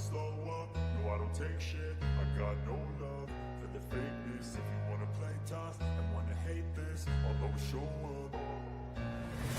slow up, no I don't take shit. I got no love for the fakeness. If you wanna play tough and wanna hate this, I'll always show up.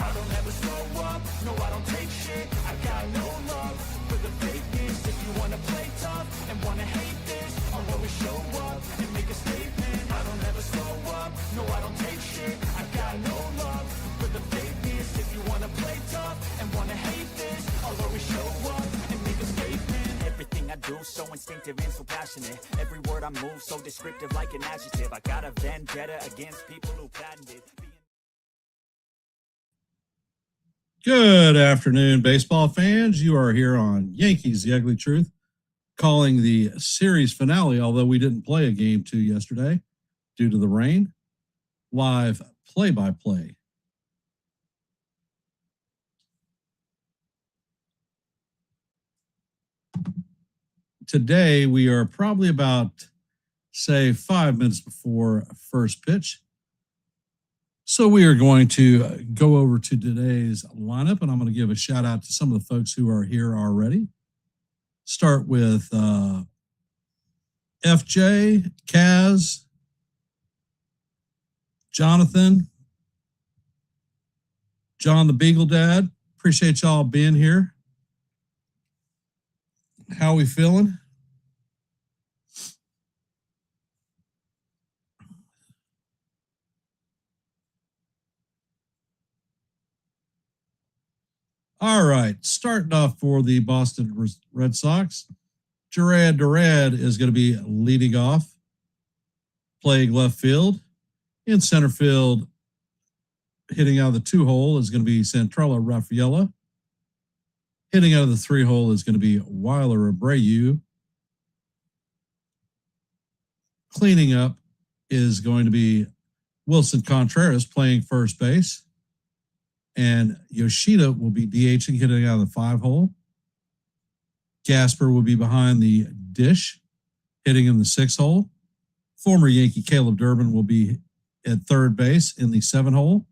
I don't ever slow up, no I don't take shit. I got no love for the fakeness. If you wanna play tough and wanna hate this, I'll always show up and make a statement. I don't ever slow up, no I don't take shit. I got no love for the fakeness. If you wanna play tough and wanna hate this, I'll always show up and make a statement. Everything I do so instinctive and so passionate. Every word I move so descriptive like an adjective. I got a vendetta against people who patented. Good afternoon, baseball fans. You are here on Yankees, The Ugly Truth, calling the series finale, although we didn't play a game 2 yesterday due to the rain. Live play-by-play. Today, we are probably about, say, 5 minutes before first pitch. So we are going to go over to today's lineup, and I'm going to give a shout out to some of the folks who are here already. Start with FJ, Kaz, Jonathan, John the Beagle Dad. Appreciate y'all being here. How we feeling? All right, starting off for the Boston Red Sox, Jarrad Durad is going to be leading off, playing left field. In center field, hitting out of the 2-hole is going to be Santrella Raffaella. Hitting out of the 3-hole is going to be Weiler Abreu. Cleaning up is going to be Wilson Contreras playing first base. And Yoshida will be DHing, hitting out of the 5-hole. Gasper will be behind the dish, hitting in the 6-hole. Former Yankee Caleb Durbin will be at third base in the 7-hole.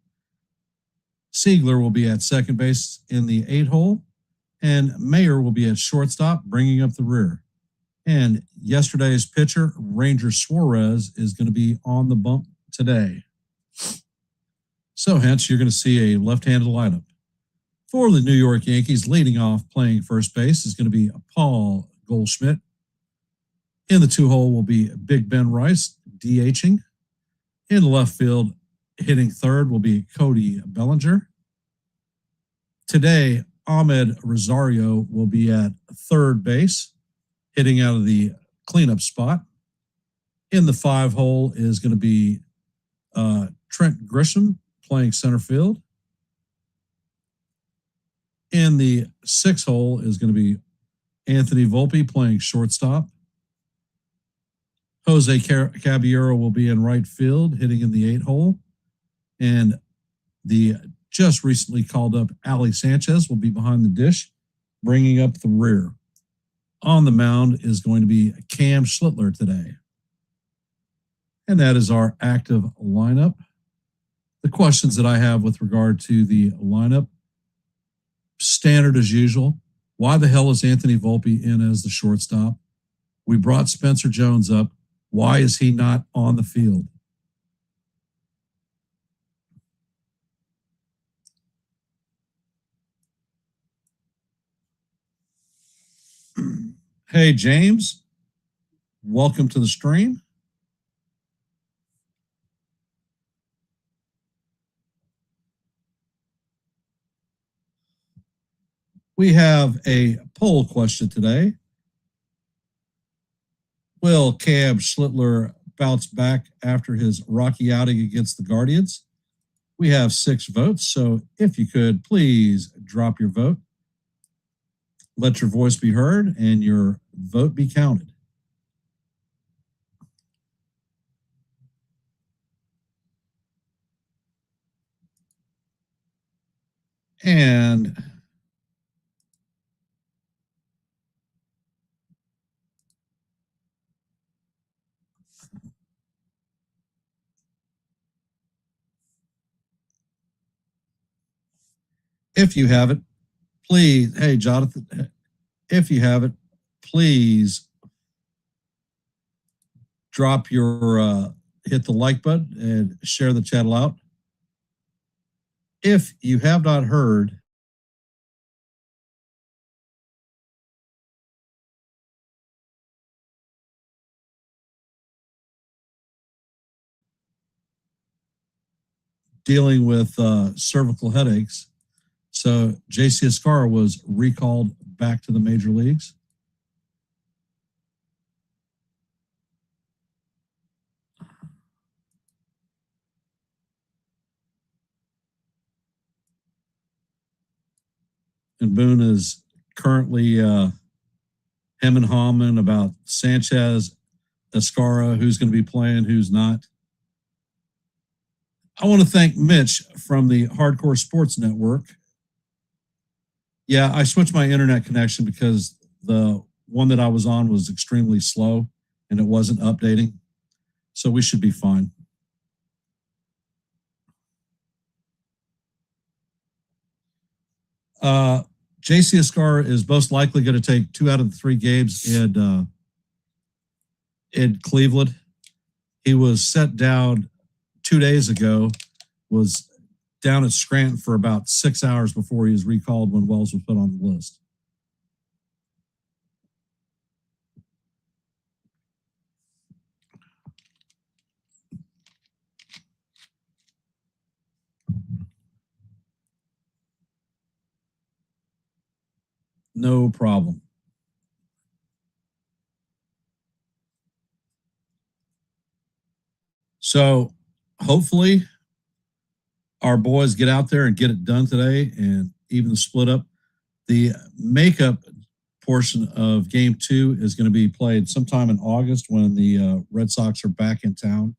Siegler will be at second base in the 8-hole. And Mayer will be at shortstop, bringing up the rear. And yesterday's pitcher, Ranger Suarez, is going to be on the bump today. So hence, you're going to see a left-handed lineup. For the New York Yankees, leading off playing first base is going to be Paul Goldschmidt. In the 2-hole will be Big Ben Rice, DHing. In the left field, hitting third will be Cody Bellinger. Today, Ahmed Rosario will be at third base, hitting out of the cleanup spot. In the 5-hole is going to be Trent Grisham, playing center field. In the 6-hole is going to be Anthony Volpe playing shortstop. Jose Caballero will be in right field, hitting in the 8-hole. And the just recently called up Ali Sanchez will be behind the dish, bringing up the rear. On the mound is going to be Cam Schlittler today. And that is our active lineup. The questions that I have with regard to the lineup, standard as usual. Why the hell is Anthony Volpe in as the shortstop? We brought Spencer Jones up. Why is he not on the field? Hey, James. Welcome to the stream. We have a poll question today. Will Cam Schlittler bounce back after his rocky outing against the Guardians? We have 6 votes, so if you could, please drop your vote. Let your voice be heard and your vote be counted. And if you have it, please, hey, Jonathan, if you have it, please drop your hit the like button and share the channel out. If you have not heard, dealing with cervical headaches, so JC Escarra was recalled back to the major leagues. And Boone is currently hemming and hawing about Sanchez, Escarra, who's going to be playing, who's not. I want to thank Mitch from the Hardcore Sports Network. Yeah, I switched my internet connection because the one that I was on was extremely slow and it wasn't updating. So we should be fine. JC Escarra is most likely going to take 2 out of the 3 games in Cleveland. He was set down 2 days ago, was down at Scranton for about 6 hours before he was recalled when Wells was put on the list. No problem. So hopefully our boys get out there and get it done today, and even the split up. The makeup portion of game 2 is going to be played sometime in August when the Red Sox are back in town.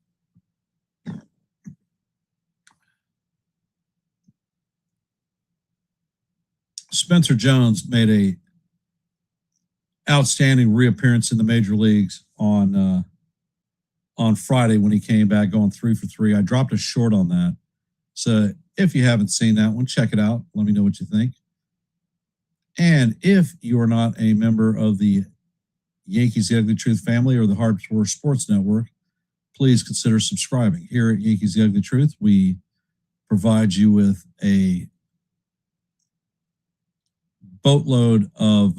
Spencer Jones made a outstanding reappearance in the major leagues on Friday when he came back going 3 for 3. I dropped a short on that. So if you haven't seen that one, check it out. Let me know what you think. And if you are not a member of the Yankees The Ugly Truth family or the Hardcore Sports Network, please consider subscribing. Here at Yankees The Ugly Truth, we provide you with a boatload of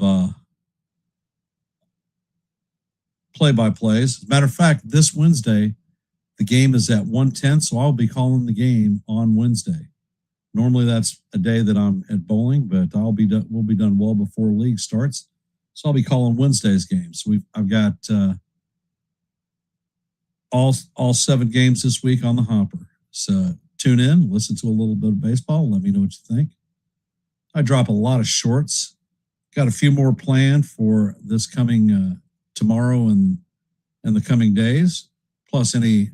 play-by-plays. As a matter of fact, this Wednesday, the game is at 1:10, so I'll be calling the game on Wednesday. Normally, that's a day that I'm at bowling, but we'll be done well before league starts. So I'll be calling Wednesday's games. I've got all 7 games this week on the hopper. So tune in, listen to a little bit of baseball, let me know what you think. I drop a lot of shorts. Got a few more planned for this coming tomorrow and the coming days, plus any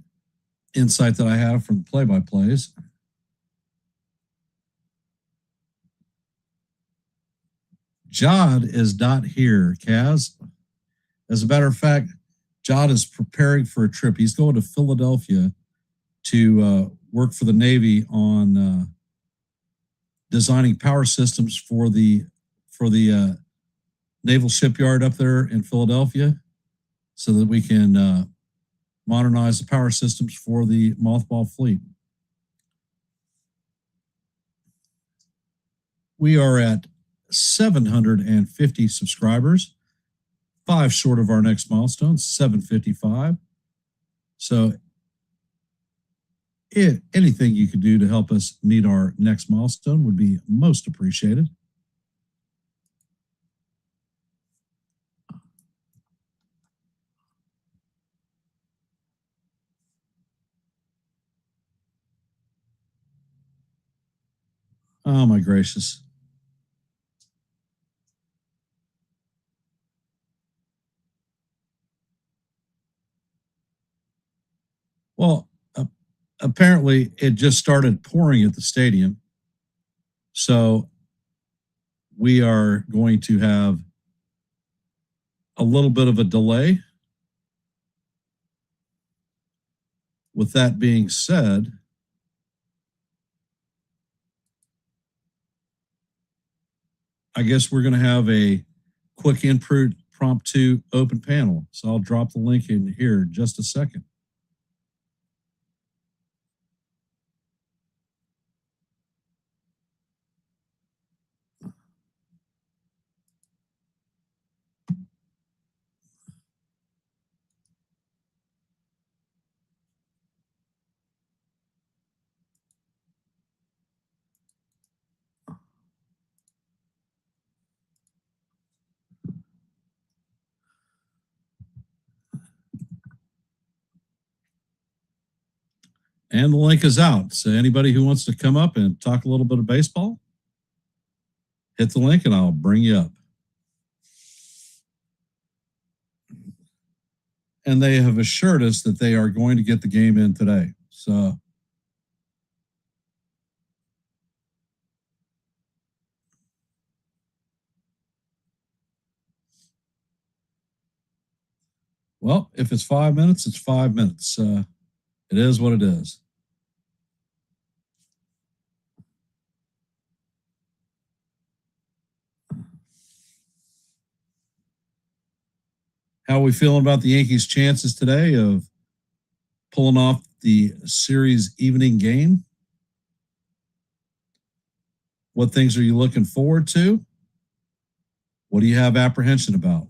insight that I have from the play-by-plays. Jod is not here, Kaz. As a matter of fact, Jod is preparing for a trip. He's going to Philadelphia to work for the Navy on designing power systems for the naval shipyard up there in Philadelphia, so that we can modernize the power systems for the mothball fleet. We are at 750 subscribers, 5 short of our next milestone, 755. So anything you could do to help us meet our next milestone would be most appreciated. Oh my gracious. Well, apparently it just started pouring at the stadium. So we are going to have a little bit of a delay. With that being said, I guess we're going to have a quick impromptu open panel. So I'll drop the link in here in just a second. And the link is out. So anybody who wants to come up and talk a little bit of baseball, hit the link and I'll bring you up. And they have assured us that they are going to get the game in today. So well, if it's 5 minutes, it's 5 minutes. It is what it is. How are we feeling about the Yankees' chances today of pulling off the series evening game? What things are you looking forward to? What do you have apprehension about?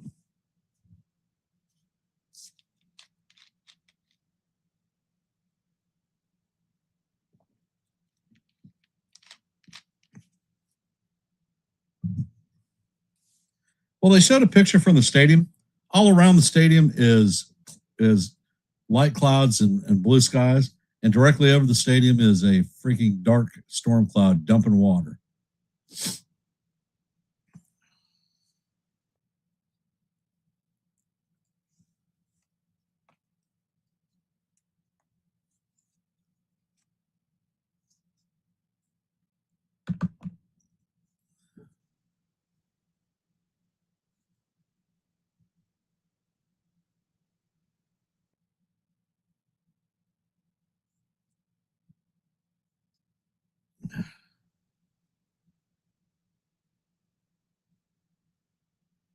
Well, they showed a picture from the stadium. All around the stadium is light clouds and blue skies, and directly over the stadium is a freaking dark storm cloud dumping water.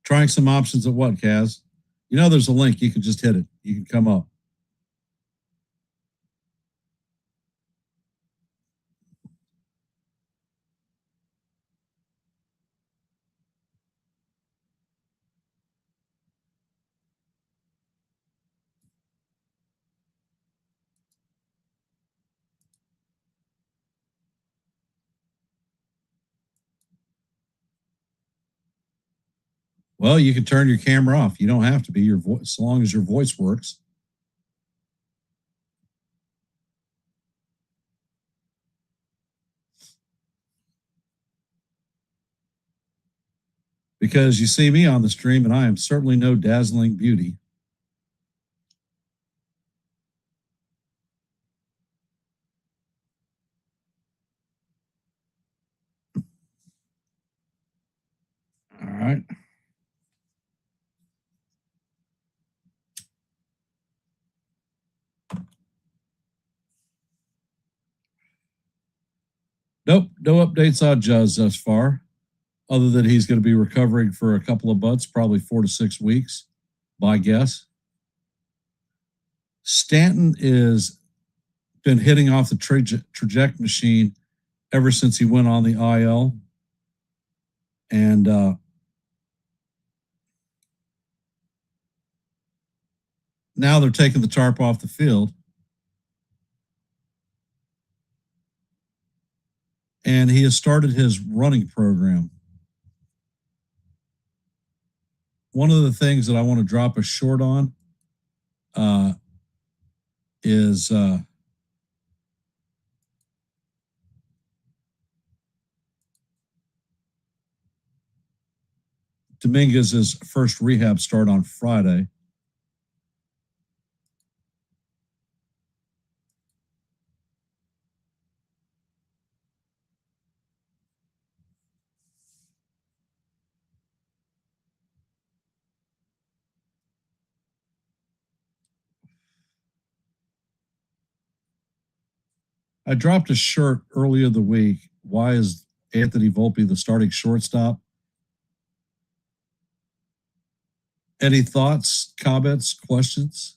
Trying some options at what, Kaz? You know, there's a link. You can just hit it. You can come up. Well, you can turn your camera off. You don't have to be your voice, as long as your voice works. Because you see me on the stream, and I am certainly no dazzling beauty. All right. Nope, no updates on Juz thus far, other than he's going to be recovering for a couple of months, probably 4 to 6 weeks, my guess. Stanton is been hitting off the traject machine ever since he went on the IL. And now they're taking the tarp off the field. And he has started his running program. One of the things that I want to drop a short on is Dominguez's first rehab start on Friday. I dropped a shirt earlier the week. Why is Anthony Volpe the starting shortstop? Any thoughts, comments, questions?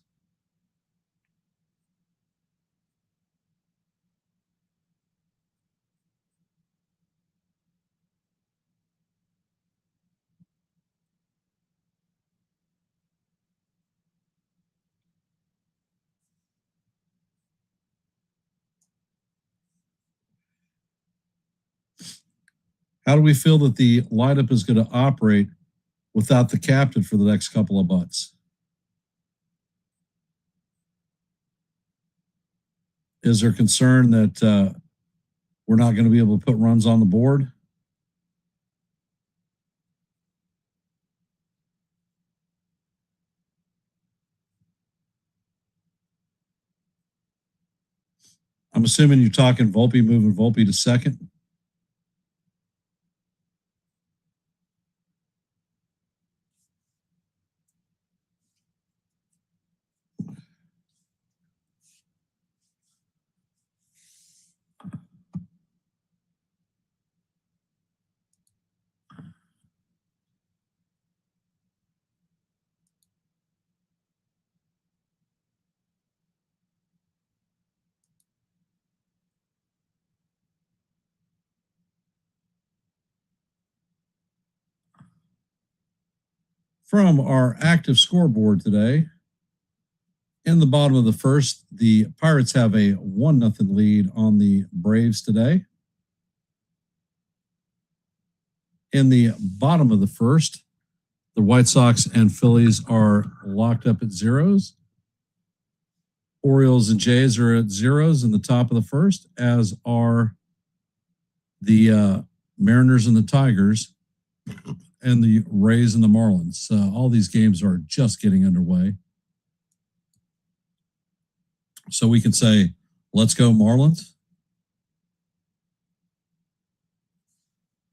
How do we feel that the lineup is going to operate without the captain for the next couple of months? Is there concern that we're not going to be able to put runs on the board? I'm assuming you're talking Volpe, moving Volpe to second. From our active scoreboard today, in the bottom of the first, the Pirates have a 1-0 lead on the Braves today. In the bottom of the first, the White Sox and Phillies are locked up at zeros. Orioles and Jays are at zeros in the top of the first, as are the Mariners and the Tigers and the Rays and the Marlins. All these games are just getting underway. So we can say, let's go Marlins.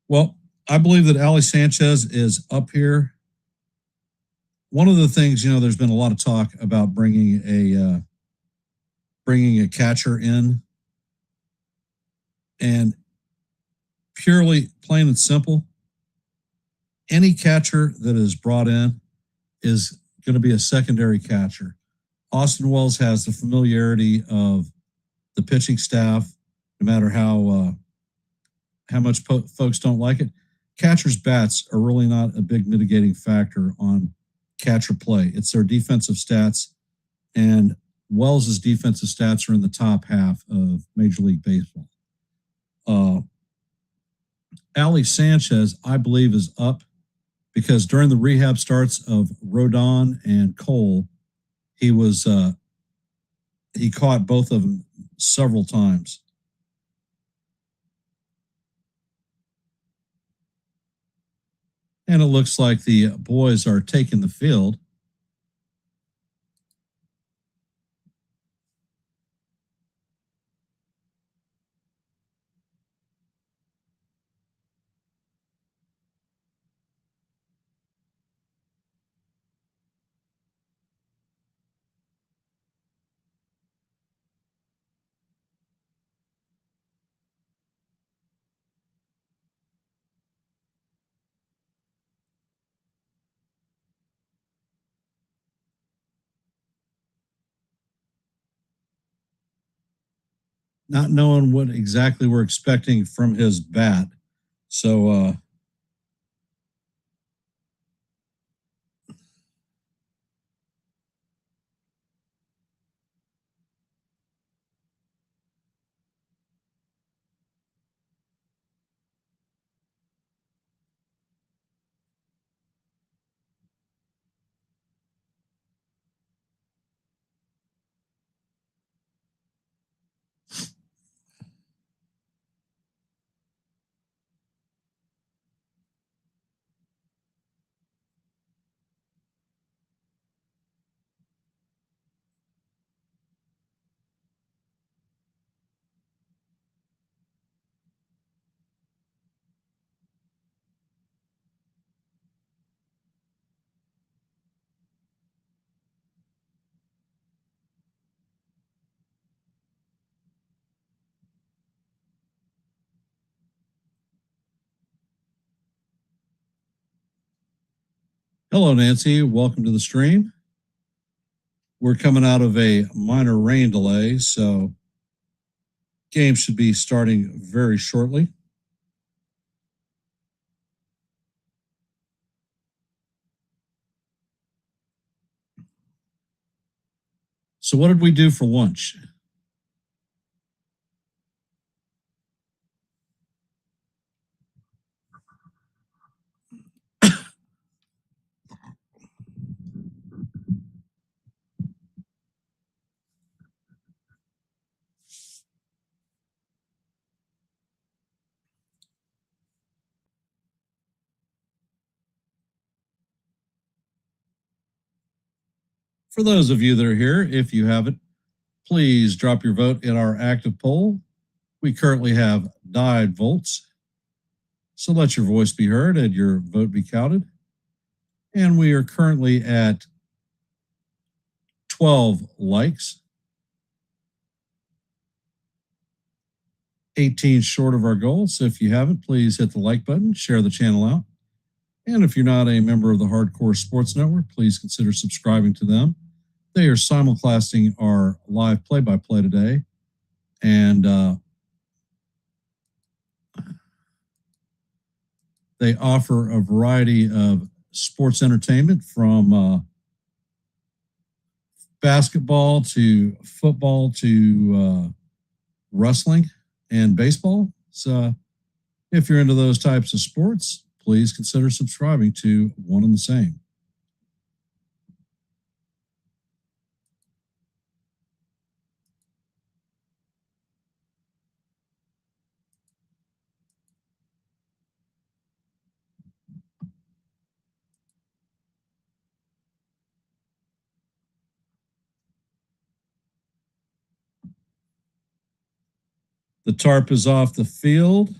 Well, I believe that Ali Sanchez is up here. One of the things, there's been a lot of talk about bringing a catcher in, and purely plain and simple, any catcher that is brought in is going to be a secondary catcher. Austin Wells has the familiarity of the pitching staff, no matter how much folks don't like it. Catchers' bats are really not a big mitigating factor on catcher play. It's their defensive stats, and Wells' defensive stats are in the top half of Major League Baseball. Ali Sanchez, I believe, is up because during the rehab starts of Rodon and Cole, he caught both of them several times. And it looks like the boys are taking the field. Not knowing what exactly we're expecting from his bat. So Hello, Nancy. Welcome to the stream. We're coming out of a minor rain delay, so game should be starting very shortly. So what did we do for lunch? For those of you that are here, if you haven't, please drop your vote in our active poll. We currently have died votes, so let your voice be heard and your vote be counted. And we are currently at 12 likes, 18 short of our goal. So if you haven't, please hit the like button, share the channel out. And if you're not a member of the Hardcore Sports Network, please consider subscribing to them. They are simulcasting our live play-by-play today. And they offer a variety of sports entertainment from basketball to football to wrestling and baseball. So if you're into those types of sports, please consider subscribing to one and the same. The tarp is off the field.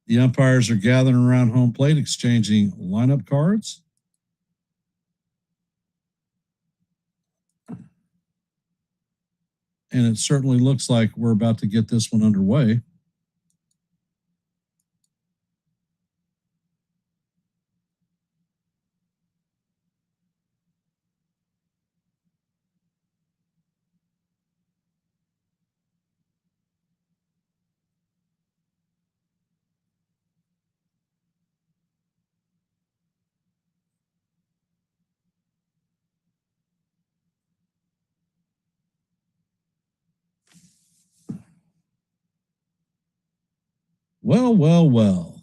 The umpires are gathering around home plate, exchanging lineup cards. And it certainly looks like we're about to get this one underway. Well, well, well.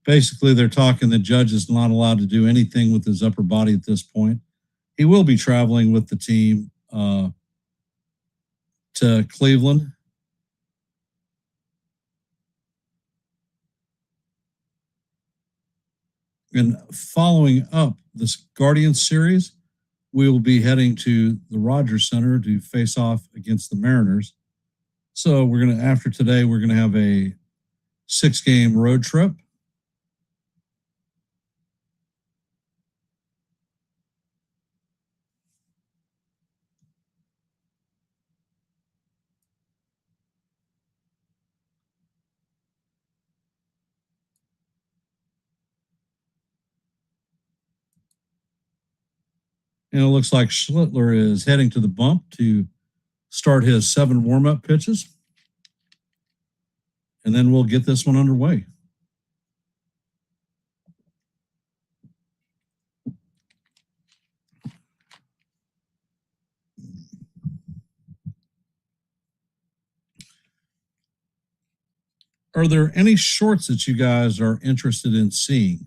Basically, they're talking the judge is not allowed to do anything with his upper body at this point. He will be traveling with the team to Cleveland. And following up this Guardians series, we will be heading to the Rogers Center to face off against the Mariners. So we're going to, after today, we're going to have a 6-game road trip. And it looks like Schlittler is heading to the bump to start his 7 warm-up pitches. And then we'll get this one underway. Are there any shorts that you guys are interested in seeing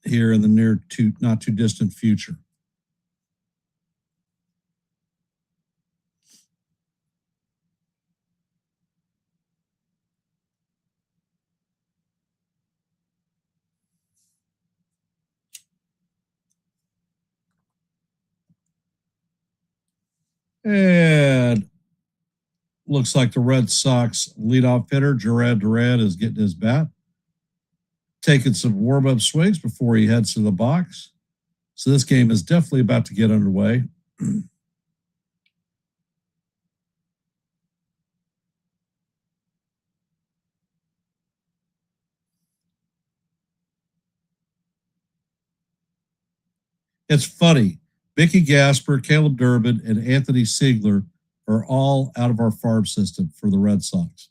here in the not too distant future? And looks like the Red Sox leadoff hitter, Jarred Durant, is getting his bat, taking some warm-up swings before he heads to the box. So this game is definitely about to get underway. It's funny. Mickey Gasper, Caleb Durbin, and Anthony Siegler are all out of our farm system for the Red Sox.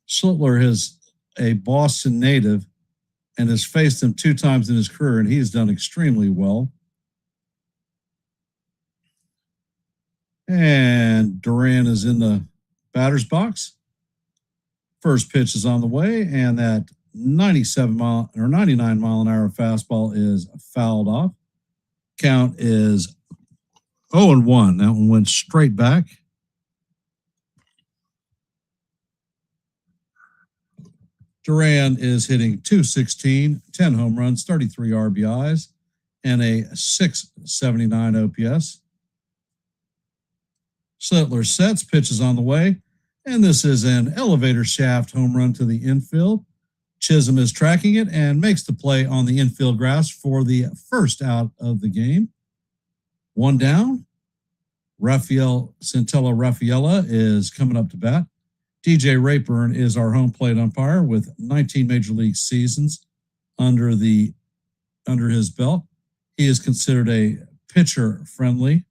Schlittler is a Boston native and has faced him 2 times in his career, and he has done extremely well. And Duran is in the batter's box. First pitch is on the way, and that 99 mile an hour fastball is fouled off. Count is 0-1. That one went straight back. Duran is hitting .216, 10 home runs, 33 RBIs, and a .679 OPS. Schlittler sets, pitches on the way, and this is an elevator shaft home run to the infield. Chisholm is tracking it and makes the play on the infield grass for the first out of the game. 1 down. Centella Raffaella is coming up to bat. DJ Rayburn is our home plate umpire with 19 major league seasons under his belt. He is considered a pitcher friendly.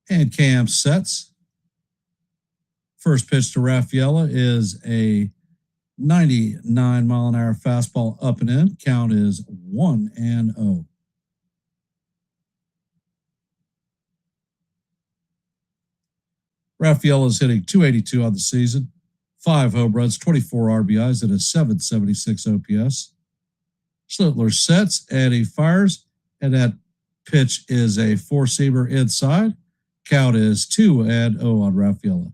And Cam sets. First pitch to Raffaella is a 99 mile an hour fastball up and in. Count is 1-0. Raffaella is hitting .282 on the season, 5 home runs, 24 RBIs, and a .776 OPS. Schlittler sets and he fires, and that pitch is a 4-seamer inside. Count is 2-0 on Raffaella.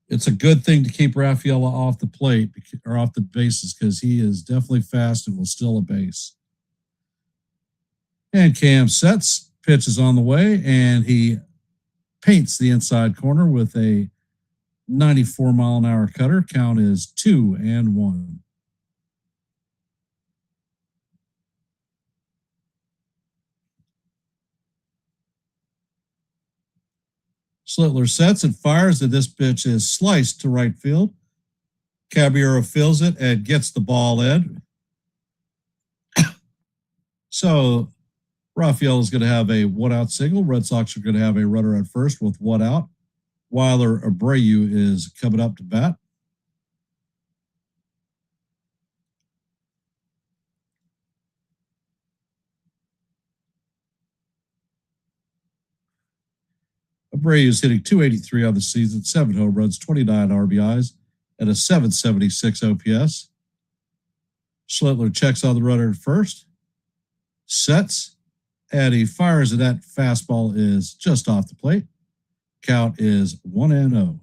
It's a good thing to keep Raffaella off the plate or off the bases because he is definitely fast and will steal a base. And Cam sets, pitch is on the way, and he paints the inside corner with a 94 mile an hour cutter. Count is 2-1. Schlittler sets and fires, and this pitch is sliced to right field. Caballero fills it and gets the ball in. So Raphael is going to have a 1-out single. Red Sox are going to have a runner at first with 1 out. Weiler Abreu is coming up to bat. Abreu is hitting .283 on the season, 7 home runs, 29 RBIs, and a .776 OPS. Schlittler checks on the runner at first, sets, and he fires, and that fastball is just off the plate. Count is 1-0.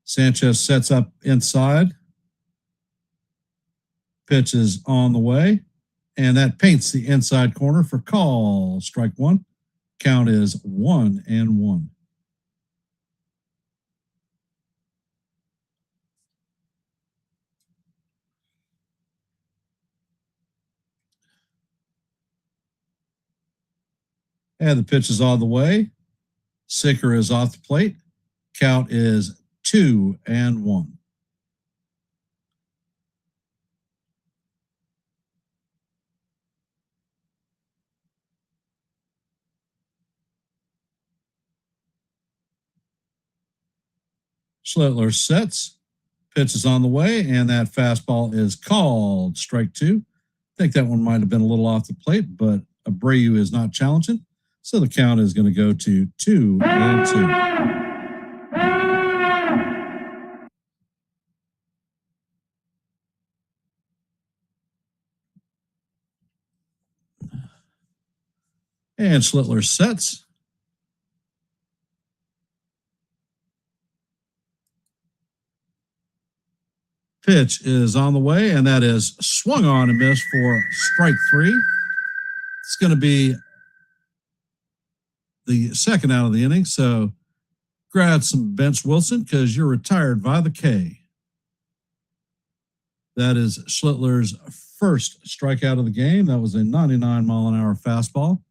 Sanchez sets up inside. Pitch is on the way, and that paints the inside corner for call. Strike 1. Count is 1-1. And the pitch is on the way. Sinker is off the plate. Count is 2-1. Schlittler sets. Pitch is on the way, and that fastball is called strike 2. I think that one might have been a little off the plate, but Abreu is not challenging. So the count is going to go to 2-2. And Schlittler sets. Pitch is on the way, and that is swung on and missed for strike 3. It's going to be the second out of the inning, so grab some bench, Wilson, because you're retired by the K. That is Schlittler's first strikeout of the game. That was a 99-mile-an-hour fastball.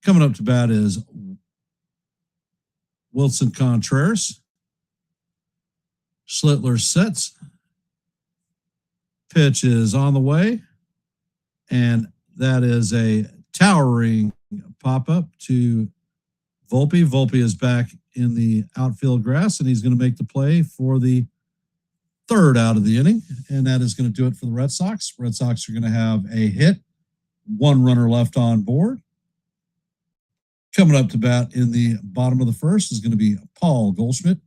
Coming up to bat is Wilson Contreras. Schlittler sets. Pitch is on the way, and that is a towering pop-up to Volpe. Volpe is back in the outfield grass, and he's going to make the play for the third out of the inning, and that is going to do it for the Red Sox. Red Sox are going to have a hit, one runner left on board. Coming up to bat in the bottom of the first is going to be Paul Goldschmidt,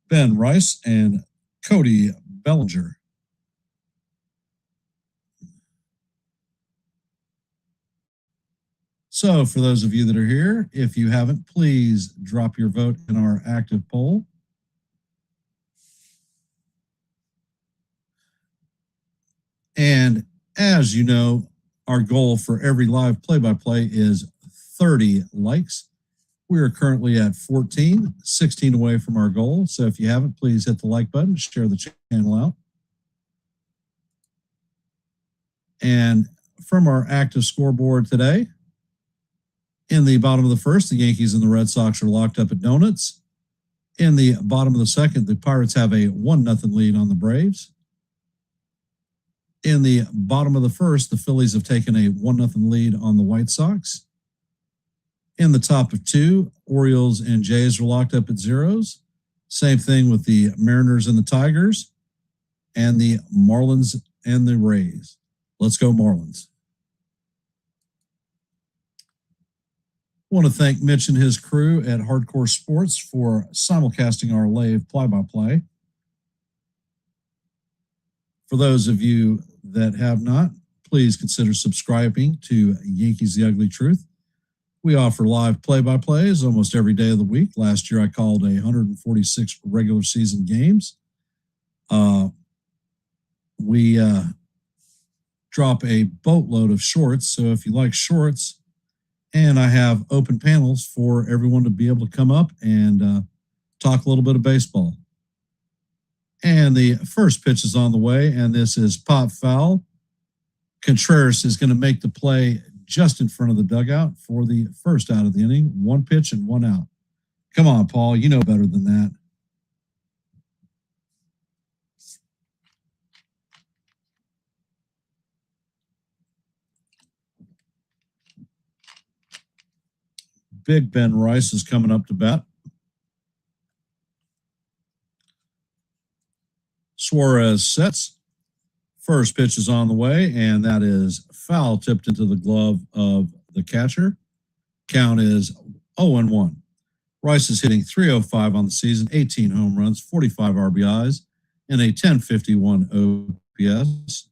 Ben Rice, and Cody Bellinger. So for those of you that are here, if you haven't, please drop your vote in our active poll. And as you know, our goal for every live play-by-play is 30 likes. We are currently at 14, 16 away from our goal. So if you haven't, please hit the like button, share the channel out. And from our active scoreboard today, in the bottom of the first, the Yankees and the Red Sox are locked up at donuts. In the bottom of the second, the Pirates have a 1-0 lead on the Braves. In the bottom of the first, the Phillies have taken a 1-0 lead on the White Sox. In the top of two, Orioles and Jays are locked up at zeros. Same thing with the Mariners and the Tigers, and the Marlins and the Rays. Let's go Marlins. I want to thank Mitch and his crew at Hardcore Sports for simulcasting our live play-by-play. For those of you that have not, please consider subscribing to Yankees The Ugly Truth. We offer live play-by-plays almost every day of the week. Last year, I called 146 regular season games. We drop a boatload of shorts, so if you like shorts, and I have open panels for everyone to be able to come up and talk a little bit of baseball. And the first pitch is on the way, and this is pop foul. Contreras is going to make the play just in front of the dugout for the first out of the inning. One pitch and one out. Come on, Paul. You know better than that. Big Ben Rice is coming up to bat. Suarez sets. First pitch is on the way, and that is foul tipped into the glove of the catcher. Count is 0-1. Rice is hitting .305 on the season, 18 home runs, 45 RBIs, and a 1051 OPS.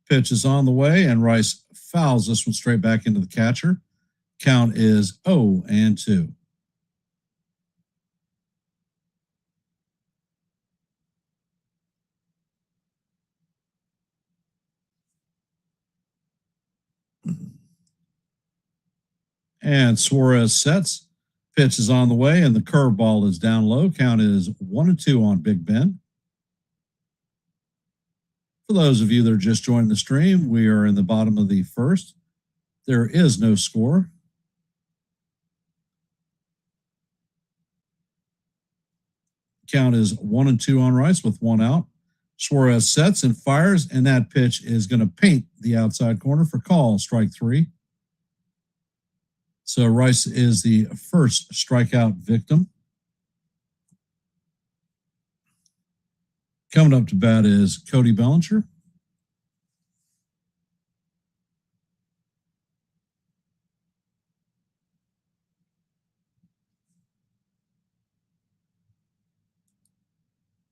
Pitch is on the way, and Rice fouls this one straight back into the catcher. Count is 0-2. And Suarez sets. Pitch is on the way, and the curveball is down low. Count is 1-2 on Big Ben. For those of you that are just joining the stream, we are in the bottom of the first. There is no score. Count is 1-2 on Rice with one out. Suarez sets and fires, and that pitch is going to paint the outside corner for call, strike three. So Rice is the first strikeout victim. Coming up to bat is Cody Bellinger.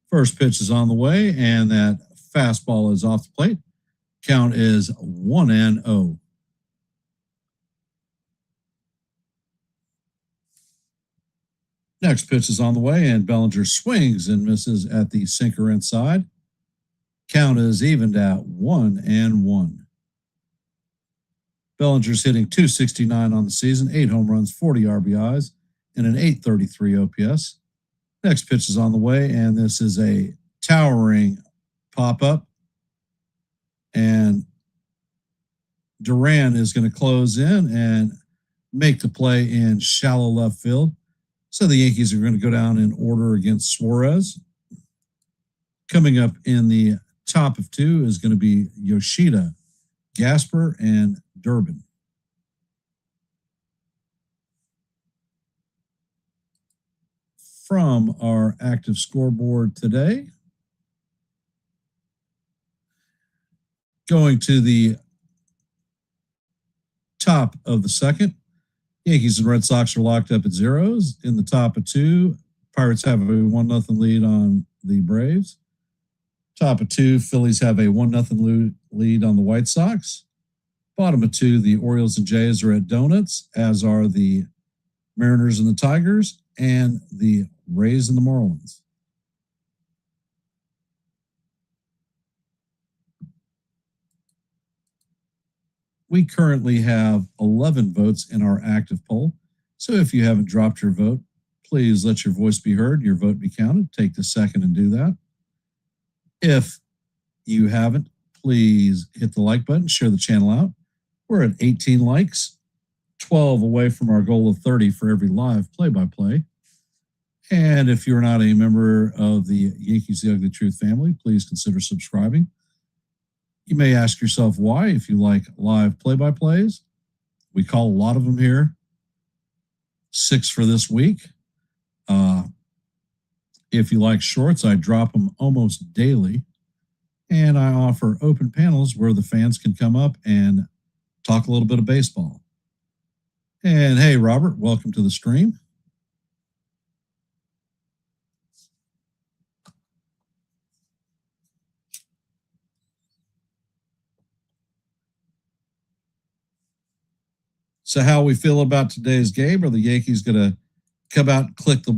First pitch is on the way, and that fastball is off the plate. Count is 1-0. Next pitch is on the way, and Bellinger swings and misses at the sinker inside. Count is evened at 1-1. Bellinger's hitting .269 on the season, 8 home runs, 40 RBIs, and an .833 OPS. Next pitch is on the way, and this is a towering pop-up. And Duran is going to close in and make the play in shallow left field. So the Yankees are going to go down in order against Suarez. Coming up in the top of two is going to be Yoshida, Gasper, and Durbin. From our active scoreboard today, going to the top of the second, Yankees and Red Sox are locked up at zeros. In the top of two, Pirates have a 1-0 lead on the Braves. Top of two, Phillies have a 1-0 lead on the White Sox. Bottom of two, the Orioles and Jays are at donuts, as are the Mariners and the Tigers, and the Rays and the Marlins. We currently have 11 votes in our active poll. So if you haven't dropped your vote, please let your voice be heard, your vote be counted. Take the second and do that. If you haven't, please hit the like button, share the channel out. We're at 18 likes, 12 away from our goal of 30 for every live play-by-play. And if you're not a member of the Yankees The Ugly Truth family, please consider subscribing. You may ask yourself why, if you like live play-by-plays. We call a lot of them here. 6 for this week. If you like shorts, I drop them almost daily. And I offer open panels where the fans can come up and talk a little bit of baseball. And hey, Robert, welcome to the stream. So how we feel about today's game? Are the Yankees going to come out and clip the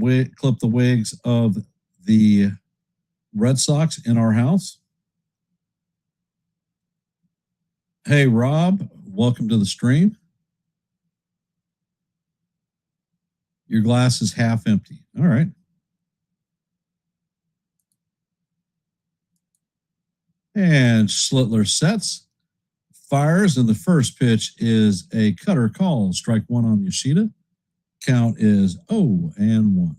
wigs of the Red Sox in our house? Hey, Rob, welcome to the stream. Your glass is half empty. All right. And Schlittler sets. Fires, and the first pitch is a cutter call. Strike one on Yoshida. Count is 0-1.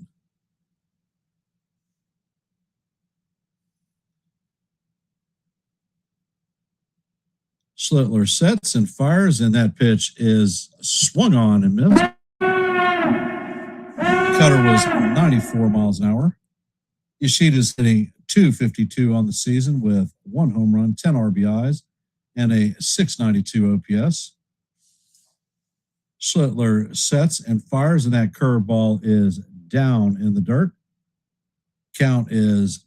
Schlittler sets and fires, and that pitch is swung on and missed. Cutter was 94 miles an hour. Yoshida's hitting .252 on the season with 1 home run, 10 RBIs, and a .692 OPS. Schlittler sets and fires, and that curveball is down in the dirt. Count is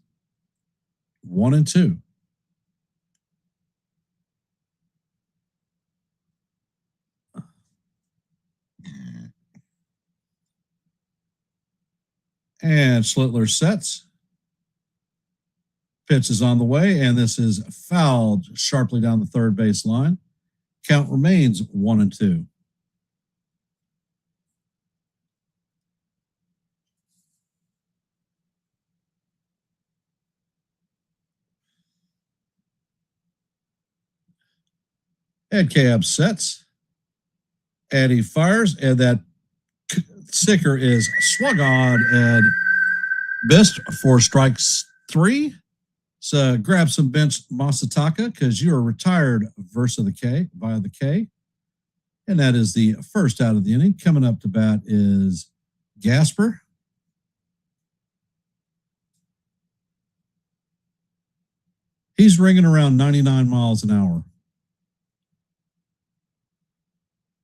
1-2. And Schlittler sets. Pitch is on the way, and this is fouled sharply down the third base line. Count remains 1-2. And Cab sets. And he fires, and that sinker is swung on and missed for strikes 3. So grab some bench Masataka because you are retired via the K. And that is the first out of the inning. Coming up to bat is Gasper. He's ringing around 99 miles an hour.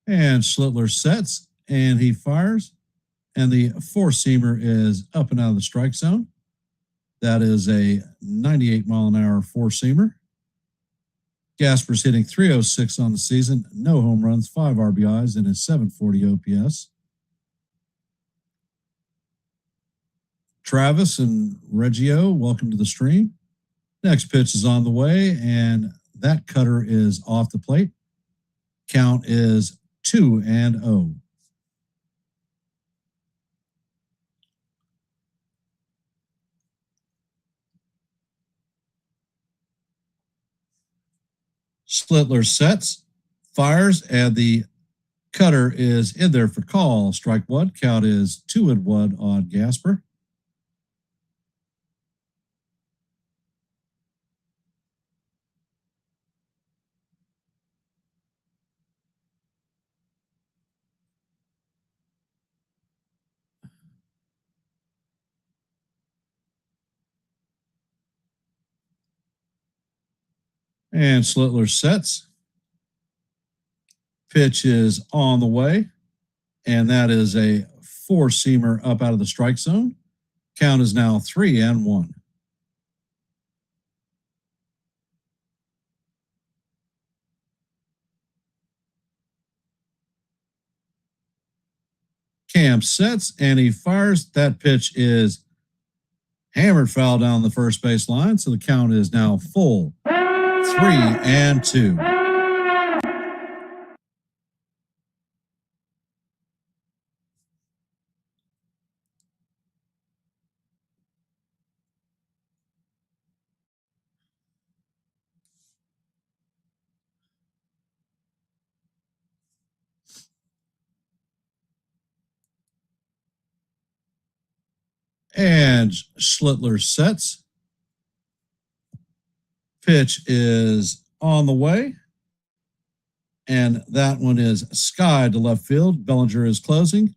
And Schlittler sets, and he fires. And the four-seamer is up and out of the strike zone. That is a 98-mile-an-hour four-seamer. Gasper's hitting .306 on the season, no home runs, 5 RBIs, and a .740 OPS. Travis and Reggio, welcome to the stream. Next pitch is on the way, and that cutter is off the plate. Count is 2-0. Schlittler sets, fires, and the cutter is in there for call. Strike 1. Count is 2-1 on Gasper. And Schlittler sets. Pitch is on the way, and that is a four-seamer up out of the strike zone. Count is now 3-1. Cam sets, and he fires. That pitch is hammered foul down the first base line, so the count is now full 3-2. And Schlittler sets. Pitch is on the way. And that one is sky to left field. Bellinger is closing,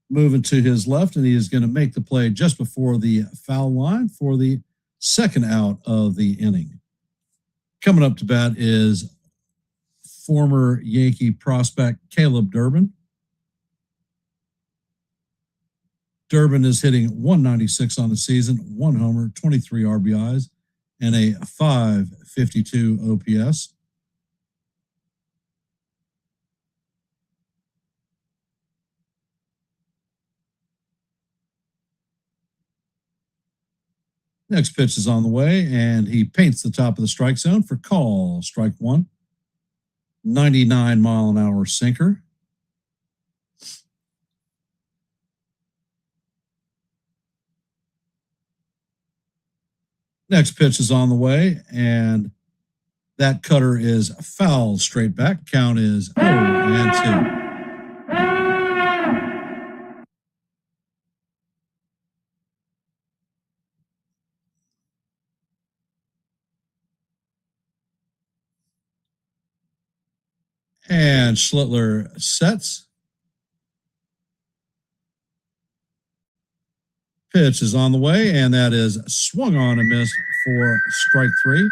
moving to his left, and he is going to make the play just before the foul line for the second out of the inning. Coming up to bat is former Yankee prospect Caleb Durbin. Durbin is hitting .196 on the season, 1 homer, 23 RBIs, and a .552 OPS. Next pitch is on the way, and he paints the top of the strike zone for call. Strike 1. 99-mile-an-hour sinker. Next pitch is on the way, and that cutter is foul straight back. Count is 0-2. And Schlittler sets. Pitch is on the way, and that is swung on and missed for strike 3.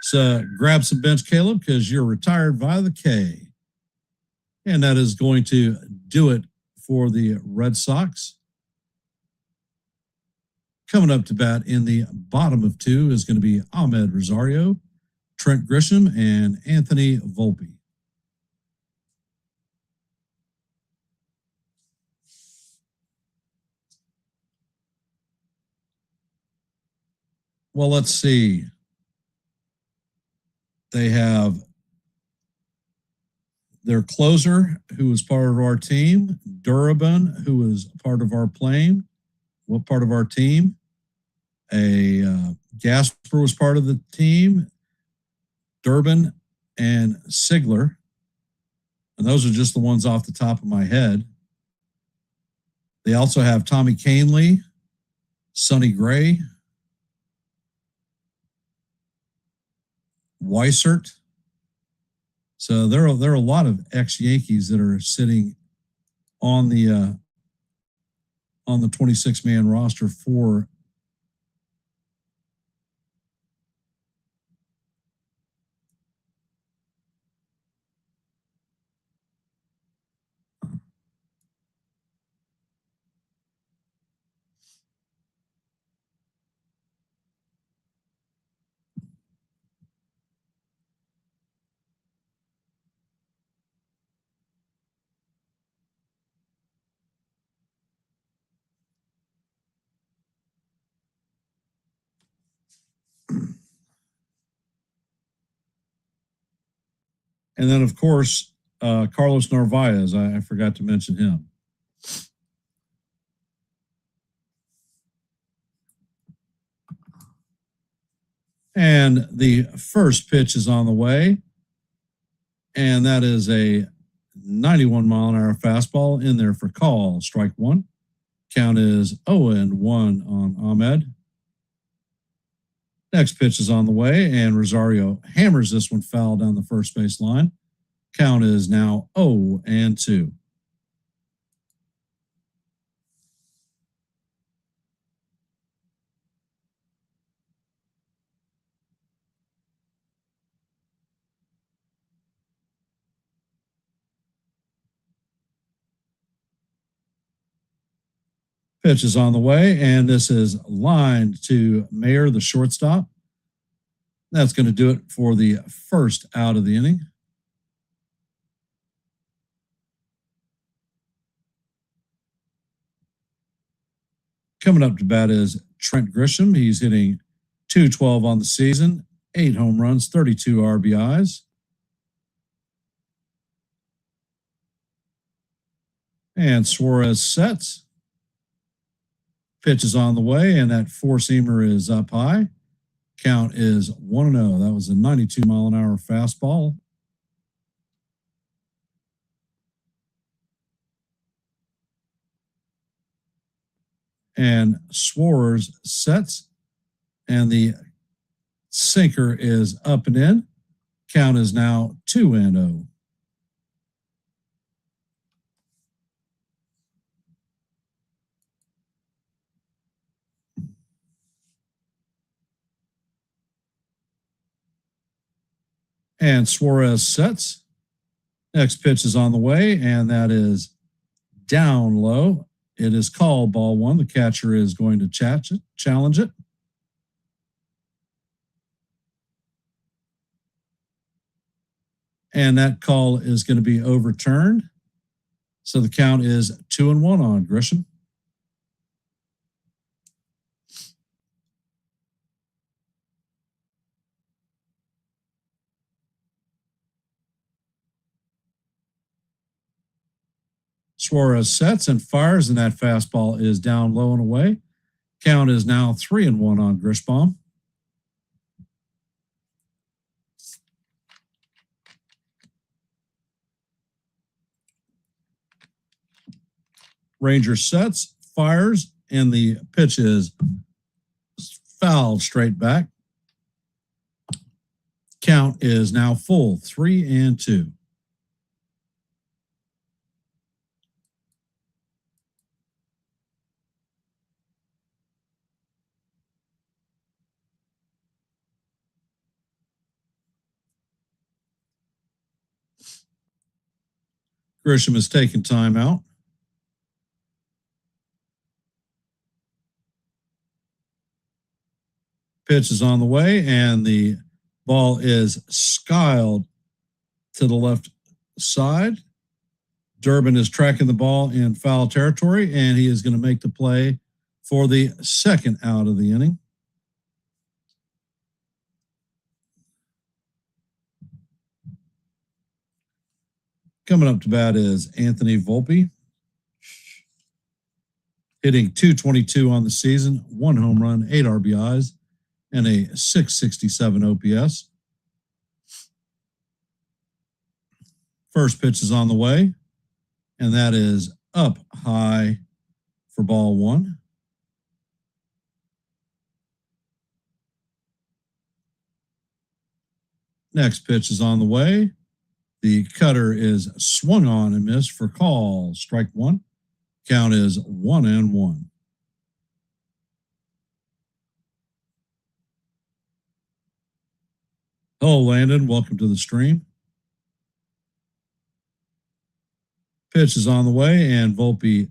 So grab some bench, Caleb, because you're retired via the K. And that is going to do it for the Red Sox. Coming up to bat in the bottom of 2 is going to be Ahmed Rosario, Trent Grisham, and Anthony Volpe. Well, let's see. They have their closer, who was part of our team, Durbin, who was part of our plane. What part of our team? Gasper was part of the team. Durbin and Sigler. And those are just the ones off the top of my head. They also have Tommy Kahnle, Sonny Gray, Weissert. So there are a lot of ex-Yankees that are sitting on the 26-man roster for and then, of course, Carlos Narvaez. I forgot to mention him. And the first pitch is on the way. And that is a 91-mile-an-hour fastball in there for call. Strike one. Count is 0-1 on Ahmed. Next pitch is on the way, and Rosario hammers this one foul down the first base line. Count is now 0-2. Pitch is on the way, and this is lined to Mayer, the shortstop. That's going to do it for the first out of the inning. Coming up to bat is Trent Grisham. He's hitting .212 on the season, 8 home runs, 32 RBIs. And Suarez sets. Pitch is on the way, and that four-seamer is up high. Count is 1-0. That was a 92-mile-an-hour fastball. And Suarez sets, and the sinker is up and in. Count is now 2-0. And Suarez sets. Next pitch is on the way, and that is down low. It is called ball one. The catcher is going to challenge it. And that call is going to be overturned. So the count is 2-1 on Grisham. Suarez sets and fires, and that fastball is down low and away. Count is now 3-1 on Grishbaum. Ranger sets, fires, and the pitch is fouled straight back. Count is now full, 3-2. Grisham has taken time out. Pitch is on the way, and the ball is skyled to the left side. Durbin is tracking the ball in foul territory, and he is going to make the play for the second out of the inning. Coming up to bat is Anthony Volpe, hitting .222 on the season, 1 home run, 8 RBIs, and a .667 OPS. First pitch is on the way, and that is up high for ball one. Next pitch is on the way. The cutter is swung on and missed for call. Strike one. Count is 1-1. Hello, Landon. Welcome to the stream. Pitch is on the way, and Volpe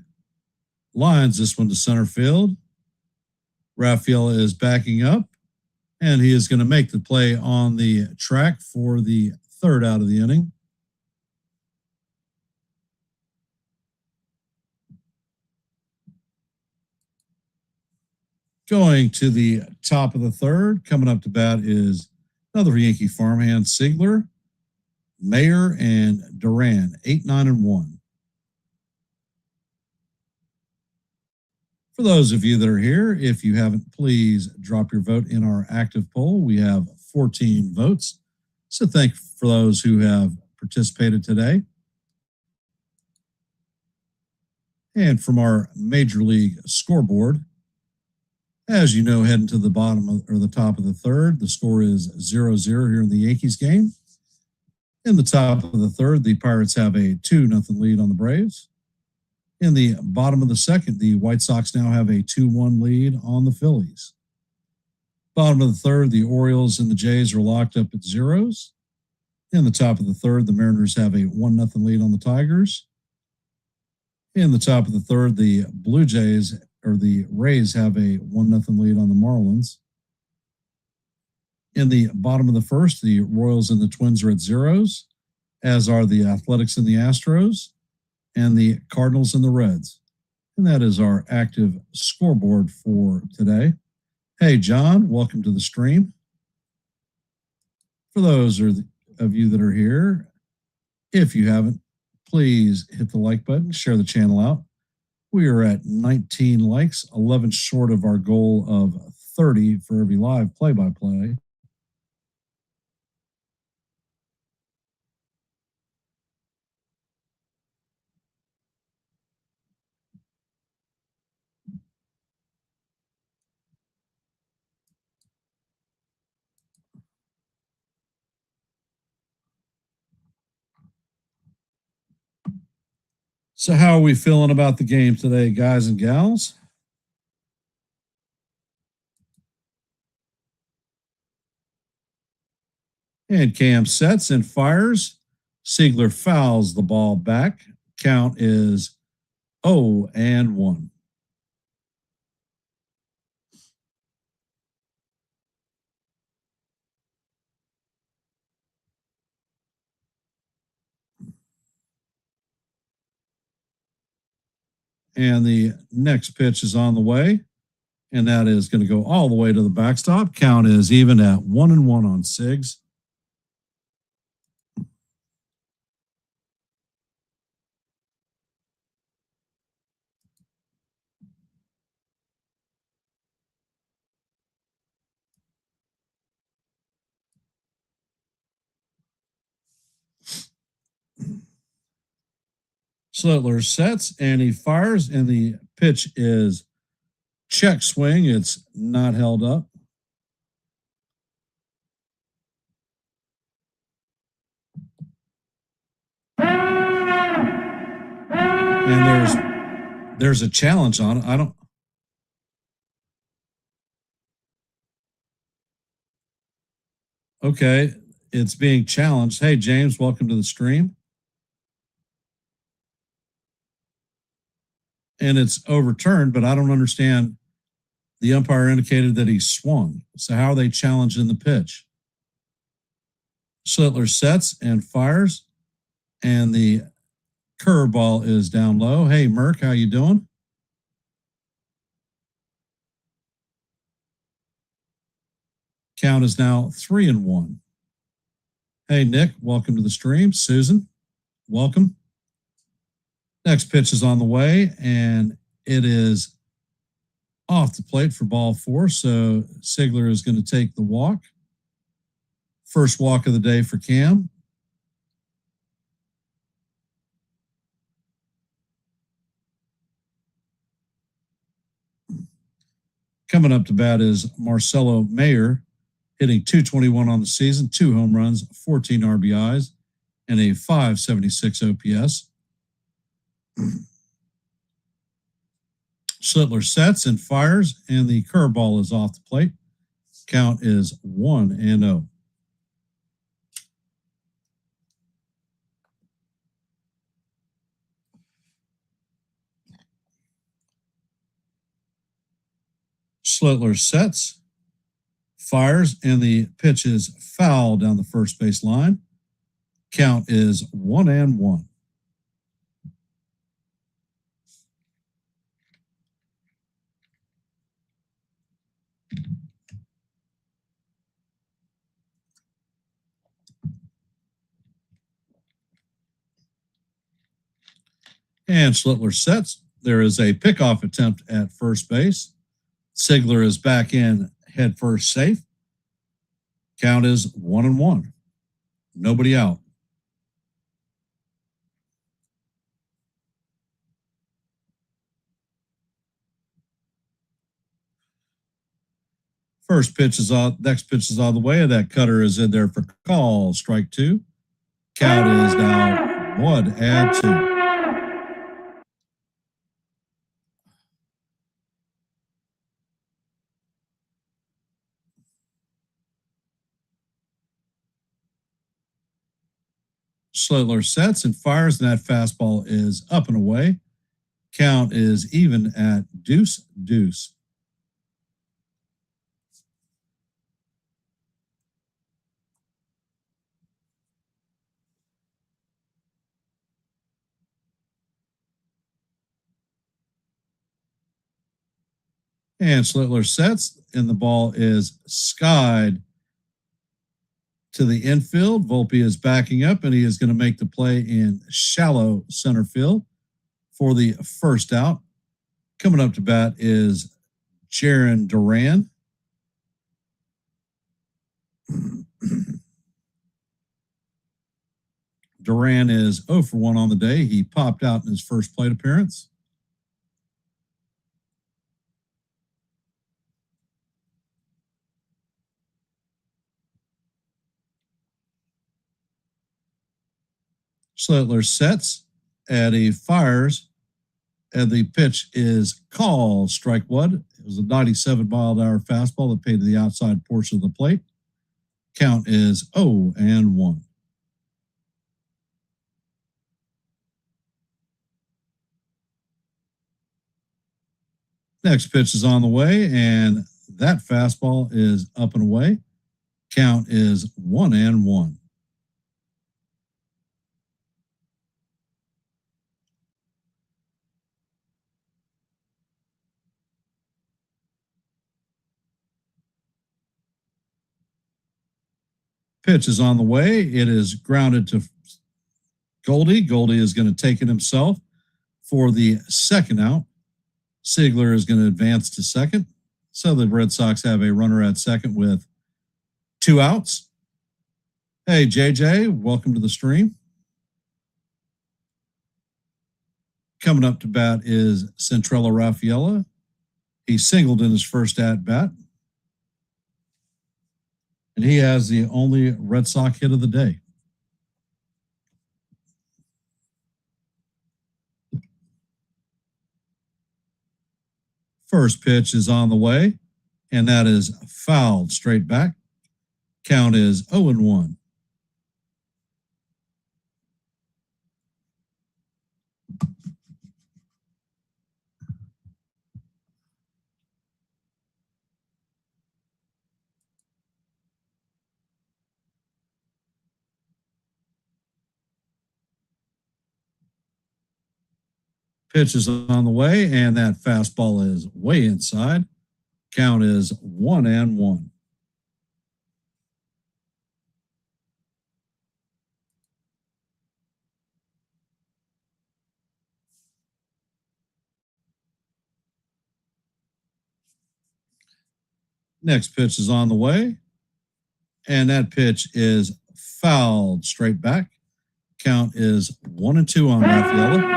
lines this one to center field. Raphael is backing up, and he is going to make the play on the track for the third out of the inning. Going to the top of the third, coming up to bat is another Yankee farmhand, Siegler, Mayer, and Duran, 8, 9, and 1. For those of you that are here, if you haven't, please drop your vote in our active poll. We have 14 votes. So thank you for those who have participated today. And from our Major League scoreboard, as you know, heading to the bottom or the top of the third, the score is 0-0 here in the Yankees game. In the top of the third, the Pirates have a 2-0 lead on the Braves. In the bottom of the second, the White Sox now have a 2-1 lead on the Phillies. Bottom of the third, the Orioles and the Jays are locked up at zeros. In the top of the third, the Mariners have a 1-0 lead on the Tigers. In the top of the third, the Blue Jays or the Rays have a 1-0 lead on the Marlins. In the bottom of the first, the Royals and the Twins are at zeros, as are the Athletics and the Astros, and the Cardinals and the Reds. And that is our active scoreboard for today. Hey, John, welcome to the stream. For those of you that are here, if you haven't, please hit the like button, share the channel out. We are at 19 likes, 11 short of our goal of 30 for every live play-by-play. So how are we feeling about the game today, guys and gals? And Cam sets and fires. Siegler fouls the ball back. Count is 0-1. And the next pitch is on the way, and that is going to go all the way to the backstop. Count is even at 1-1 on Sigs. Slittler sets and he fires, and the pitch is check swing. It's not held up. And there's a challenge on it. Okay, it's being challenged. Hey, James, welcome to the stream. And it's overturned, but I don't understand. The umpire indicated that he swung. So how are they challenging the pitch? Slittler sets and fires, and the curveball is down low. Hey, Merck, how you doing? Count is now 3-1. Hey, Nick, welcome to the stream. Susan, welcome. Next pitch is on the way, and it is off the plate for ball 4. So Siegler is going to take the walk. First walk of the day for Cam. Coming up to bat is Marcelo Mayer, hitting .221 on the season, 2 home runs, 14 RBIs, and a .576 OPS. Schlittler sets and fires, and the curveball is off the plate. Count is 1-0. Schlittler sets, fires, and the pitch is foul down the first base line. Count is 1-1. And Schlittler sets. There is a pickoff attempt at first base. Sigler is back in head first safe. Count is 1-1. Nobody out. First pitch is on. Next pitch is on the way. That cutter is in there for call. Strike 2. Count is now 1-2. Schlittler sets and fires, and that fastball is up and away. Count is even at 2-2. And Schlittler sets, and the ball is skied to the infield. Volpe is backing up, and he is going to make the play in shallow center field for the first out. Coming up to bat is Jaron Duran. Duran is 0 for 1 on the day. He popped out in his first plate appearance. Schlittler sets, and he fires, and the pitch is called strike 1. It was a 97-mile-an-hour fastball that paid to the outside portion of the plate. Count is 0-1. Next pitch is on the way, and that fastball is up and away. Count is 1-1. Pitch is on the way. It is grounded to Goldie. Goldie is going to take it himself for the second out. Sigler is going to advance to second. So the Red Sox have a runner at second with 2 outs. Hey, JJ, welcome to the stream. Coming up to bat is Centrella Raffaella. He singled in his first at-bat. And he has the only Red Sox hit of the day. First pitch is on the way, and that is fouled straight back. Count is 0-1. Pitch is on the way, and that fastball is way inside. Count is 1-1. Next pitch is on the way, and that pitch is fouled straight back. Count is 1-2 on Raffaella.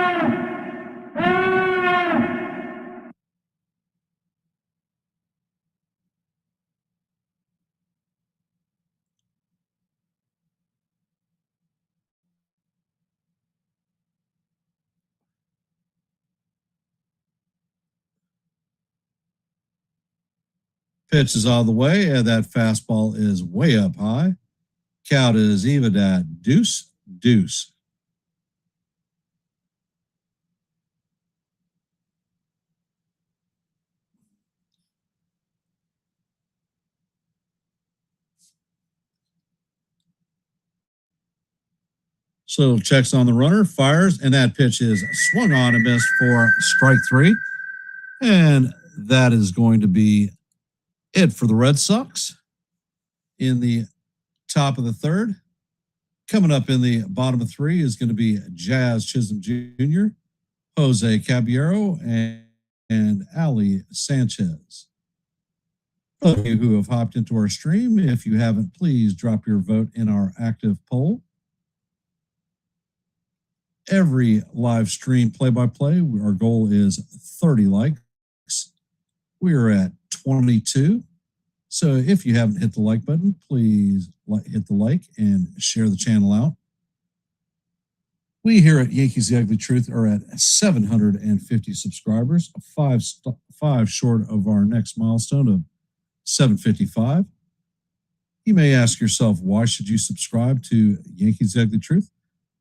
Pitch is out of the way, and that fastball is way up high. Count is even at deuce, deuce. So checks on the runner, fires, and that pitch is swung on and missed for strike three. And that is going to be it for the Red Sox in the top of the third. Coming up in the bottom of three is going to be Jazz Chisholm Jr., Jose Caballero, and Ali Sanchez. Those of you who have hopped into our stream, if you haven't, please drop your vote in our active poll. Every live stream play-by-play, our goal is 30 likes. We're at 22. So if you haven't hit the like button, please hit the like and share the channel out. We here at Yankees The Ugly Truth are at 750 subscribers, five short of our next milestone of 755. You may ask yourself, why should you subscribe to Yankees The Ugly Truth?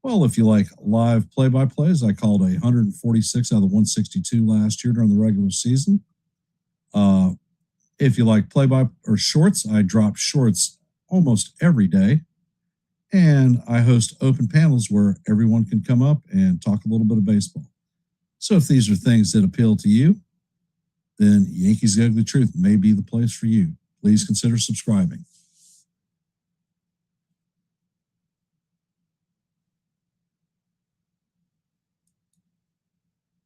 Well, if you like live play-by-plays, I called 146 out of the 162 last year during the regular season. If you like play-by or shorts, I drop shorts almost every day. And I host open panels where everyone can come up and talk a little bit of baseball. So if these are things that appeal to you, then Yankees The Ugly Truth may be the place for you. Please consider subscribing.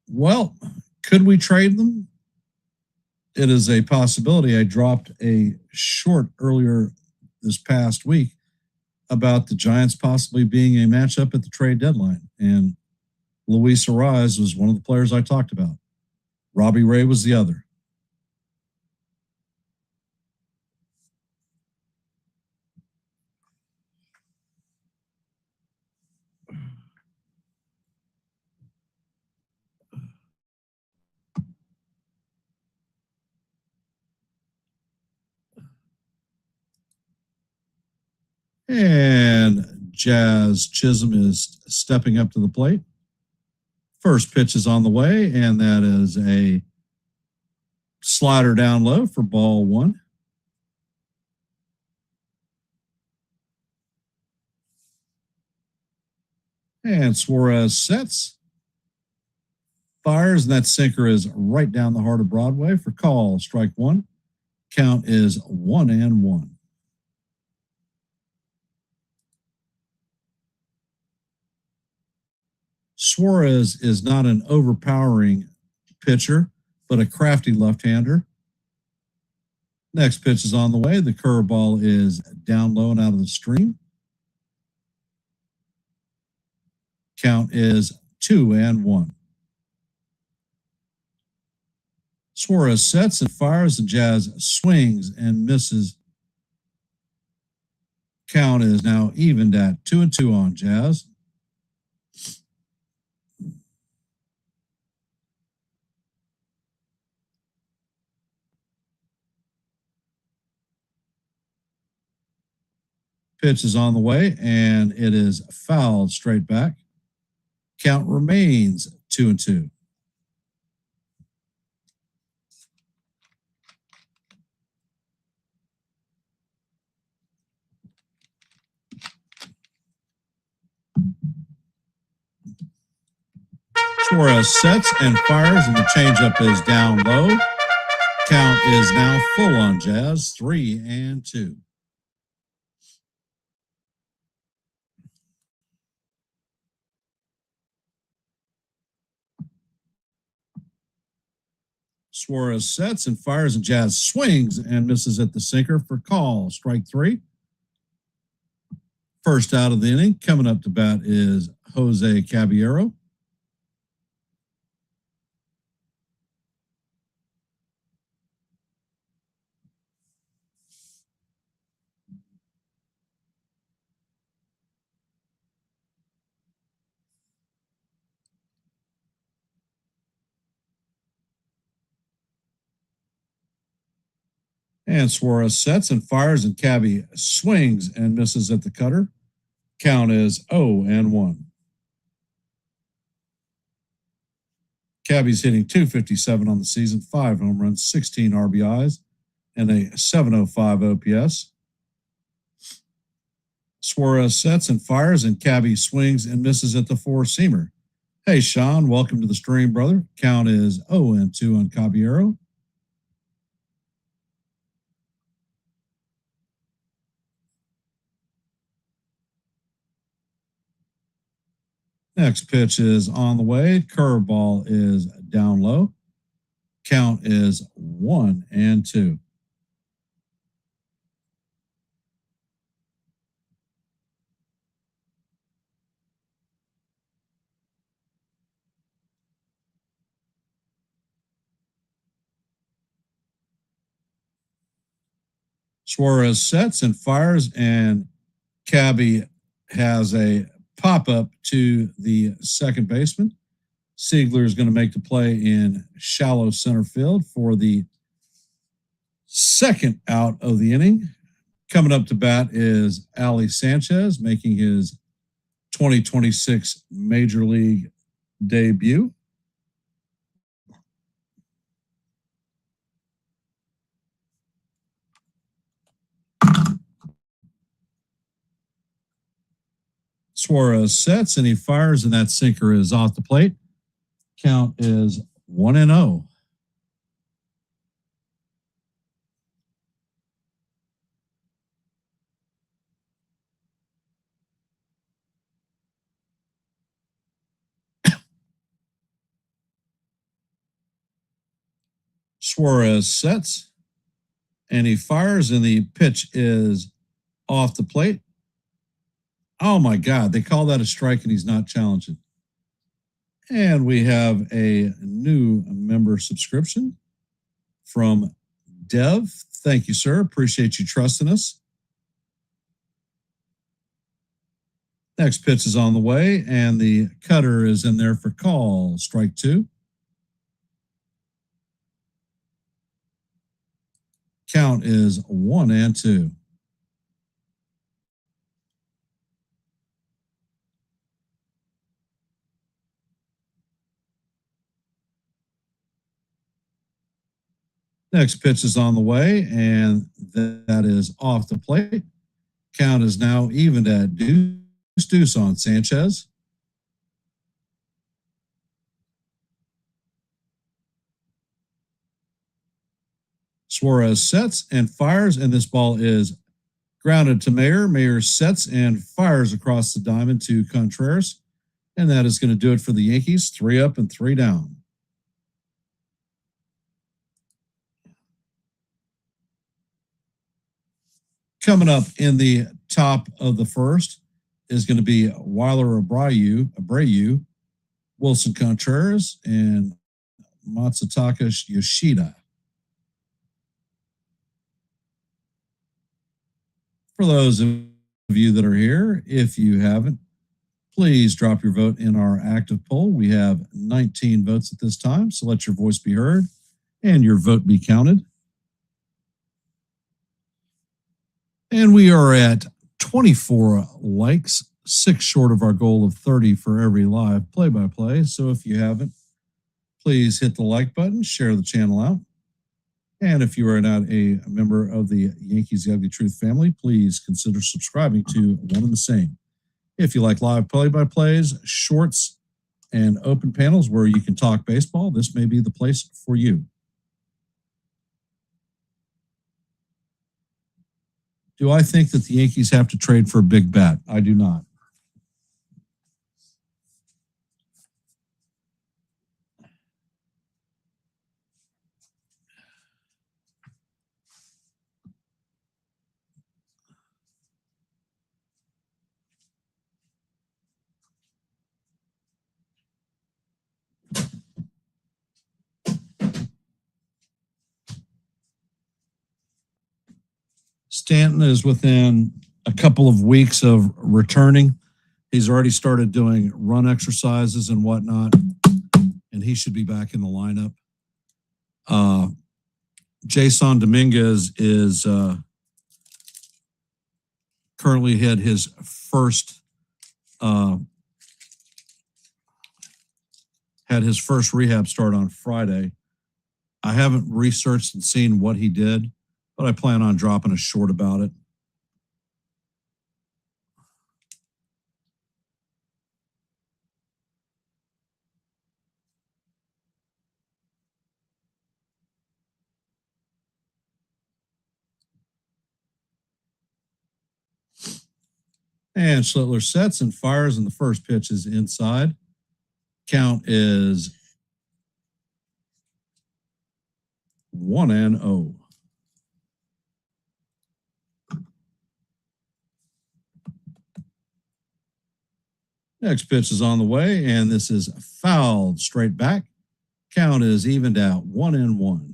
Well, could we trade them? It is a possibility. I dropped a short earlier this past week about the Giants possibly being a matchup at the trade deadline. And Luis Ariz was one of the players I talked about. Robbie Ray was the other. And Jazz Chisholm is stepping up to the plate. First pitch is on the way, and that is a slider down low for ball one. And Suarez sets, fires, and that sinker is right down the heart of Broadway for call, strike one. Count is 1-1. Suarez is not an overpowering pitcher, but a crafty left-hander. Next pitch is on the way. The curveball is down low and out of the stream. Count is 2-1. Suarez sets and fires, and Jazz swings and misses. Count is now evened at 2-2 on Jazz. Pitch is on the way, and it is fouled straight back. Count remains 2-2. Suarez sets and fires, and the changeup is down low. Count is now full on Jazz, 3-2. Suarez sets and fires, and Jazz swings and misses at the sinker for call, strike three. First out of the inning, coming up to bat is Jose Caballero. And Suarez sets and fires, and Cabby swings and misses at the cutter. Count is 0-1. Cabby's hitting .257 on the season, 5 home runs, 16 RBIs, and a .705 OPS. Suarez sets and fires, and Cabby swings and misses at the four-seamer. Hey, Sean, welcome to the stream, brother. Count is 0-2 on Caballero. Next pitch is on the way. Curveball is down low. Count is 1-2. Suarez sets and fires, and Cabby has a pop-up to the second baseman. Siegler is going to make the play in shallow center field for the second out of the inning. Coming up to bat is Ali Sanchez, making his 2026 Major League debut. Suarez sets and he fires, and that sinker is off the plate. Count is 1-0. Suarez sets and he fires, and the pitch is off the plate. Oh my God, they call that a strike and he's not challenging. And we have a new member subscription from Dev. Thank you, sir. Appreciate you trusting us. Next pitch is on the way, and the cutter is in there for call. Strike 2. Count is 1-2. Next pitch is on the way, and that is off the plate. Count is now evened at deuce on Sanchez. Suarez sets and fires, and this ball is grounded to Mayer. Mayer sets and fires across the diamond to Contreras, and that is going to do it for the Yankees. 3 up and 3 down. Coming up in the top of the first is going to be Weiler Abreu, Wilson Contreras, and Matsutaka Yoshida. For those of you that are here, if you haven't, please drop your vote in our active poll. We have 19 votes at this time, so let your voice be heard and your vote be counted. And we are at 24 likes, 6 short of our goal of 30 for every live play-by-play. So if you haven't, please hit the like button, share the channel out. And if you are not a member of the Yankees The Ugly Truth family, please consider subscribing to one and the same. If you like live play-by-plays, shorts, and open panels where you can talk baseball, this may be the place for you. Do I think that the Yankees have to trade for a big bat? I do not. Stanton is within a couple of weeks of returning. He's already started doing run exercises and whatnot, and he should be back in the lineup. Jason Dominguez is currently had his first rehab start on Friday. I haven't researched and seen what he did, but I plan on dropping a short about it. And Schlittler sets and fires, and the first pitch is inside. Count is 1-0. Next pitch is on the way, and this is fouled straight back. Count is evened out 1-1.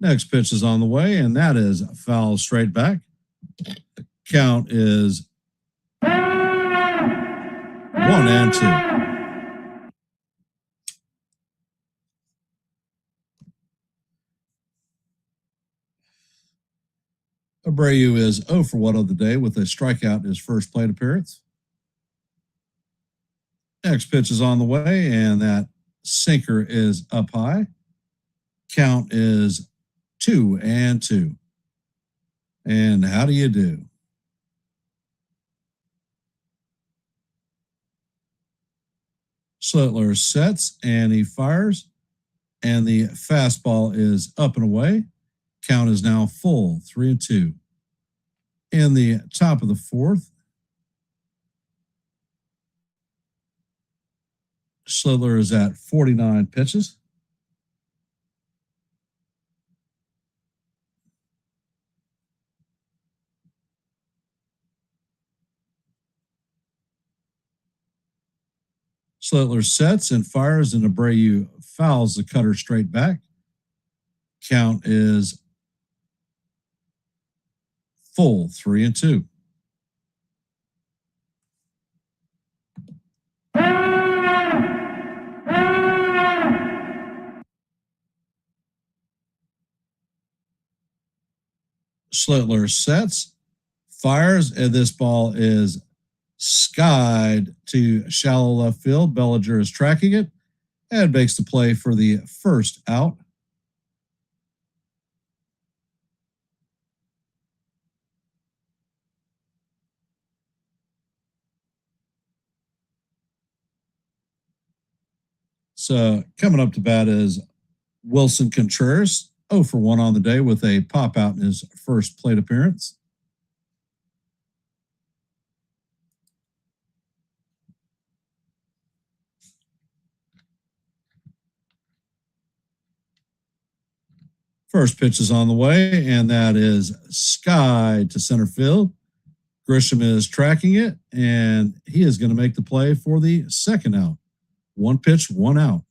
Next pitch is on the way, and that is foul straight back. Count is 1-2. Abreu is 0 for 1 of the day with a strikeout in his first plate appearance. Next pitch is on the way, and that sinker is up high. Count is 2-2. And how do you do? Schlittler sets and he fires, and the fastball is up and away. Count is now full, 3-2. In the top of the fourth, Schlittler is at 49 pitches. Schlittler sets and fires, and Abreu fouls the cutter straight back. Count is full, 3-2. Schlittler sets, fires, and this ball is skied to shallow left field. Bellinger is tracking it and makes the play for the first out. So coming up to bat is Wilson Contreras, 0 for 1 on the day with a pop out in his first plate appearance. First pitch is on the way, and that is skied to center field. Grisham is tracking it, and he is going to make the play for the second out. 1 pitch, 1 out.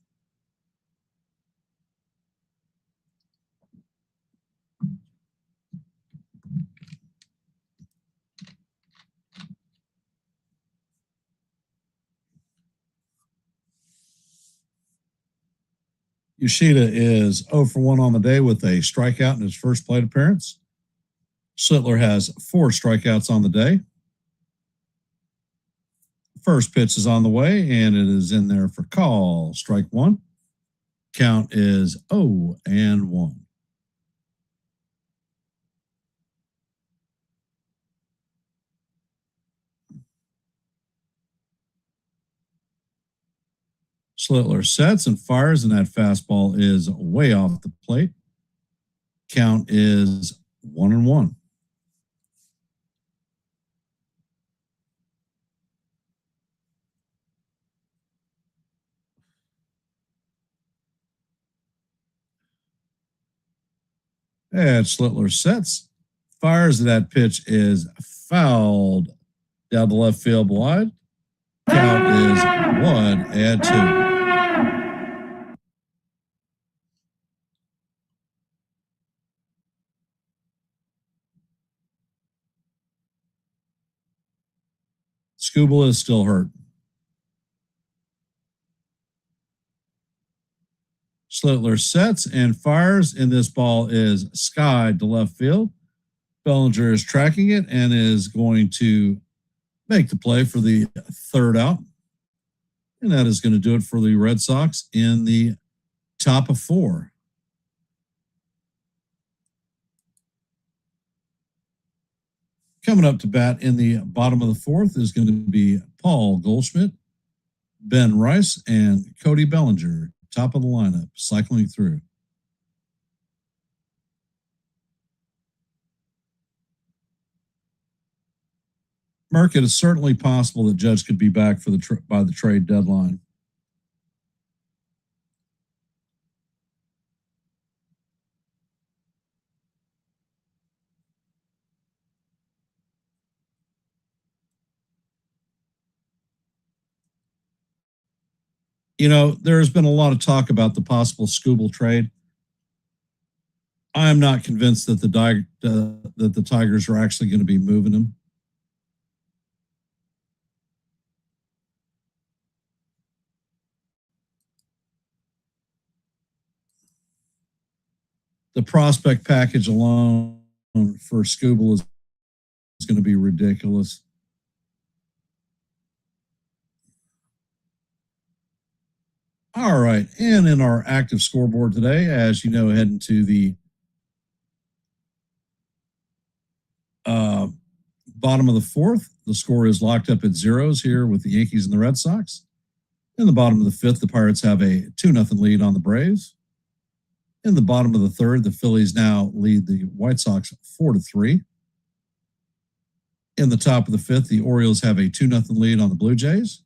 Yoshida is 0 for 1 on the day with a strikeout in his first plate appearance. Schlittler has 4 strikeouts on the day. First pitch is on the way, and it is in there for call. Strike 1. Count is 0-1. Schlittler sets and fires, and that fastball is way off the plate. Count is 1-1. And Schlittler sets, fires, and that pitch is fouled down the left field wide. Count is 1-2. Skubal is still hurt. Schlittler sets and fires, and this ball is skied to left field. Bellinger is tracking it and is going to make the play for the third out. And that is going to do it for the Red Sox in the top of 4. Coming up to bat in the bottom of the 4th is going to be Paul Goldschmidt, Ben Rice, and Cody Bellinger, top of the lineup, cycling through. Mark, it is certainly possible that Judge could be back for by the trade deadline. You know, there's been a lot of talk about the possible Skubal trade. I am not convinced that the Tigers are actually going to be moving him. The prospect package alone for Skubal is going to be ridiculous. All right, and in our active scoreboard today, as you know, heading to the bottom of the 4th, the score is locked up at 0s here with the Yankees and the Red Sox. In the bottom of the 5th, the Pirates have a 2-0 lead on the Braves. In the bottom of the 3rd, the Phillies now lead the White Sox 4-3. In the top of the 5th, the Orioles have a 2-0 lead on the Blue Jays.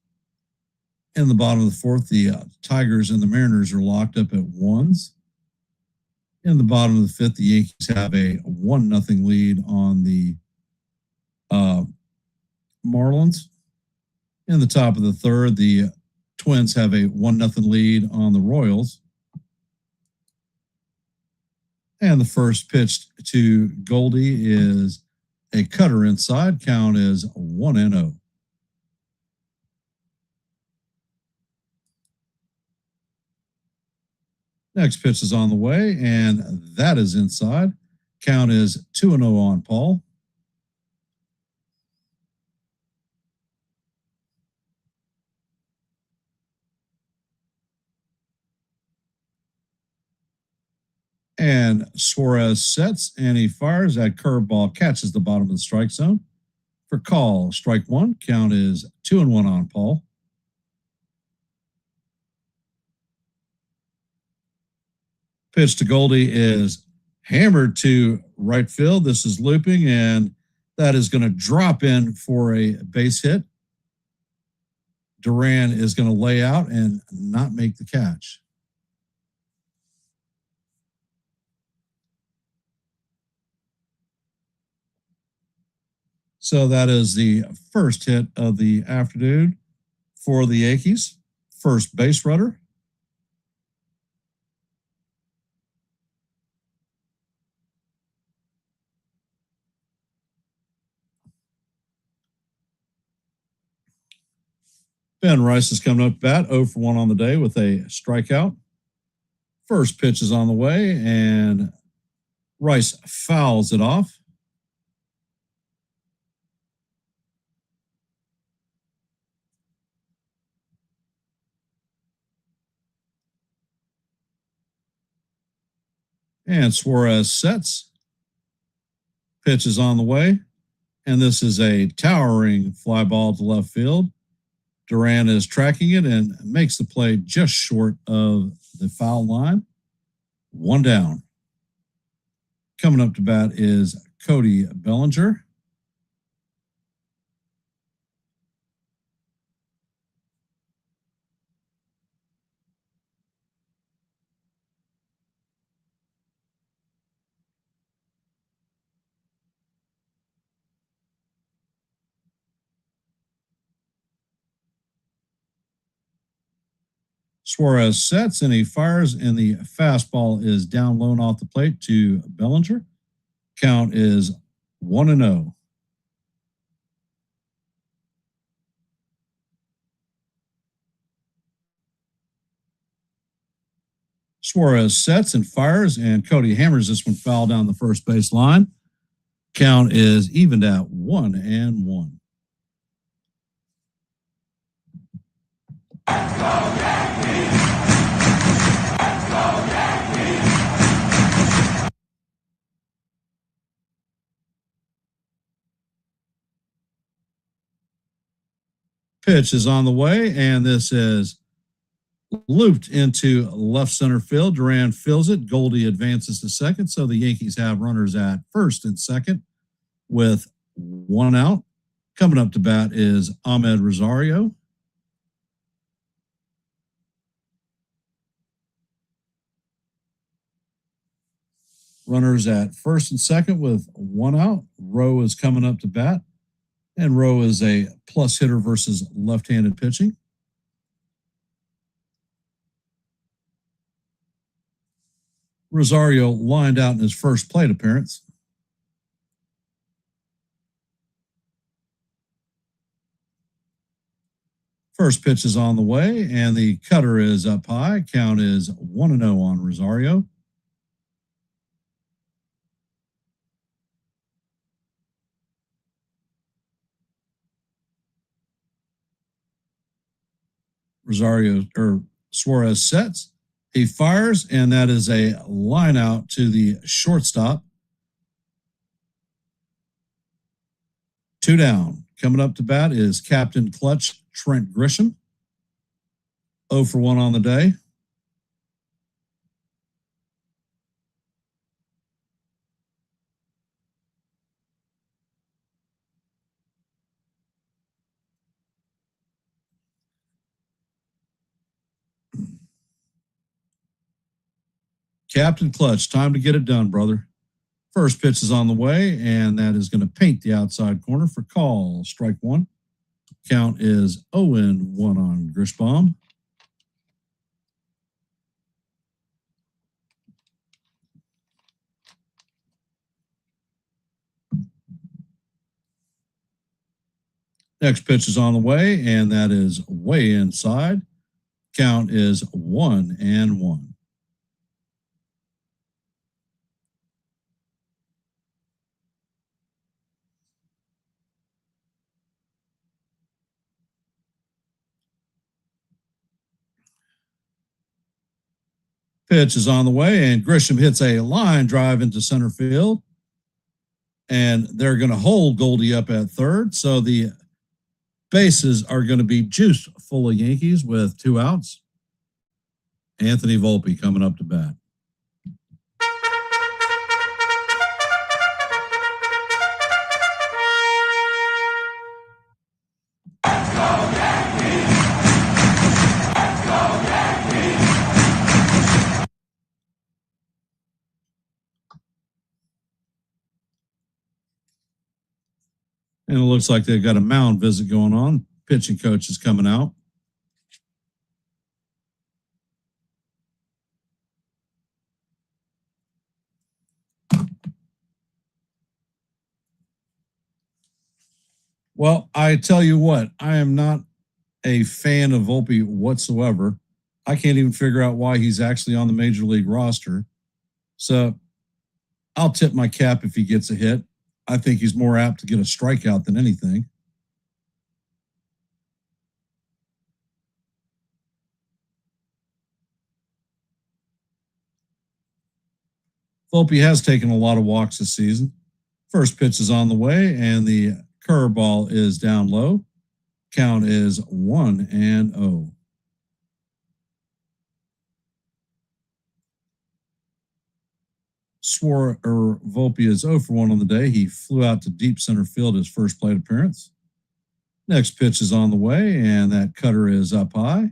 In the bottom of the 4th, the Tigers and the Mariners are locked up at 1s. In the bottom of the 5th, the Yankees have a 1-0 lead on the Marlins. In the top of the 3rd, the Twins have a 1-0 lead on the Royals. And the first pitch to Goldie is a cutter inside. Count is 1-0. Next pitch is on the way, and that is inside. Count is 2-0 on Paul. And Suarez sets, and he fires. That curveball catches the bottom of the strike zone. For call, strike 1. Count is 2-1 on Paul. Pitch to Goldie is hammered to right field. This is looping, and that is going to drop in for a base hit. Duran is going to lay out and not make the catch. So that is the first hit of the afternoon for the Yankees. First base runner. Ben Rice is coming up to bat, 0 for 1 on the day with a strikeout. First pitch is on the way, and Rice fouls it off. And Suarez sets. Pitch is on the way, and this is a towering fly ball to left field. Duran is tracking it and makes the play just short of the foul line. 1 down. Coming up to bat is Cody Bellinger. Suarez sets and he fires, and the fastball is down low off the plate to Bellinger. Count is 1-0. Suarez sets and fires, and Cody hammers this one foul down the first base line. Count is evened at 1-1. Pitch is on the way, and this is looped into left center field. Duran fills it. Goldie advances to second, so the Yankees have runners at first and second with one out. Coming up to bat is Ahmed Rosario. Runners at first and second with one out. Rowe is coming up to bat, and Rowe is a plus hitter versus left-handed pitching. Rosario lined out in his first plate appearance. First pitch is on the way, and the cutter is up high. Count is 1-0 on Rosario. Suarez sets. He fires, and that is a line out to the shortstop. 2 down. Coming up to bat is Captain Clutch Trent Grisham. 0 for 1 on the day. Captain Clutch, time to get it done, brother. First pitch is on the way, and that is going to paint the outside corner for call. Strike one. Count is 0-1 on Grishbaum. Next pitch is on the way, and that is way inside. Count is 1-1. Pitch is on the way, and Grisham hits a line drive into center field. And they're going to hold Goldie up at third. So the bases are going to be juiced full of Yankees with 2 outs. Anthony Volpe coming up to bat. And it looks like they've got a mound visit going on. Pitching coach is coming out. Well, I tell you what, I am not a fan of Volpe whatsoever. I can't even figure out why he's actually on the major league roster. So I'll tip my cap if he gets a hit. I think he's more apt to get a strikeout than anything. Volpe has taken a lot of walks this season. First pitch is on the way, and the curveball is down low. Count is 1-0. Volpe is 0 for 1 on the day. He flew out to deep center field his first plate appearance. Next pitch is on the way, and that cutter is up high.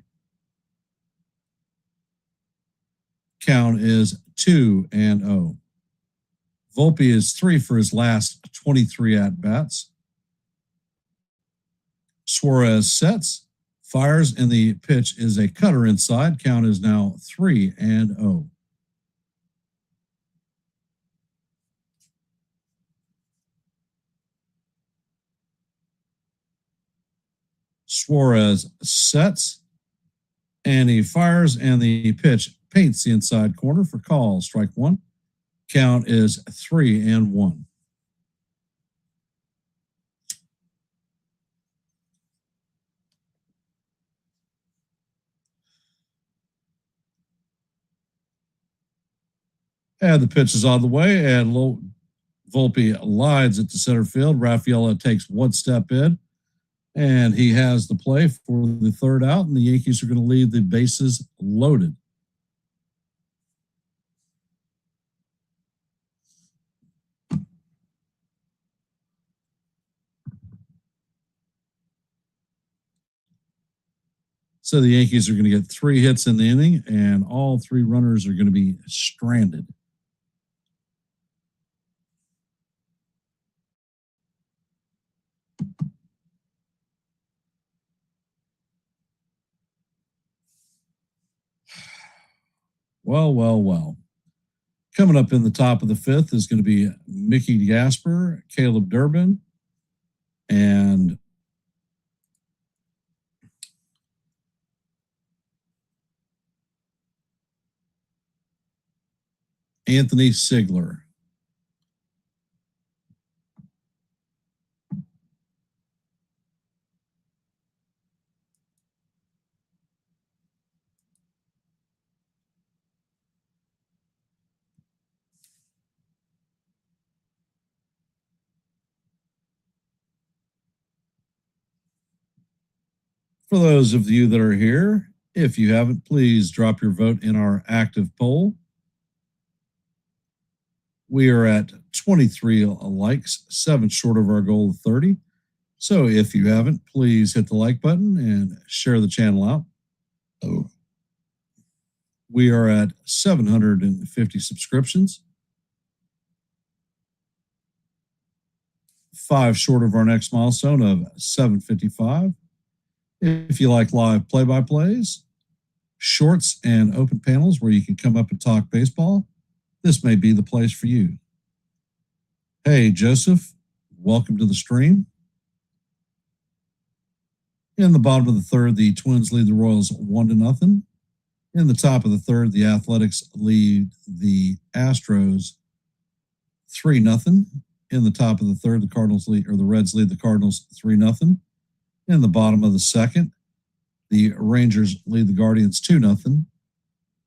Count is 2-0. Volpe is 3 for his last 23 at-bats. Suarez sets, fires, and the pitch is a cutter inside. Count is now 3-0. Suarez sets, and he fires, and the pitch paints the inside corner for call, strike one. Count is 3-1. And the pitch is on the way, and Volpe lines it to center field. Raffaella takes one step in, and he has the play for the third out, and the Yankees are going to leave the bases loaded. So the Yankees are going to get 3 hits in the inning, and all 3 runners are going to be stranded. Well. Coming up in the top of the 5th is going to be Mickey Gasper, Caleb Durbin, and Anthony Sigler. For those of you that are here, if you haven't, please drop your vote in our active poll. We are at 23 likes, 7 short of our goal of 30. So if you haven't, please hit the like button and share the channel out. We are at 750 subscriptions. 5 short of our next milestone of 755. If you like live play-by-plays, shorts, and open panels where you can come up and talk baseball, this may be the place for you. Hey, Joseph, welcome to the stream. In the bottom of the 3rd, the Twins lead the Royals 1-0. In the top of the 3rd, the Athletics lead the Astros 3-0. In the top of the 3rd, the Reds lead the Cardinals 3-0. In the bottom of the 2nd, the Rangers lead the Guardians 2-0.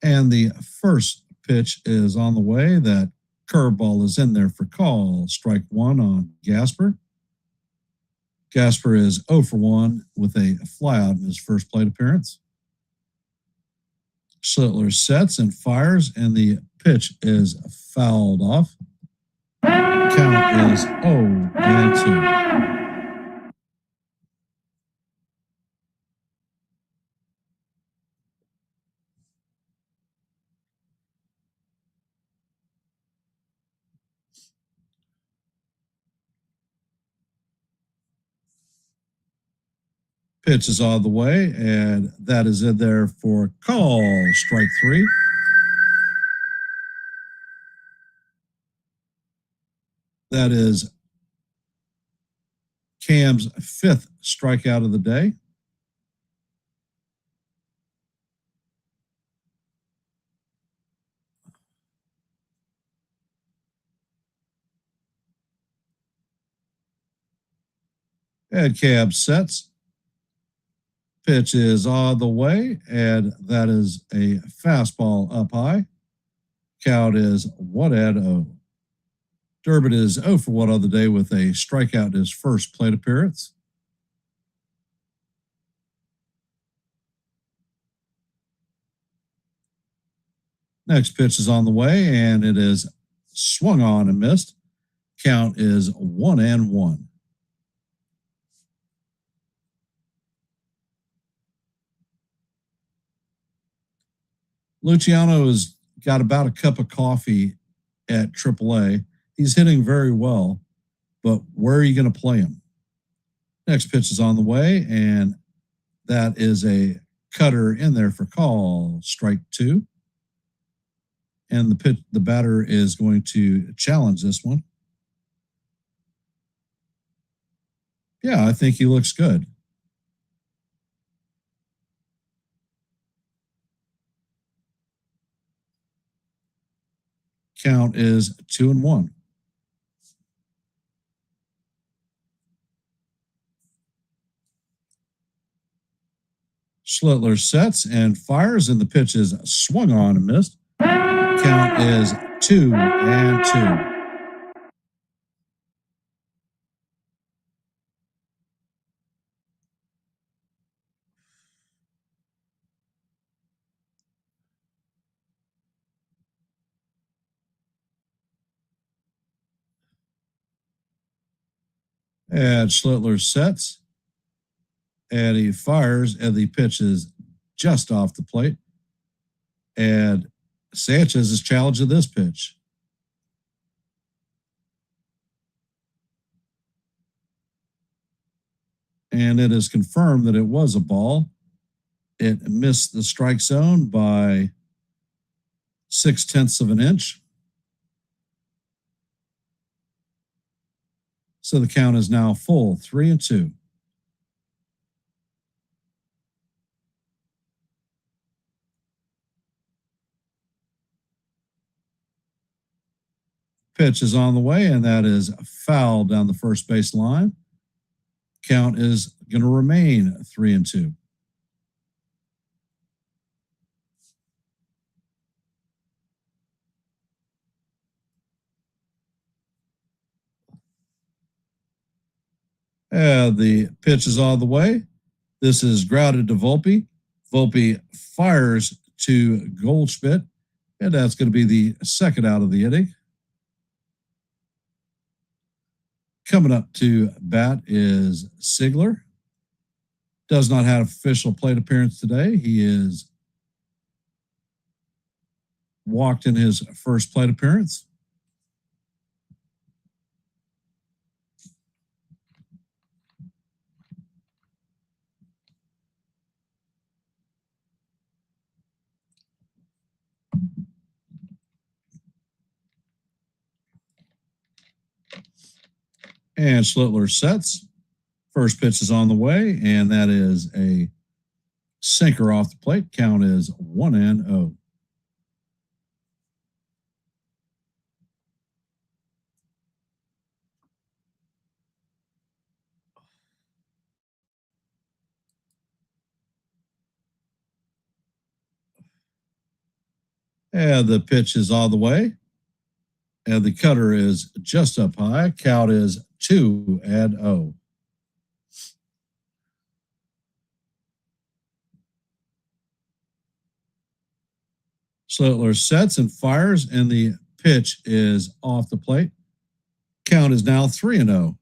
And the first pitch is on the way. That curveball is in there for call. Strike one on Gasper. Gasper is 0 for 1 with a flyout in his first plate appearance. Schlittler sets and fires, and the pitch is fouled off. Count is 0-2. Pitch is on the way, and that is in there for call, strike 3. That is Cam's 5th strikeout of the day. And Cam sets. Pitch is on the way, and that is a fastball up high. Count is 1-0. Durbin is 0 for 1 on the day with a strikeout in his first plate appearance. Next pitch is on the way, and it is swung on and missed. Count is 1-1. Luciano has got about a cup of coffee at AAA. He's hitting very well, but where are you going to play him? Next pitch is on the way, and that is a cutter in there for call, strike 2. And the batter is going to challenge this one. Yeah, I think he looks good. Count is 2-1. Schlittler sets and fires, and the pitch is swung on and missed. Count is 2-2. And Schlittler sets, and he fires, and the pitch is just off the plate. And Sanchez is challenging this pitch. And it is confirmed that it was a ball. It missed the strike zone by 0.6 of an inch. So the count is now full, 3-2. Pitch is on the way, and that is foul down the first base line. Count is going to remain 3-2. The pitch is on the way. This is grounded to Volpe. Volpe fires to Goldschmidt, and that's going to be the second out of the inning. Coming up to bat is Sigler. Does not have official plate appearance today. He is walked in his first plate appearance. And Schlittler sets. First pitch is on the way, and that is a sinker off the plate. Count is 1-0. And the pitch is on the way. And the cutter is just up high. Count is 2-0. Schlittler sets and fires, and the pitch is off the plate. Count is now 3-0.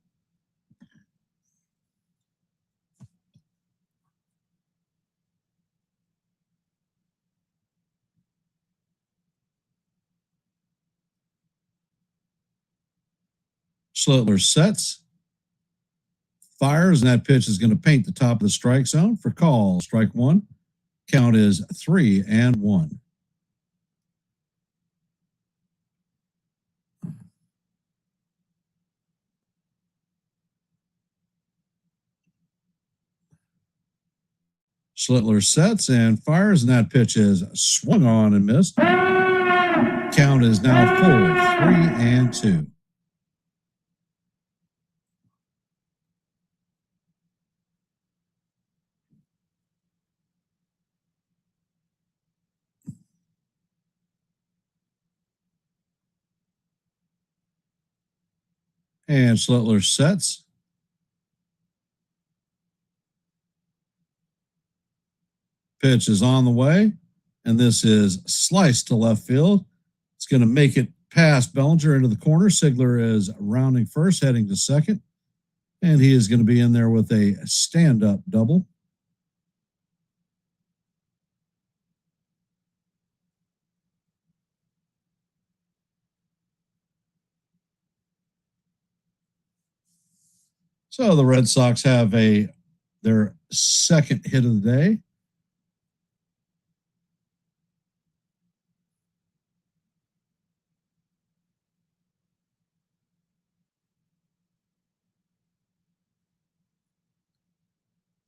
Schlittler sets, fires, and that pitch is going to paint the top of the strike zone for call. Strike one. Count is 3-1. Schlittler sets and fires, and that pitch is swung on and missed. Count is now full, 3-2. And Schlittler sets. Pitch is on the way, and this is sliced to left field. It's going to make it past Bellinger into the corner. Sigler is rounding first, heading to second, and he is going to be in there with a stand-up double. So the Red Sox have their second hit of the day.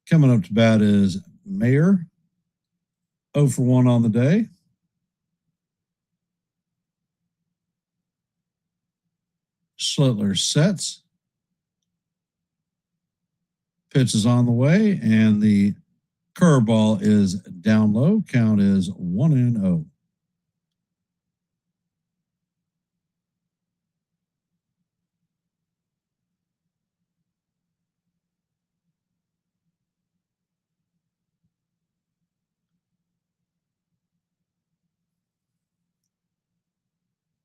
Coming up to bat is Mayer, 0 for 1 on the day. Schlittler sets. Pitch is on the way, and the curveball is down low. Count is 1-0.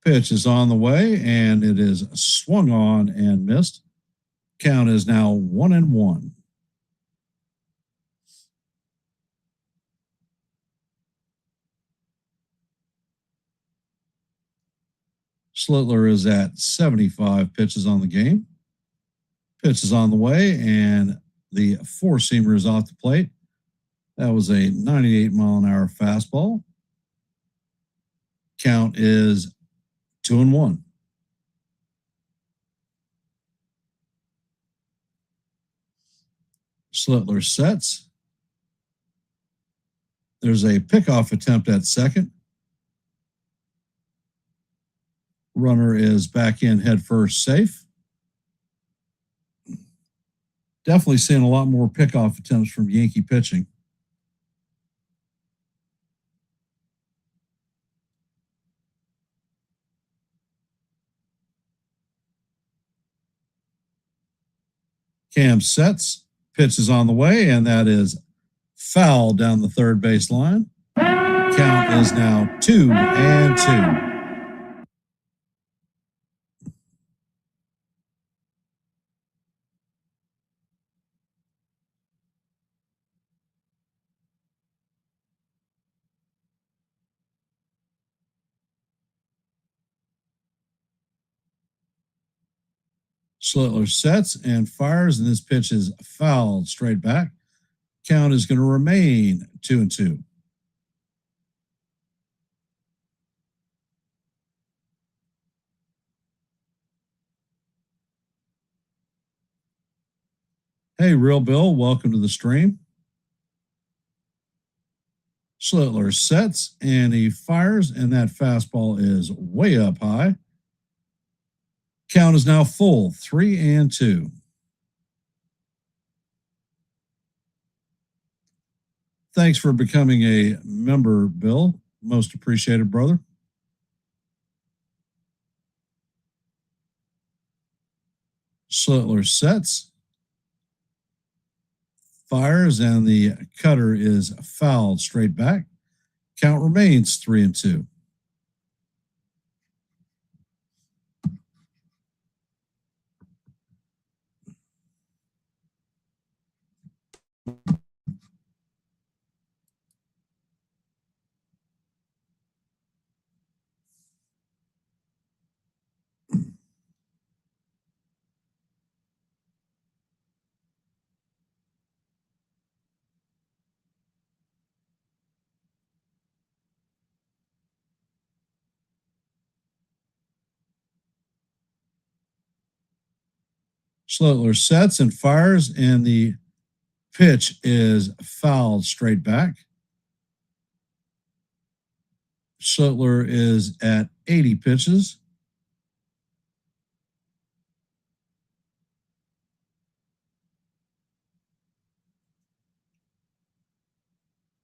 Pitch is on the way, and it is swung on and missed. Count is now 1-1. Schlittler is at 75 pitches on the game. Pitch is on the way, and the four-seamer is off the plate. That was a 98-mile-an-hour fastball. Count is 2-1. Schlittler sets. There's a pickoff attempt at second. Runner is back in head first, safe. Definitely seeing a lot more pickoff attempts from Yankee pitching. Cam sets. Pitch is on the way, and that is foul down the third base line. Count is now 2-2. Schlittler sets and fires, and this pitch is fouled straight back. Count is going to remain 2-2. Hey, Real Bill, welcome to the stream. Schlittler sets and he fires, and that fastball is way up high. Count is now full, 3-2. Thanks for becoming a member, Bill. Most appreciated, brother. Schlittler sets, fires, and the cutter is fouled straight back. Count remains 3-2. Schlittler sets and fires, and the pitch is fouled straight back. Schlittler is at 80 pitches.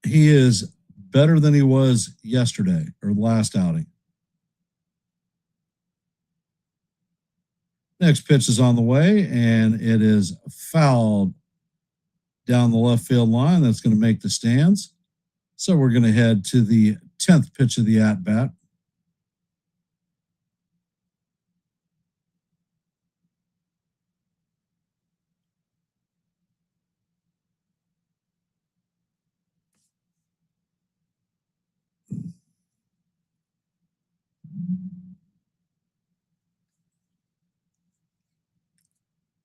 He is better than he was yesterday or last outing. Next pitch is on the way, and it is fouled down the left field line. That's going to make the stands. So we're going to head to the 10th pitch of the at-bat.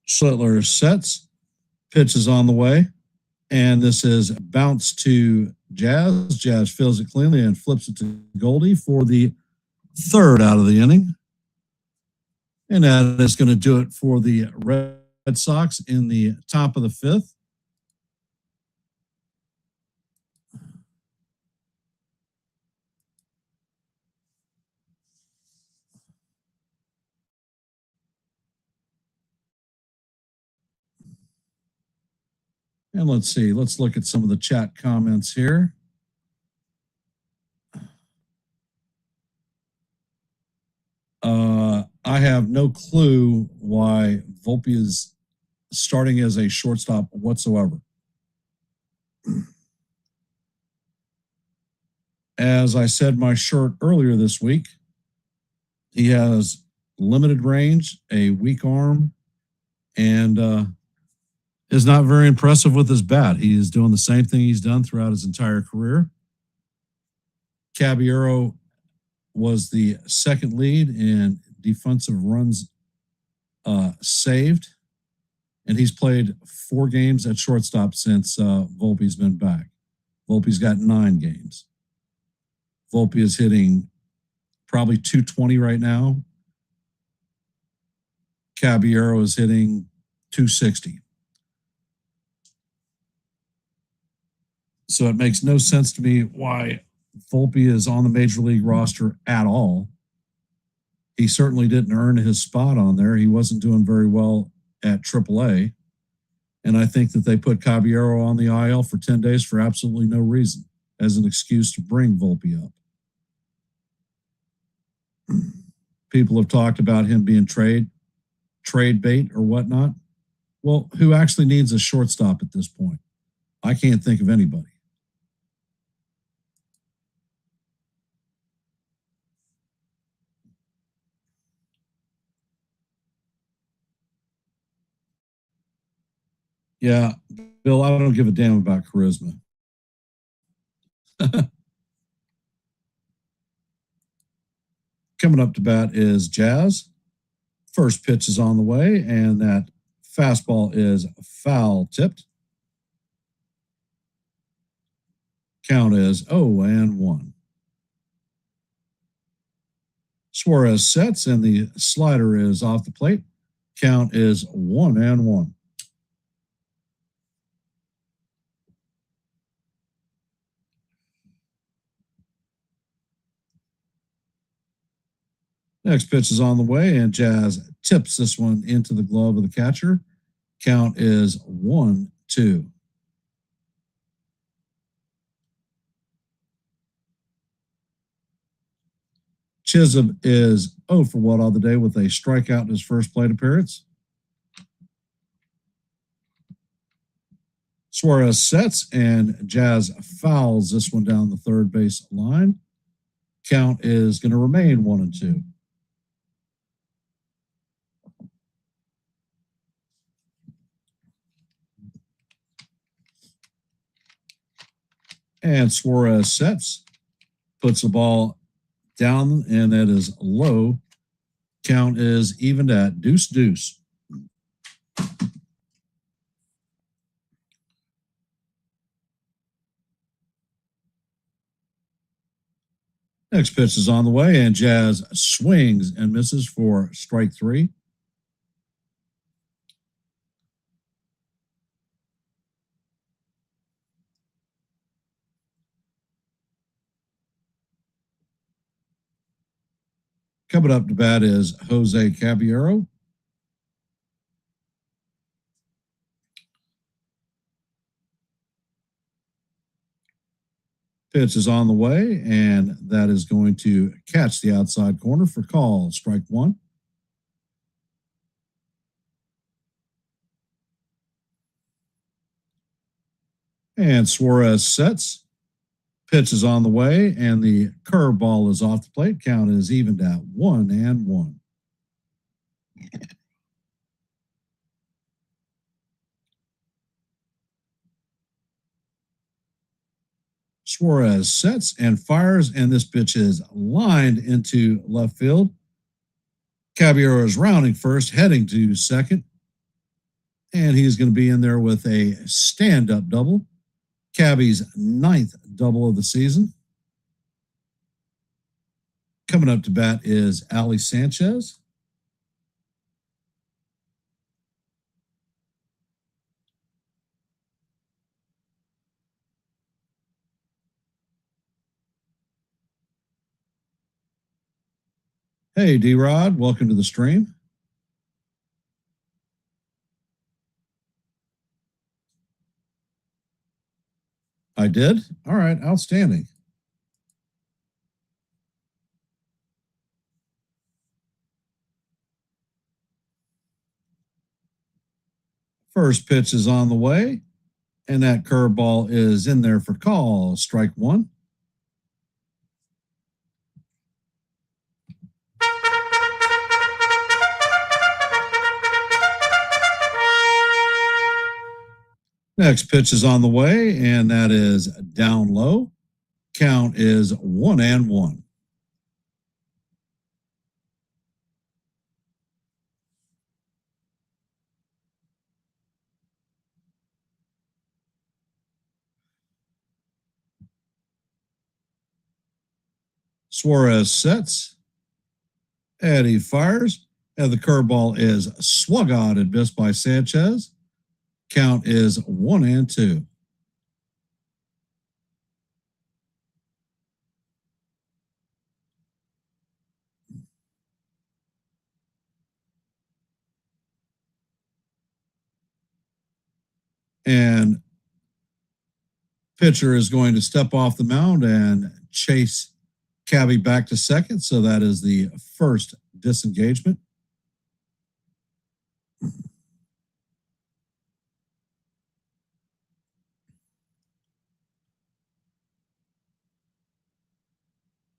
Schlittler sets, pitch is on the way, and this is bounce to Jazz. Jazz fills it cleanly and flips it to Goldie for the third out of the inning. And that is going to do it for the Red Sox in the top of the fifth. And let's see. Let's look at some of the chat comments here. I have no clue why Volpe is starting as a shortstop whatsoever. As I said in my shirt earlier this week, he has limited range, a weak arm, and is not very impressive with his bat. He is doing the same thing he's done throughout his entire career. Caballero was the second lead in defensive runs saved, and he's played 4 games at shortstop since Volpe's been back. Volpe's got 9 games. Volpe is hitting probably 220 right now. Caballero is hitting 260. So it makes no sense to me why Volpe is on the major league roster at all. He certainly didn't earn his spot on there. He wasn't doing very well at AAA. And I think that they put Caballero on the IL for 10 days for absolutely no reason, as an excuse to bring Volpe up. People have talked about him being trade bait or whatnot. Well, who actually needs a shortstop at this point? I can't think of anybody. Yeah, Bill, I don't give a damn about charisma. Coming up to bat is Jazz. First pitch is on the way, and that fastball is foul tipped. Count is 0-1. Suarez sets, and the slider is off the plate. Count is 1-1. Next pitch is on the way, and Jazz tips this one into the glove of the catcher. Count is 1-2. Chisholm is 0 for 1 on the day with a strikeout in his first plate appearance. Suarez sets, and Jazz fouls this one down the third base line. Count is going to remain 1-2. And Suarez sets, puts the ball down, and that is low. Count is evened at 2-2. Next pitch is on the way, and Jazz swings and misses for strike 3. Coming up to bat is Jose Caballero. Pitch is on the way, and that is going to catch the outside corner for call. Strike 1. And Suarez sets. Pitch is on the way, and the curveball is off the plate. Count is evened at 1-1. Suarez sets and fires, and this pitch is lined into left field. Caballero is rounding first, heading to second, and he's going to be in there with a stand-up double. Cabby's 9th double of the season. Coming up to bat is Ali Sanchez. Hey, D-Rod, welcome to the stream. I did? All right, outstanding. First pitch is on the way, and that curveball is in there for call. Strike one. Next pitch is on the way, and that is down low. Count is 1-1. Suarez sets, and he fires, and the curveball is swung on and missed by Sanchez. Count is 1-2. And pitcher is going to step off the mound and chase Cabby back to second. So that is the first disengagement.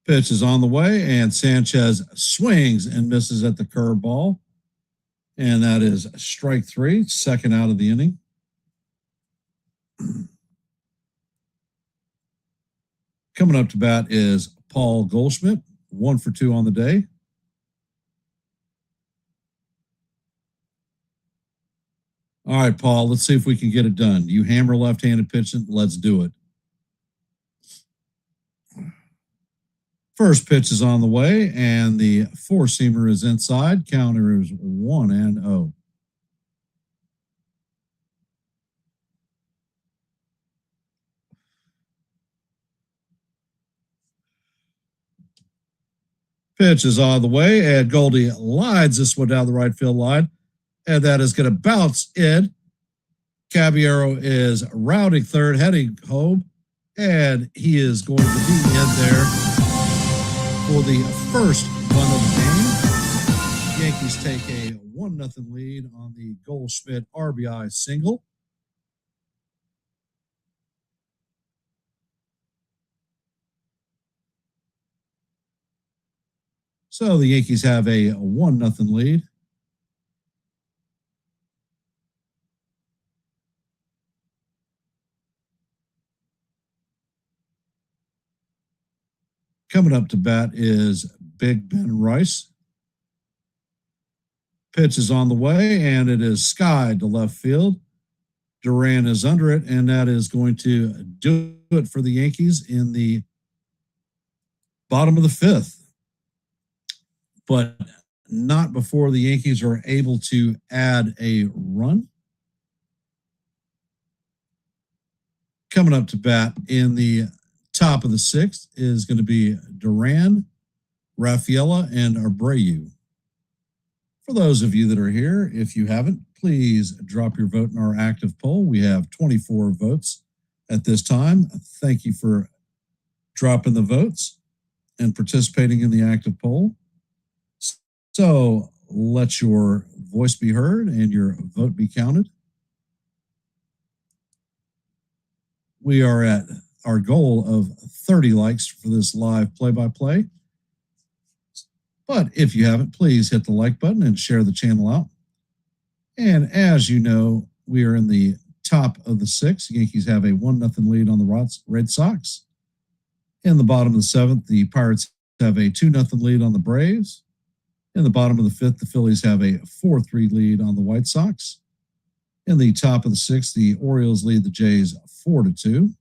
Pitch is on the way, and Sanchez swings and misses at the curveball. And that is strike three, second out of the inning. Coming up to bat is Paul Goldschmidt, 1 for 2 on the day. All right, Paul, let's see if we can get it done. You hammer left-handed pitching. Let's do it. First pitch is on the way, and the four-seamer is inside. Counter is 1-0. Pitch is on the way, and Goldie lines this one down the right field line, and that is going to bounce in. Caballero is rounding third, heading home, and he is going to be in there for the first run of the game. Yankees take a 1-0 lead on the Goldschmidt RBI single. So the Yankees have a 1-0 lead. Coming up to bat is Big Ben Rice. Pitch is on the way, and it is skied to left field. Duran is under it, and that is going to do it for the Yankees in the bottom of the fifth. But not before the Yankees are able to add a run. Coming up to bat in the top of the sixth is going to be Duran, Rafaela, and Abreu. For those of you that are here, if you haven't, please drop your vote in our active poll. We have 24 votes at this time. Thank you for dropping the votes and participating in the active poll. So let your voice be heard and your vote be counted. We are at our goal of 30 likes for this live play-by-play. But if you haven't, please hit the like button and share the channel out. And as you know, we are in the top of the sixth. Yankees have a 1-0 lead on the Red Sox. In the bottom of the seventh, the Pirates have a 2-0 lead on the Braves. In the bottom of the fifth, the Phillies have a 4-3 lead on the White Sox. In the top of the sixth, the Orioles lead the Jays 4-2.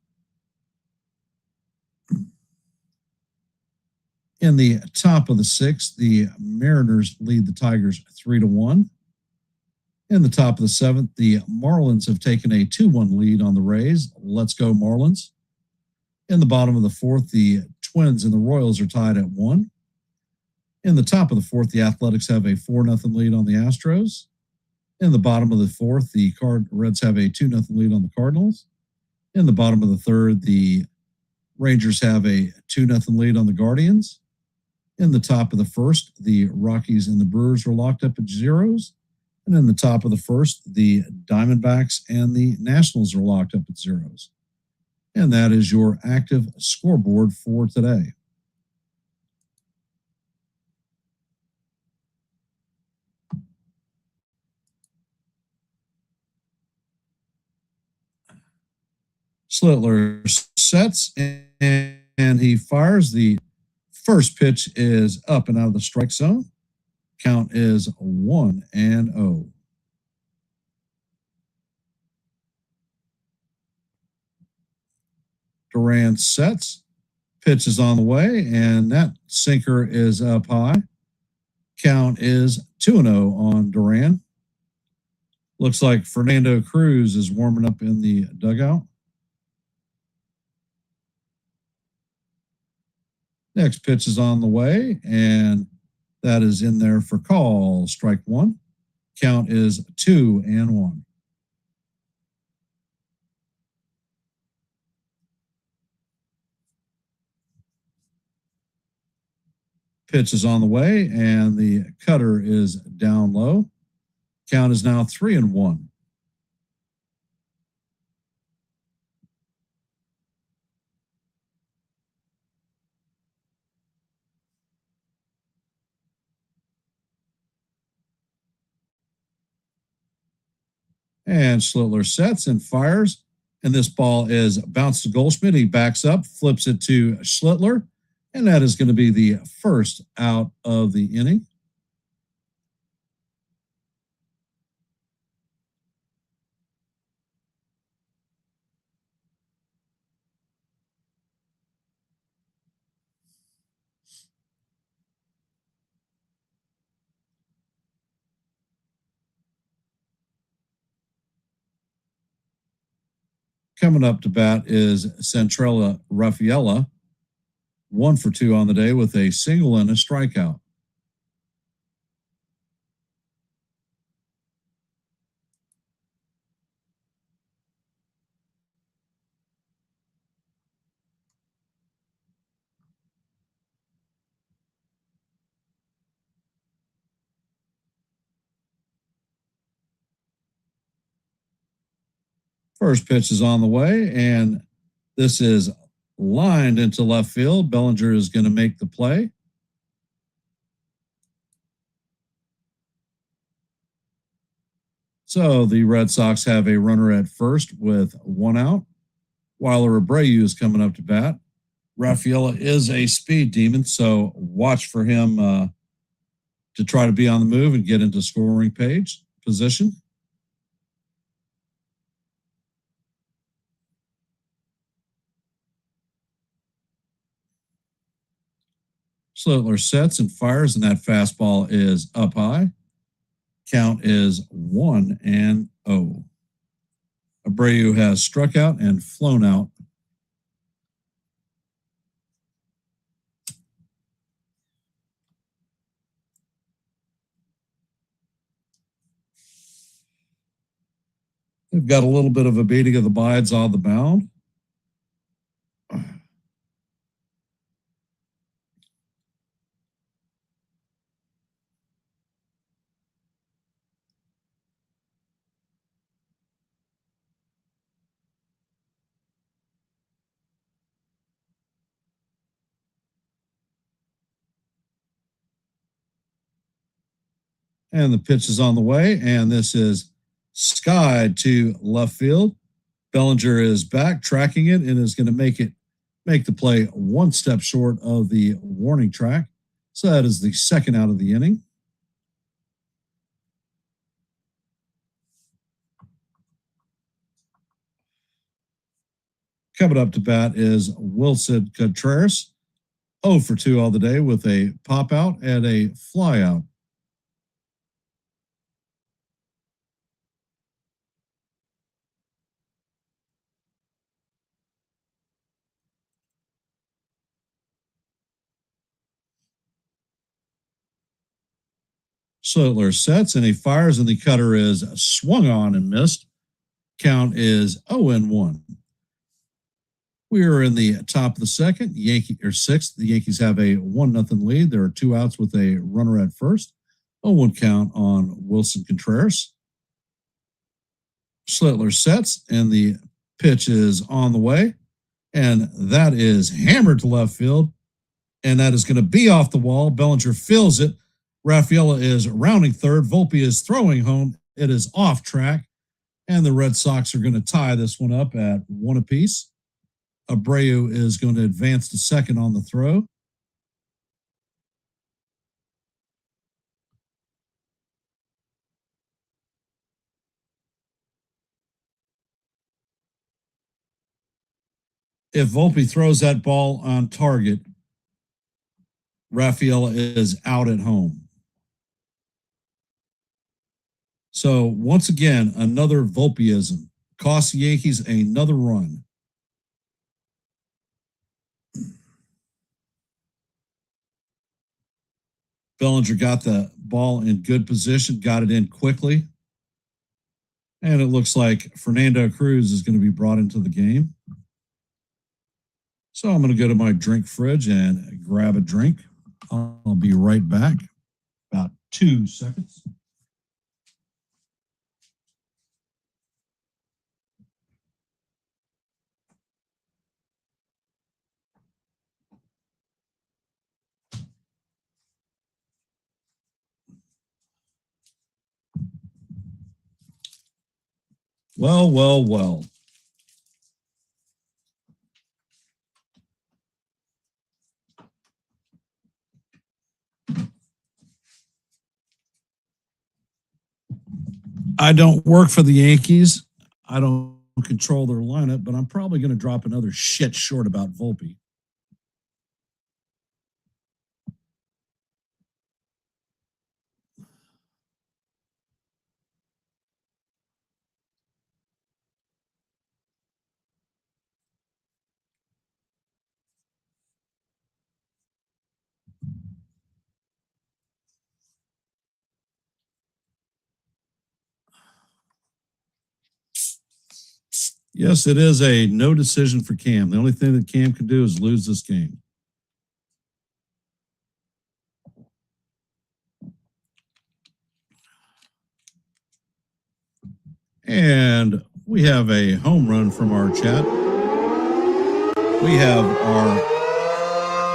In the top of the sixth, the Mariners lead the Tigers 3-1. In the top of the seventh, the Marlins have taken a 2-1 lead on the Rays. Let's go, Marlins. In the bottom of the fourth, the Twins and the Royals are tied at 1. In the top of the fourth, the Athletics have a 4-0 lead on the Astros. In the bottom of the fourth, the Reds have a 2-0 lead on the Cardinals. In the bottom of the third, the Rangers have a 2-0 lead on the Guardians. In the top of the first, the Rockies and the Brewers are locked up at zeros. And in the top of the first, the Diamondbacks and the Nationals are locked up at zeros. And that is your active scoreboard for today. Slitler sets and he fires. The first pitch is up and out of the strike zone. Count is 1-0. Duran sets, pitch is on the way, and that sinker is up high. Count is 2-0 on Duran. Looks like Fernando Cruz is warming up in the dugout. Next pitch is on the way, and that is in there for call. Strike one. Count is 2-1. Pitch is on the way, and the cutter is down low. Count is now 3-1. And Slitler sets and fires. And this ball is bounced to Goldschmidt. He backs up, flips it to Slitler. And that is going to be the first out of the inning. Coming up to bat is Centrella Raffaella, 1 for 2 on the day with a single and a strikeout. First pitch is on the way, and this is lined into left field. Bellinger is going to make the play. So the Red Sox have a runner at first with 1 out. Weiler Abreu is coming up to bat. Raffaella is a speed demon, so watch for him to try to be on the move and get into scoring page position. Slitler sets and fires, and that fastball is up high. Count is 1-0. Abreu has struck out and flown out. They've got a little bit of a beating of the bides on the mound. And the pitch is on the way, and this is skied to left field. Bellinger is back, tracking it, and is going to make the play one step short of the warning track. So that is the second out of the inning. Coming up to bat is Wilson Contreras, 0 for 2 all the day with a pop out and a fly out. Slitler sets and he fires, and the cutter is swung on and missed. Count is 0-1. We are in the top of the second, sixth. The Yankees have a 1-0 lead. There are 2 outs with a runner at first. A 1 count on Wilson Contreras. Schlittler sets, and the pitch is on the way. And that is hammered to left field. And that is going to be off the wall. Bellinger fills it. Rafaela is rounding third. Volpe is throwing home. It is off track. And the Red Sox are going to tie this one up at 1 apiece. Abreu is going to advance to second on the throw. If Volpe throws that ball on target, Rafaela is out at home. So once again, another Volpeism costs the Yankees another run. Bellinger got the ball in good position, got it in quickly. And it looks like Fernando Cruz is going to be brought into the game. So I'm going to go to my drink fridge and grab a drink. I'll be right back. About 2 seconds. Well. I don't work for the Yankees. I don't control their lineup, but I'm probably going to drop another shit short about Volpe. Yes, it is a no decision for Cam. The only thing that Cam can do is lose this game. And we have a home run from our chat. We have our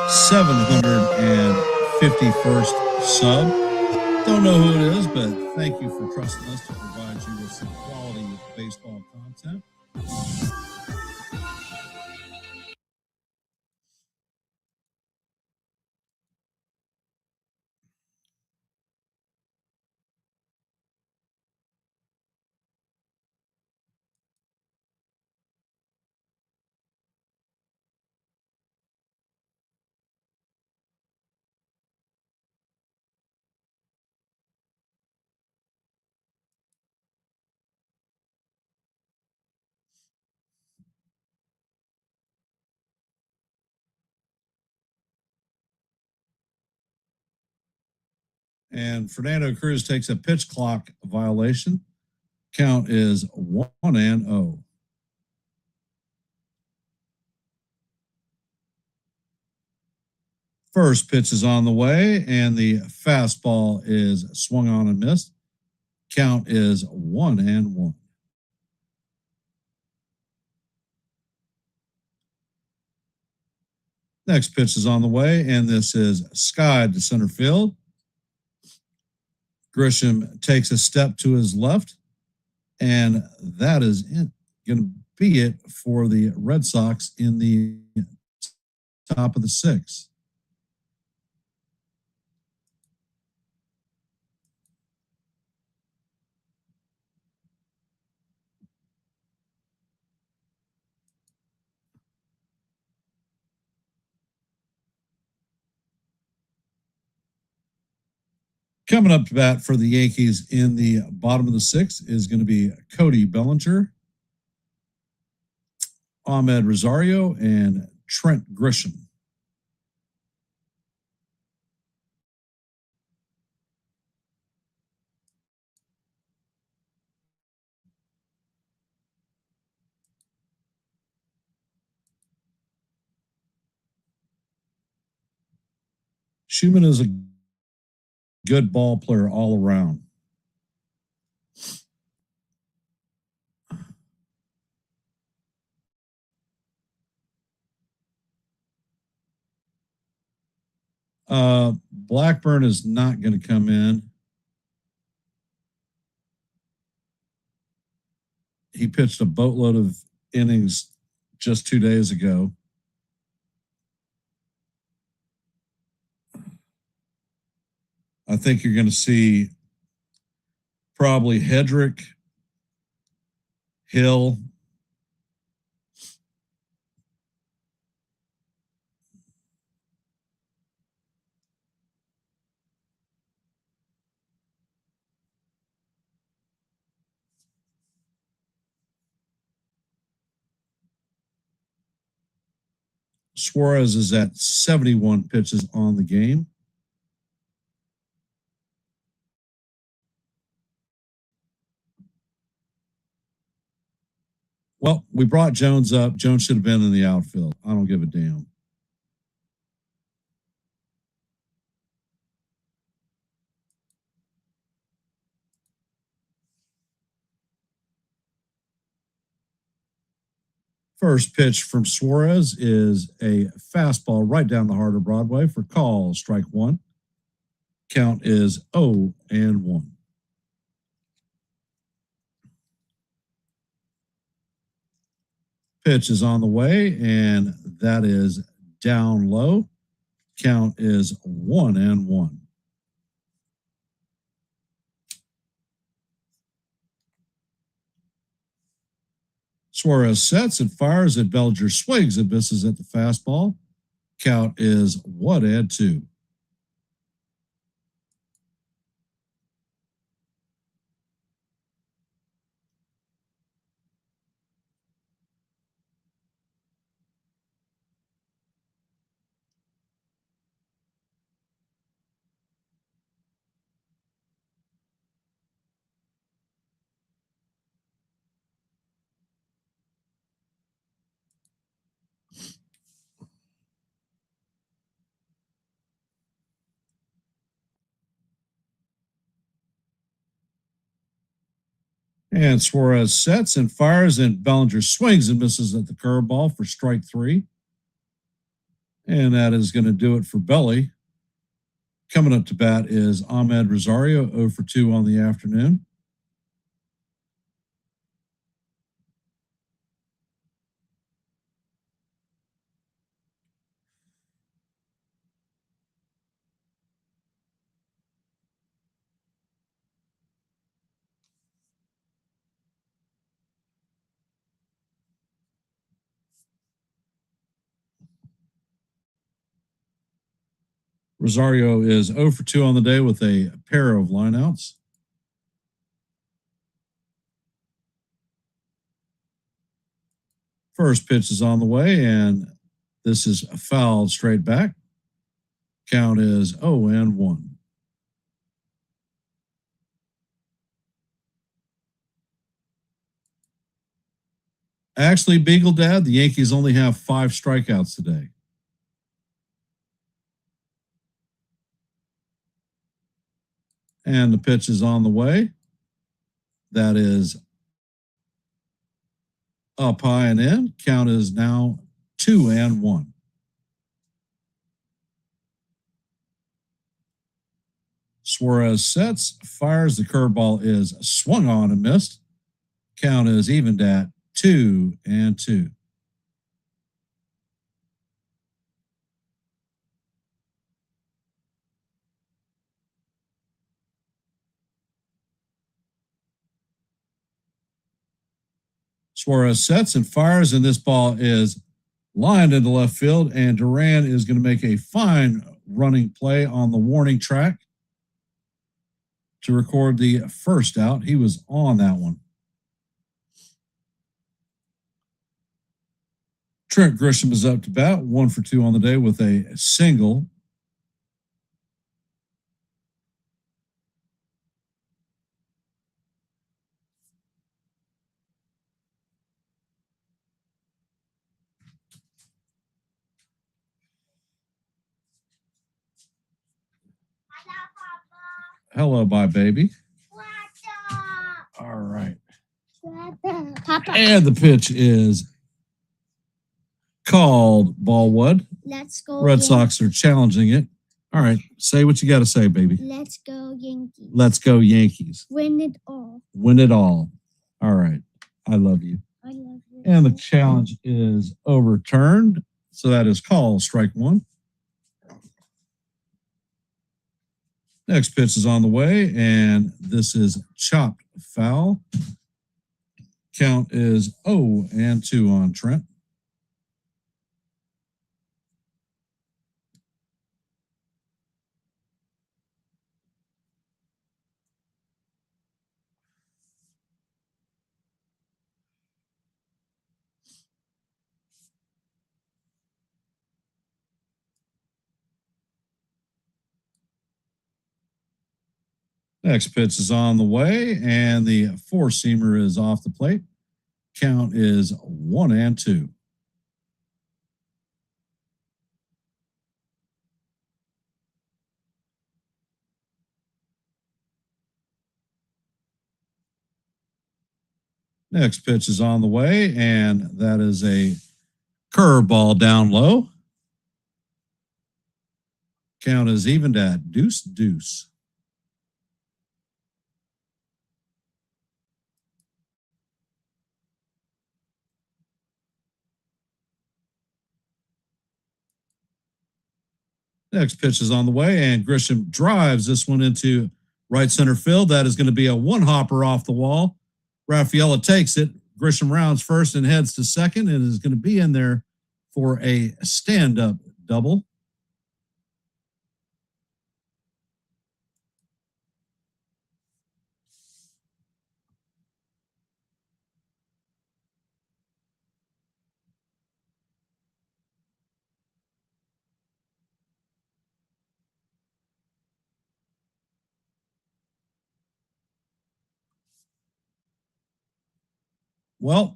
751st sub. Don't know who it is, but thank you for trusting us to provide you with some quality baseball content. And Fernando Cruz takes a pitch clock violation. Count is 1-0. First pitch is on the way, and the fastball is swung on and missed. Count is 1-1. Next pitch is on the way, and this is skied to center field. Grisham takes a step to his left, and that is it. Going to be it for the Red Sox in the top of the sixth. Coming up to bat for the Yankees in the bottom of the sixth is going to be Cody Bellinger, Ahmed Rosario, and Trent Grisham. Schumann is a good ball player all around. Blackburn is not going to come in. He pitched a boatload of innings just 2 days ago. I think you're going to see probably Hedrick, Hill, Suarez is at 71 pitches on the game. Well, we brought Jones up. Jones should have been in the outfield. I don't give a damn. First pitch from Suarez is a fastball right down the heart of Broadway for call, strike one. Count is 0-1. Pitch is on the way, and that is down low. Count is 1-1. Suarez sets and fires at Bellinger, swings and misses at the fastball. Count is 1-2. And Suarez sets and fires, and Bellinger swings and misses at the curveball for strike three. And that is going to do it for Belly. Coming up to bat is Ahmed Rosario, 0 for 2 on the afternoon. Rosario is 0 for 2 on the day with a pair of lineouts. First pitch is on the way, and this is fouled straight back. Count is 0-1. Actually, Beagle Dad, the Yankees only have 5 strikeouts today. And the pitch is on the way. That is up high and in. Count is now 2-1. Suarez sets, fires. The curveball is swung on and missed. Count is evened at 2-2. Suarez sets and fires, and this ball is lined into left field, and Duran is going to make a fine running play on the warning track to record the first out. He was on that one. Trent Grisham is up to bat, 1 for 2 on the day with a single. Hello, bye, baby. All right. Papa. And the pitch is called ball one. Let's go. Red Sox are challenging it. All right. Say what you got to say, baby. Let's go Yankees. Let's go Yankees. Win it all. Win it all. All right. I love you. I love you. And the challenge is overturned. So that is called strike one. Next pitch is on the way, and this is chopped foul. Count is 0-2 on Trent. Next pitch is on the way, and the four-seamer is off the plate. Count is 1-2. Next pitch is on the way, and that is a curveball down low. Count is evened at 2-2. Next pitch is on the way, and Grisham drives this one into right center field. That is going to be a one-hopper off the wall. Raffaella takes it. Grisham rounds first and heads to second, and is going to be in there for a stand-up double. Well,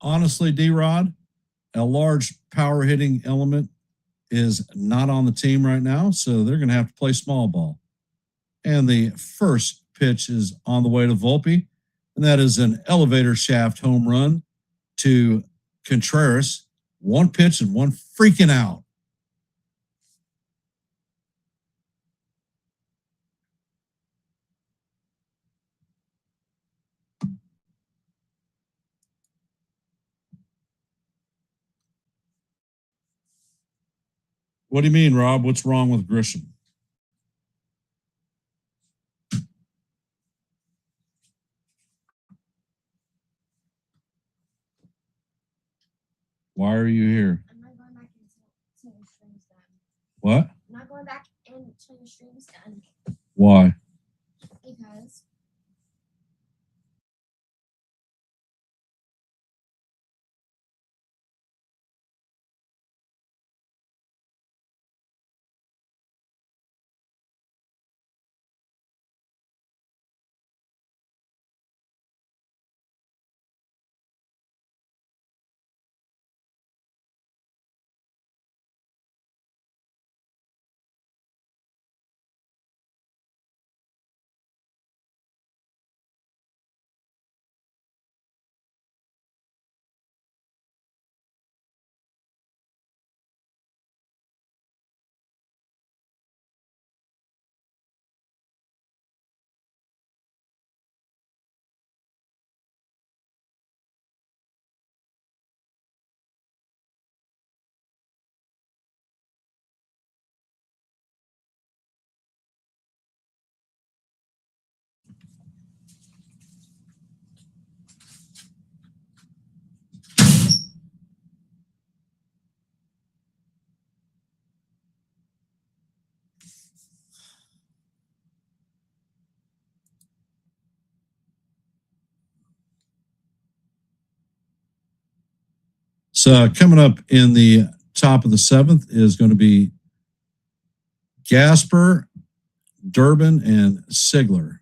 honestly, D-Rod, a large power hitting element is not on the team right now, so they're going to have to play small ball. And the first pitch is on the way to Volpe, and that is an elevator shaft home run to Contreras. One pitch and one freaking out. What do you mean, Rob? What's wrong with Grisham? Why are you here? I'm not going back into your streams then. What? I'm not going back into your streams then. Why? Because So coming up in the top of the seventh is going to be Gasper, Durbin, and Sigler.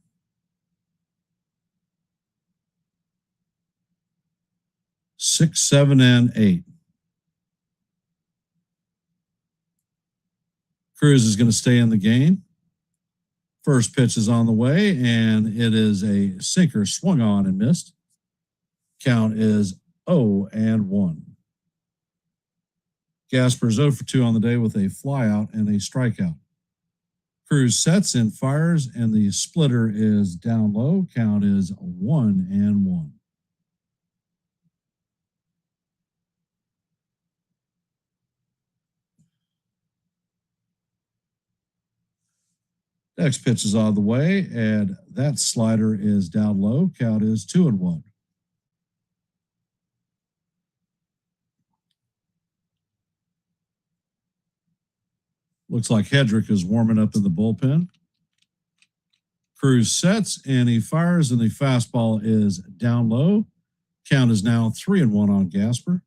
6, 7, and 8. Cruz is going to stay in the game. First pitch is on the way, and it is a sinker swung on and missed. Count is 0-1. Gasper's 0 for 2 on the day with a flyout and a strikeout. Cruz sets and fires, and the splitter is down low. Count is 1-1. Next pitch is on the way, and that slider is down low. Count is 2-1. Looks like Hedrick is warming up in the bullpen. Cruz sets and he fires, and the fastball is down low. Count is now 3-1 on Gasper.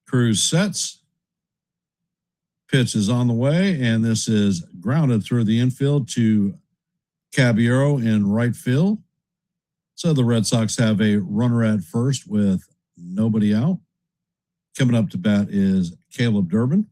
Cruz sets. Pitch is on the way, and this is grounded through the infield to Caballero in right field. So the Red Sox have a runner at first with nobody out. Coming up to bat is Caleb Durbin.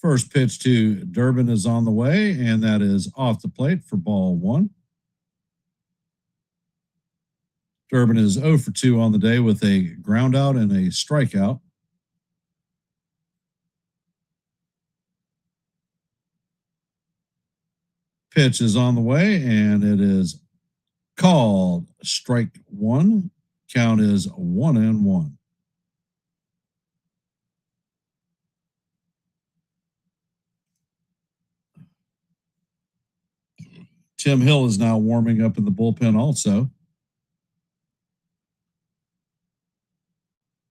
First pitch to Durbin is on the way, and that is off the plate for ball 1. Durbin is 0 for 2 on the day with a ground out and a strikeout. Pitch is on the way, and it is called strike 1. Count is 1-1. Tim Hill is now warming up in the bullpen also.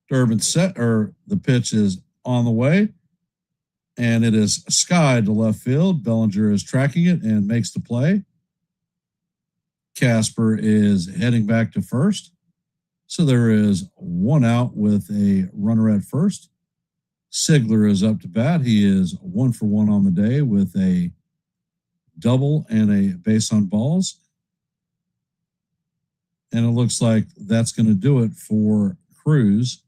Durbin set, or the pitch is on the way, and it is skied to left field. Bellinger is tracking it and makes the play. Casper is heading back to first. So there is one out with a runner at first. Sigler is up to bat. He is 1 for 1 on the day with a double and a base on balls. And it looks like that's going to do it for Cruz.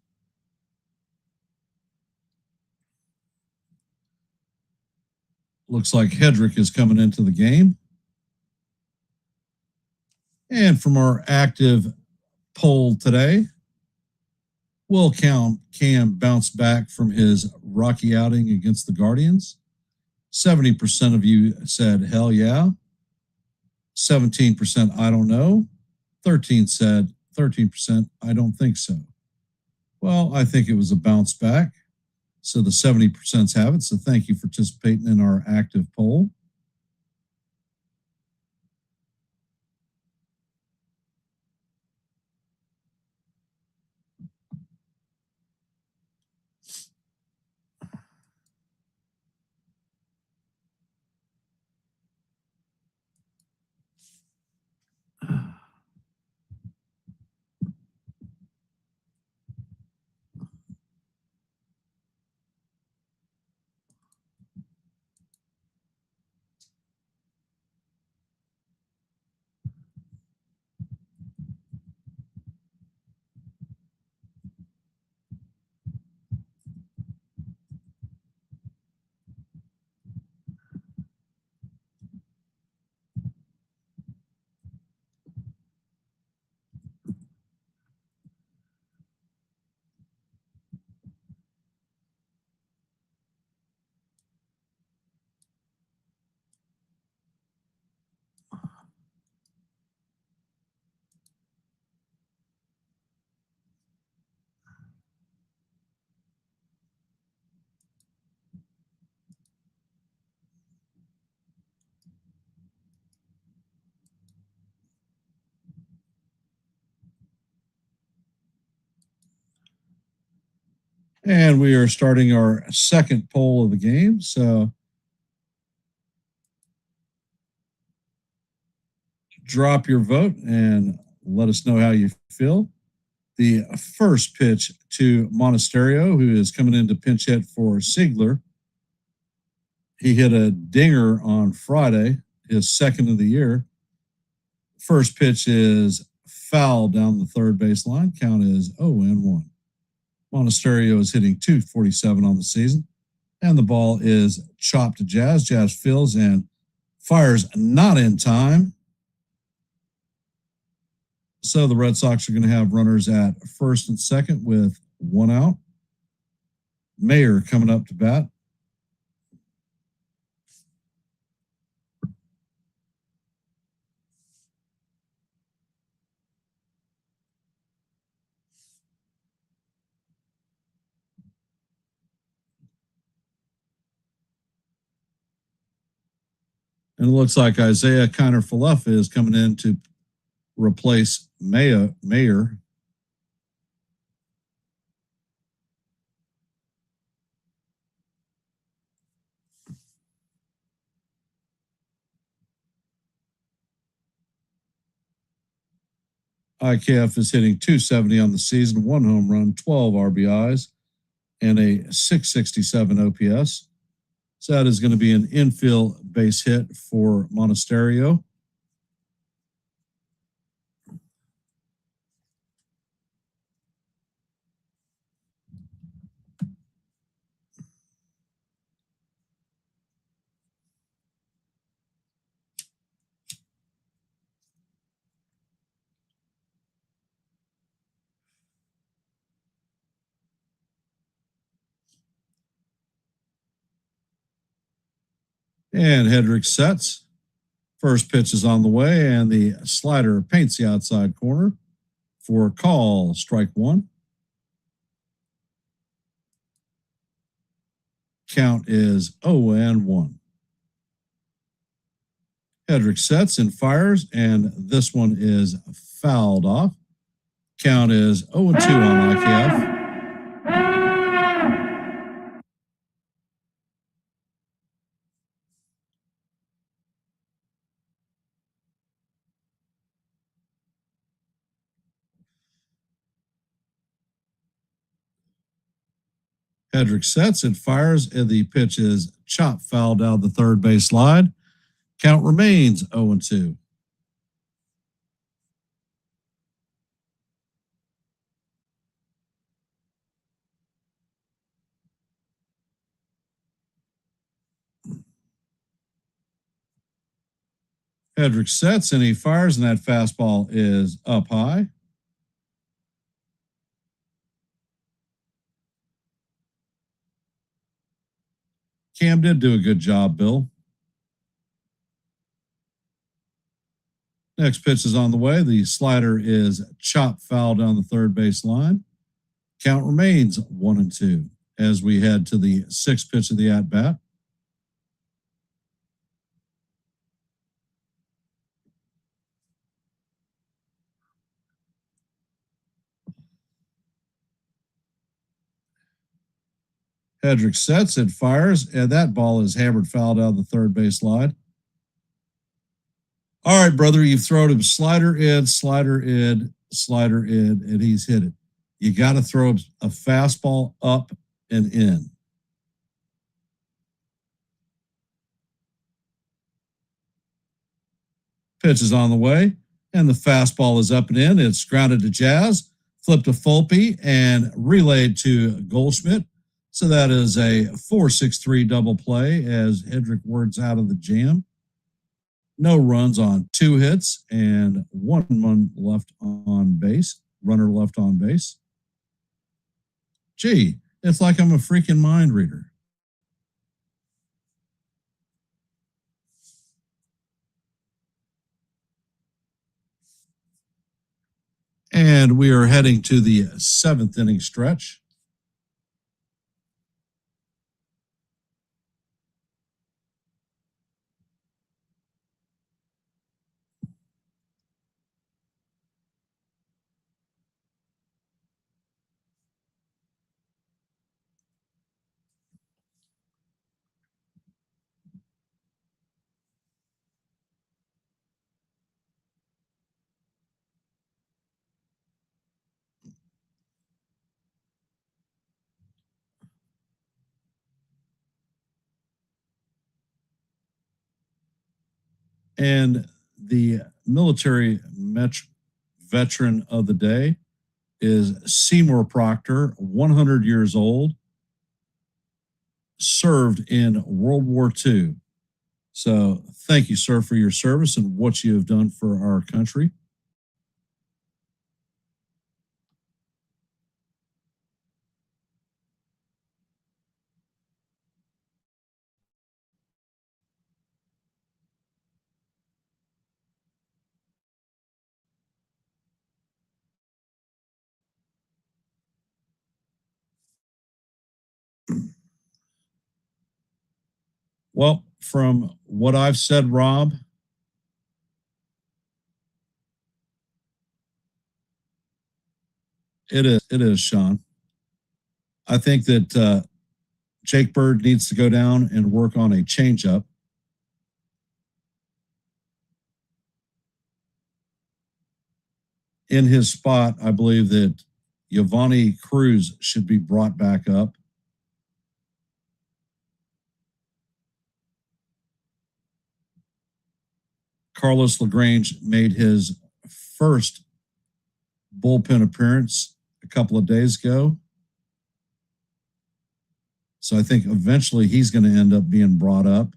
Looks like Hedrick is coming into the game. And from our active poll today, will Cam bounce back from his rocky outing against the Guardians? 70% of you said, hell yeah. 17%, I don't know. 13%, I don't think so. Well, I think it was a bounce back. So the 70% have it. So thank you for participating in our active poll. And we are starting our second poll of the game. So drop your vote and let us know how you feel. The first pitch to Monasterio, who is coming in to pinch hit for Siegler. He hit a dinger on Friday, his second of the year. First pitch is foul down the third base line. Count is 0-1. Monasterio is hitting .247 on the season, and the ball is chopped to Jazz. Jazz fields and fires not in time. So the Red Sox are going to have runners at first and second with one out. Mayer coming up to bat. And it looks like Isaiah Kiner-Falefa is coming in to replace Mayer. IKF is hitting .270 on the season, 1 home run, 12 RBIs, and a .667 OPS. So that is going to be an infield base hit for Monasterio. And Hedrick sets. First pitch is on the way, and the slider paints the outside corner for a call, strike one. Count is 0-1. Hedrick sets and fires, and this one is fouled off. Count is 0-2 on IKF. Hedrick sets and fires, and the pitch is chop foul down the third base line. Count remains 0-2. Hedrick sets and he fires, and that fastball is up high. Cam did do a good job, Bill. Next pitch is on the way. The slider is chop foul down the third base line. Count remains 1-2 as we head to the sixth pitch of the at bat. Hedrick sets and fires, and that ball is hammered foul down the third base line. All right, brother, you've thrown him slider in, and he's hit it. You got to throw a fastball up and in. Pitch is on the way, and the fastball is up and in. It's grounded to Jazz, flipped to Volpe, and relayed to Goldschmidt. So that is a 4-6-3 double play as Hedrick words out of the jam. No runs on 2 hits and 1 run left on base. Runner left on base. Gee, it's like I'm a freaking mind reader. And we are heading to the 7th inning stretch. And the military veteran of the day is Seymour Proctor, 100 years old, served in World War II. So thank you, sir, for your service and what you have done for our country. Well, from what I've said, Rob, it is, Sean. I think that Jake Bird needs to go down and work on a changeup. In his spot, I believe that Giovanni Cruz should be brought back up. Carlos LaGrange made his first bullpen appearance a couple of days ago. So I think eventually he's going to end up being brought up.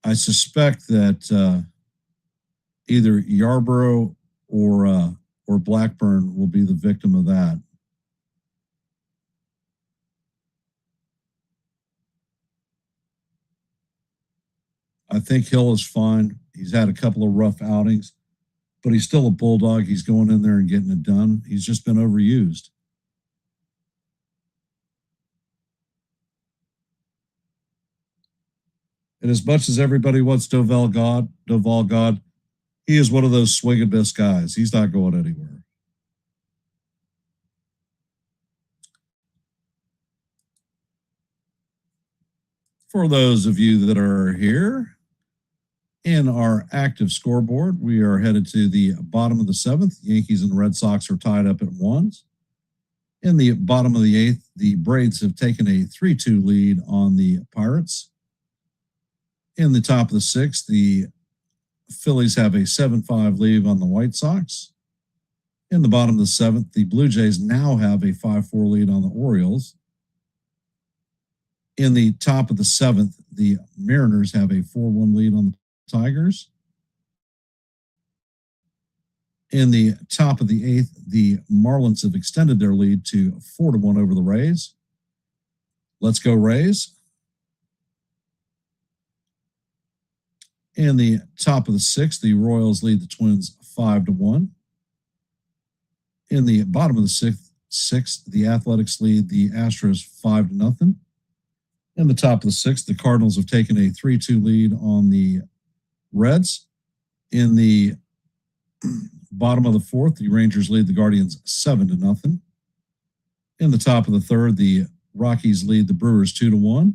I suspect that either Yarborough or Blackburn will be the victim of that. I think Hill is fine. He's had a couple of rough outings, but he's still a bulldog. He's going in there and getting it done. He's just been overused. And as much as everybody wants Doval God, he is one of those swing and miss guys. He's not going anywhere. For those of you that are here in our active scoreboard, we are headed to the bottom of the seventh. Yankees and Red Sox are tied up at ones. In the bottom of the eighth, the Braves have taken a 3-2 lead on the Pirates. In the top of the sixth, the Phillies have a 7-5 lead on the White Sox. In the bottom of the seventh, the Blue Jays now have a 5-4 lead on the Orioles. In the top of the seventh, the Mariners have a 4-1 lead on the Tigers. In the top of the eighth, the Marlins have extended their lead to 4-1 over the Rays. Let's go Rays. In the top of the sixth, the Royals lead the Twins 5-1. In the bottom of the sixth, the Athletics lead the Astros 5-0. In the top of the sixth, the Cardinals have taken a 3-2 lead on the Reds. In the bottom of the fourth, the Rangers lead the Guardians 7-0. In the top of the third, the Rockies lead the Brewers 2-1.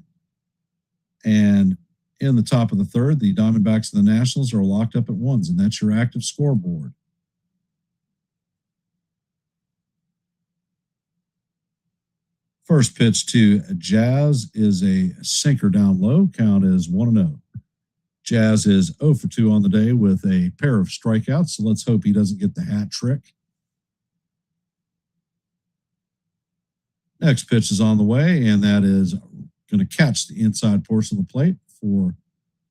And in the top of the third, the Diamondbacks and the Nationals are locked up at ones, and that's your active scoreboard. First pitch to Jazz is a sinker down low. Count is 1-0. Jazz is 0 for 2 on the day with a pair of strikeouts, so let's hope he doesn't get the hat trick. Next pitch is on the way, and that is going to catch the inside portion of the plate for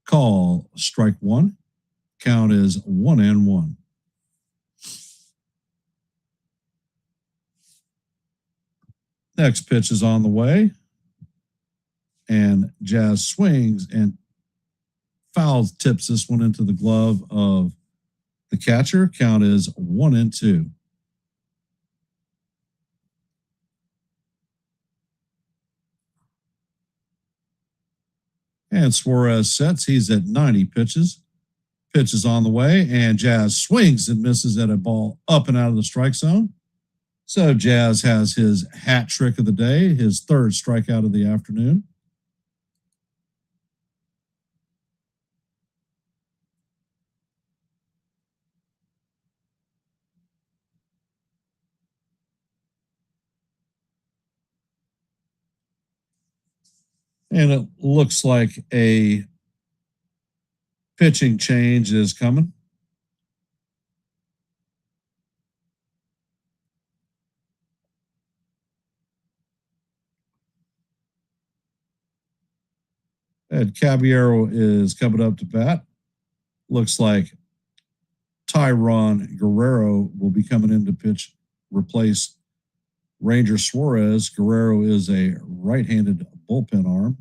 call strike one. Count is 1-1. Next pitch is on the way, and Jazz swings and foul tips this one into the glove of the catcher. Count is 1-2. And Suarez sets. He's at 90 pitches. Pitch is on the way, and Jazz swings and misses at a ball up and out of the strike zone. So Jazz has his hat trick of the day, his third strikeout of the afternoon. And it looks like a Pitching change is coming. Ed Caballero is coming up to bat. Looks like Tyron Guerrero will be coming in to pitch, replace Ranger Suarez. Guerrero is a right-handed bullpen arm.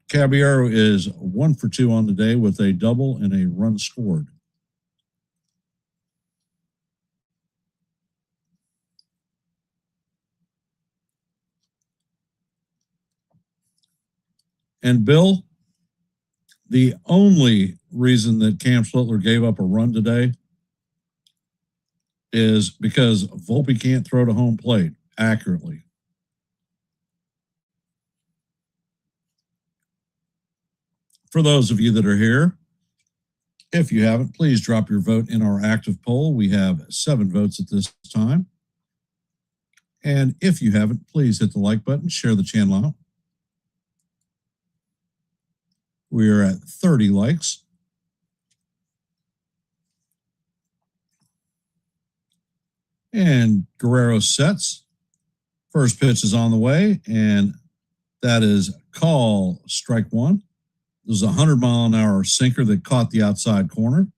Caballero is 1 for 2 on the day with a double and a run scored. And Bill, the only reason that Cam Slittler gave up a run today is because Volpe can't throw to home plate accurately. For those of you that are here, if you haven't, please drop your vote in our active poll. We have 7 votes at this time. And if you haven't, please hit the like button, share the channel out. We are at 30 likes. And Guerrero sets. First pitch is on the way, and that is call strike 1. There's a 100-mile-an-hour sinker that caught the outside corner.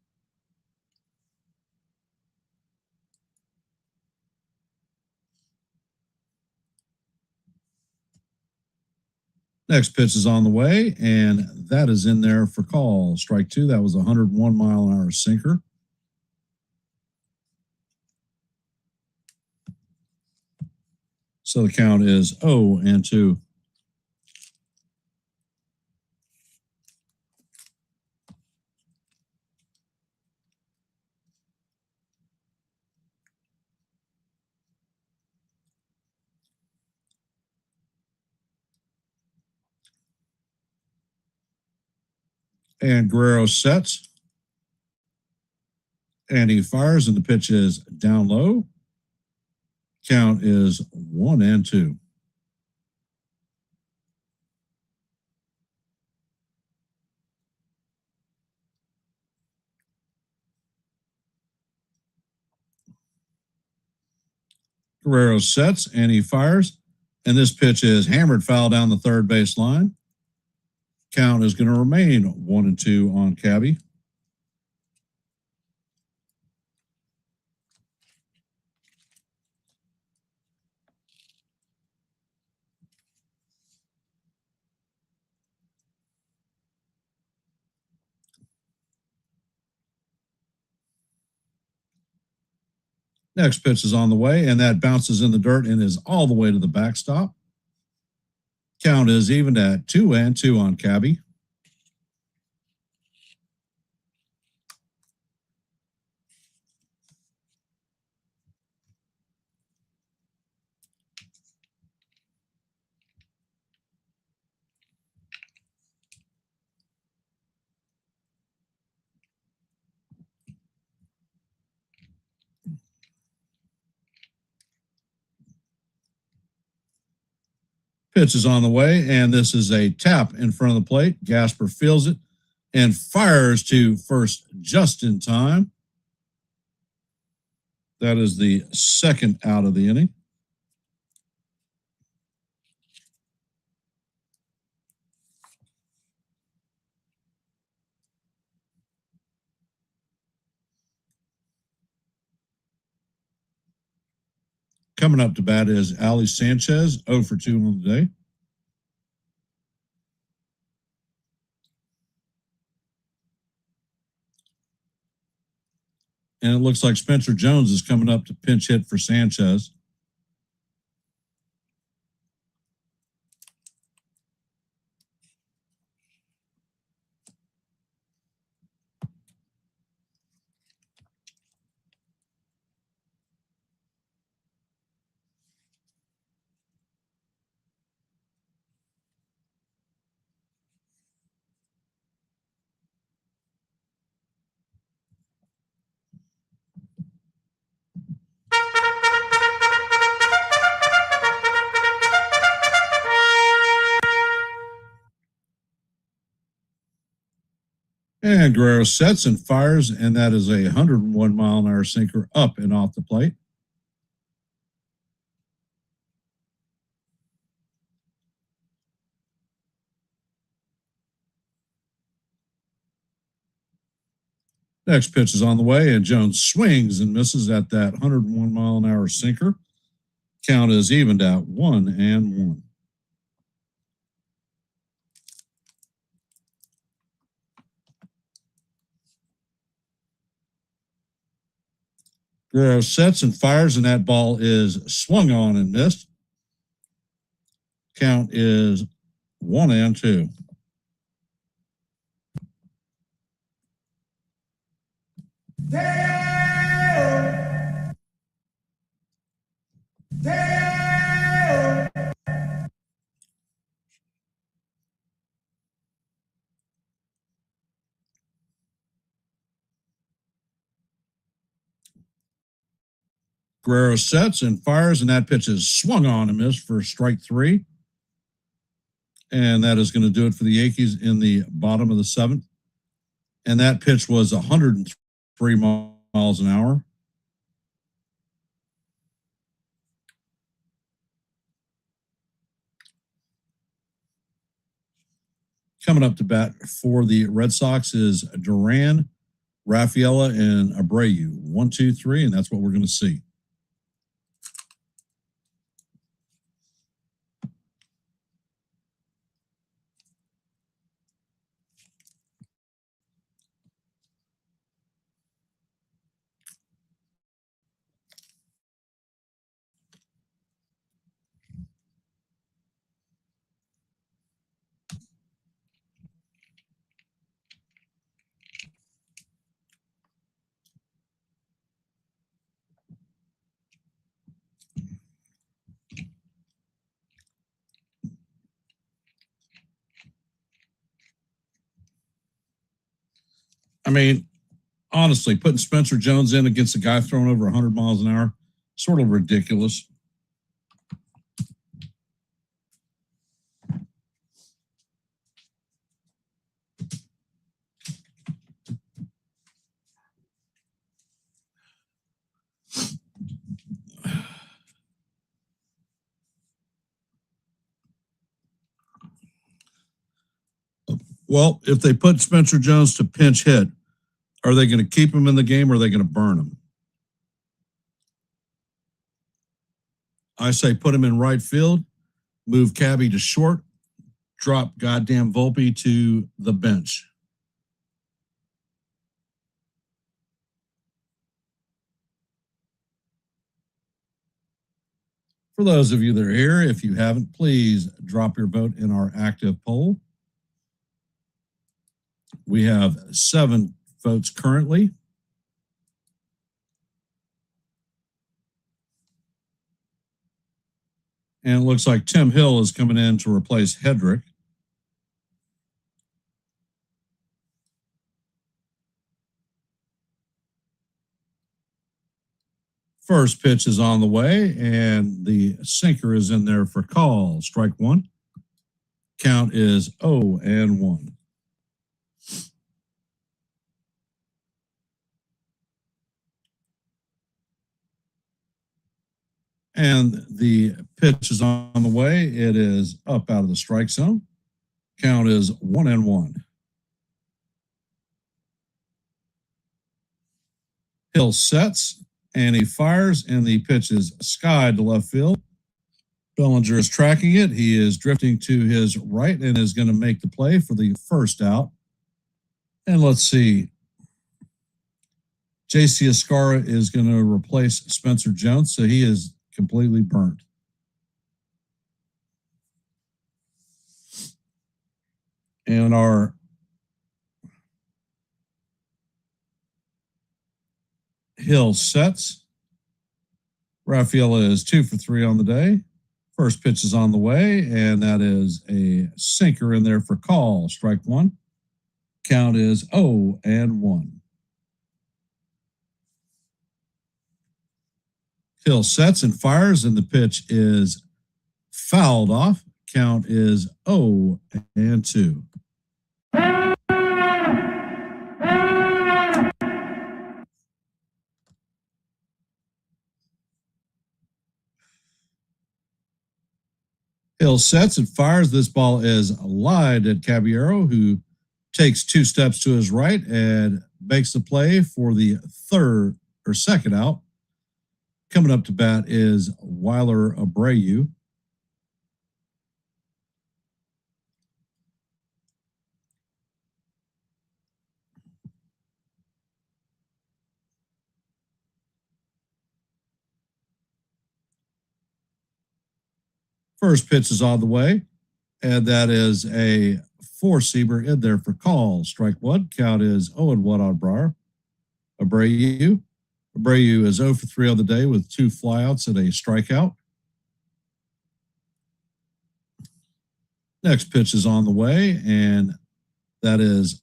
Next pitch is on the way, and that is in there for call strike 2. That was a 101-mile-an-hour sinker. So the count is 0-2. And Guerrero sets. And he fires, and the pitch is down low. Count is 1-2. Guerrero sets, and he fires. And this pitch is hammered foul down the third base line. Count is going to remain 1-2 on Cabby. Next pitch is on the way, and that bounces in the dirt and is all the way to the backstop. Count is evened at 2-2 on Cabby. Pitch is on the way, and this is a tap in front of the plate. Gasper feels it and fires to first just in time. That is the second out of the inning. Coming up to bat is Ali Sanchez, 0 for 2 on the day. And it looks like Spencer Jones is coming up to pinch hit for Sanchez. And Guerrero sets and fires, and that is a 101-mile-an-hour sinker up and off the plate. Next pitch is on the way, and Jones swings and misses at that 101-mile-an-hour sinker. Count is evened out 1-1. Guerrero sets and fires, and that ball is swung on and missed. Count is 1-2. Guerrero sets and fires, and that pitch is swung on and missed for strike 3. And that is going to do it for the Yankees in the bottom of the 7th. And that pitch was 103 miles an hour. Coming up to bat for the Red Sox is Duran, Rafaela, and Abreu. 1, 2, 3, and that's what we're going to see. I mean, honestly, putting Spencer Jones in against a guy throwing over 100 miles an hour, sort of ridiculous. Well, if they put Spencer Jones to pinch hit, are they going to keep him in the game or are they going to burn him? I say put him in right field, move Cabby to short, drop goddamn Volpe to the bench. For those of you that are here, if you haven't, please drop your vote in our active poll. We have 7 votes currently. And it looks like Tim Hill is coming in to replace Hedrick. First pitch is on the way, and the sinker is in there for call. Strike 1. Count is 0-1. And the pitch is on the way. It is up out of the strike zone. Count is 1-1. Hill sets And he fires, and the pitch is skied to left field. Bellinger is tracking it. He is drifting to his right and is going to make the play for the first out. And let's see. J.C. Escara is going to replace Spencer Jones, so he is completely burnt. And our Hill sets. Rafael is 2 for 3 on the day. First pitch is on the way, and that is a sinker in there for call. Strike one. Count is 0-1. Hill sets and fires, and the pitch is fouled off. Count is 0-2. Hill sets and fires. This ball is lined at Caballero, who takes 2 steps to his right and makes the play for the second out. Coming up to bat is Weiler Abreu. First pitch is on the way, and that is a 4-seamer in there for call. Strike one. Count is 0-1 on Abreu. Abreu is 0 for 3 on the day with 2 flyouts and a strikeout. Next pitch is on the way, and that is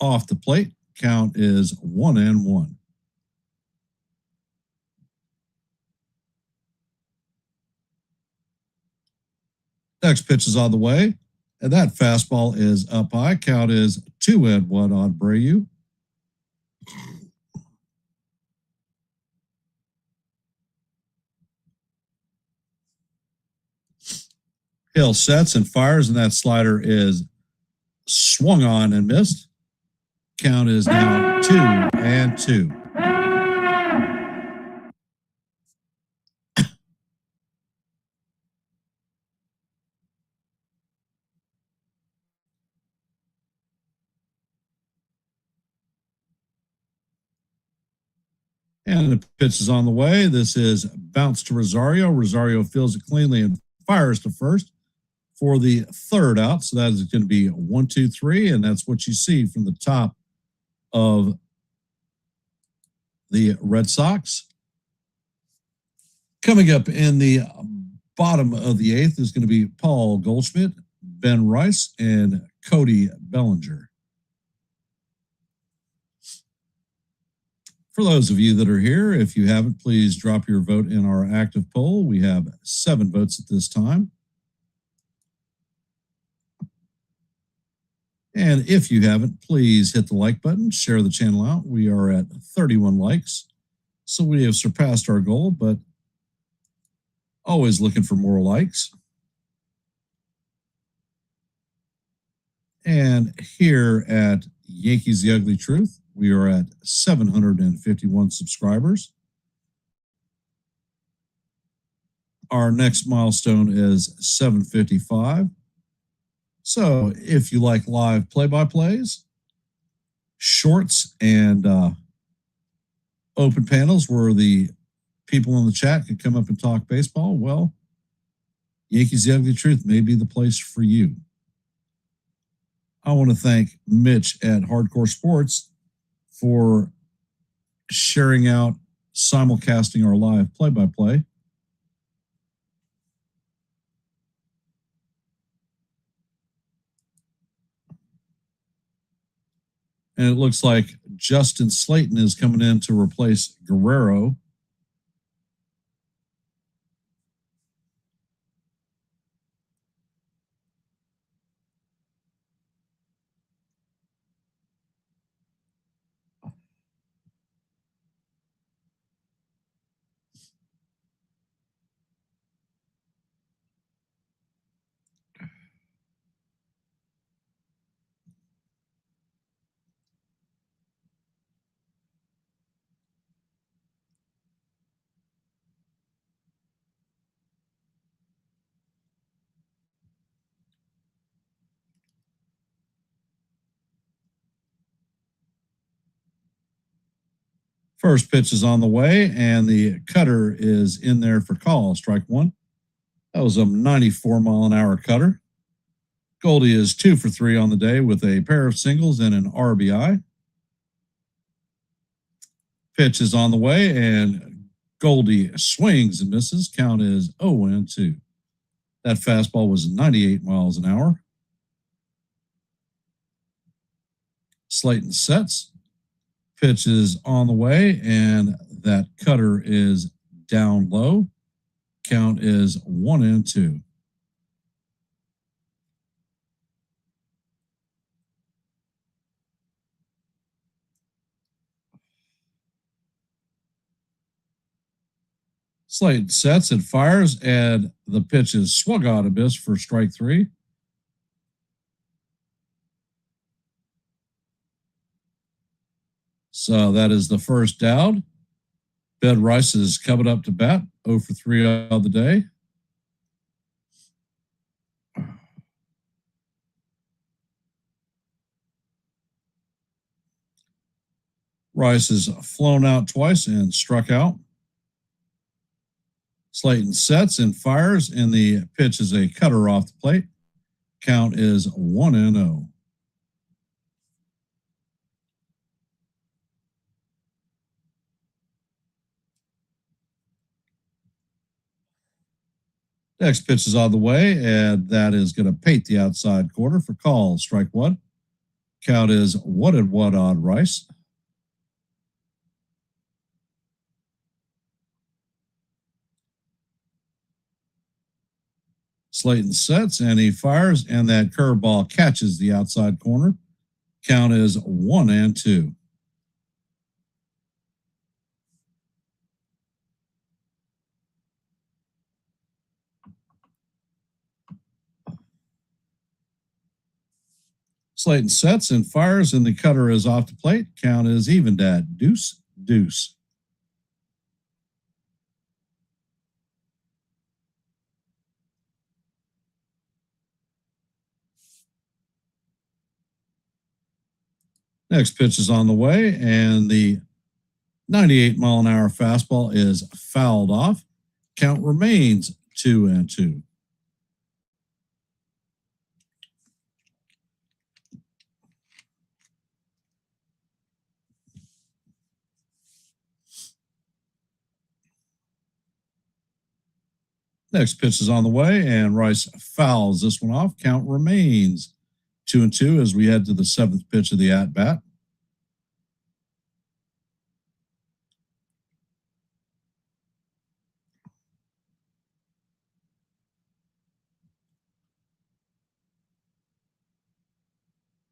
off the plate. Count is 1-1. Next pitch is on the way, and that fastball is up high. Count is 2-1 on Abreu. Hill sets and fires, and that slider is swung on and missed. Count is now 2-2. And the pitch is on the way. This is bounce to Rosario. Rosario fields it cleanly and fires to first for the third out. So that is going to be 1, 2, 3. And that's what you see from the top of the Red Sox. Coming up in the bottom of the 8th is going to be Paul Goldschmidt, Ben Rice, and Cody Bellinger. For those of you that are here, if you haven't, please drop your vote in our active poll. We have 7 votes at this time. And if you haven't, please hit the like button, share the channel out. We are at 31 likes. So we have surpassed our goal, but always looking for more likes. And here at Yankees The Ugly Truth, we are at 751 subscribers. Our next milestone is 755. So if you like live play-by-plays, shorts, and open panels where the people in the chat can come up and talk baseball, well, Yankees The Ugly Truth may be the place for you. I want to thank Mitch at Hardcore Sports for sharing out simulcasting our live play-by-play. And it looks like Justin Slayton is coming in to replace Guerrero. First pitch is on the way, and the cutter is in there for call. Strike one. That was a 94-mile-an-hour cutter. Goldie is 2 for 3 on the day with a pair of singles and an RBI. Pitch is on the way, and Goldie swings and misses. Count is 0-2. That fastball was 98 miles an hour. Slayton sets. Pitch is on the way, and that cutter is down low. Count is 1-2. Slade sets and fires, and the pitch is swung on a miss for strike three. So that is the first down. Ben Rice is coming up to bat, 0 for 3 on the day. Rice has flown out twice and struck out. Slayton sets and fires, and the pitch is a cutter off the plate. Count is 1-0. Next pitch is on the way, and that is going to paint the outside corner for call. Strike one. Count is 1-1 on Rice. Slayton sets and he fires, and that curveball catches the outside corner. Count is 1-2. Slayton sets and fires, and the cutter is off the plate. Count is evened at 2-2. Next pitch is on the way, and the 98-mile-an-hour fastball is fouled off. Count remains 2-2. Next pitch is on the way, and Rice fouls this one off. Count remains 2-2 as we head to the seventh pitch of the at-bat.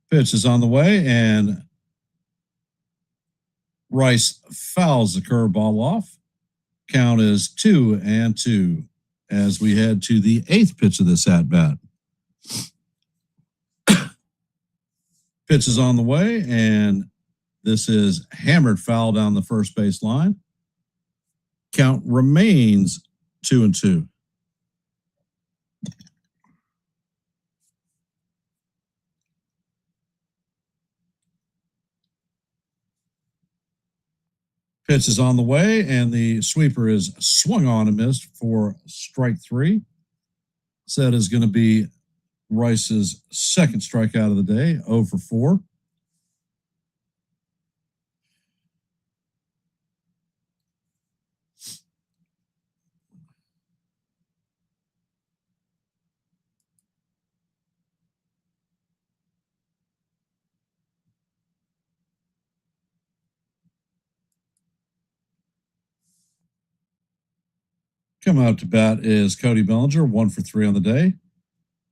Pitch is on the way, and Rice fouls the curveball off. Count is 2-2 as we head to the eighth pitch of this at-bat. Pitch is on the way, and this is hammered foul down the first base line. Count remains 2-2. Pitch is on the way, and the sweeper is swung on and missed for strike three. So that is going to be Rice's second strikeout of the day, 0 for 4. Coming up to bat is Cody Bellinger, 1 for 3 on the day.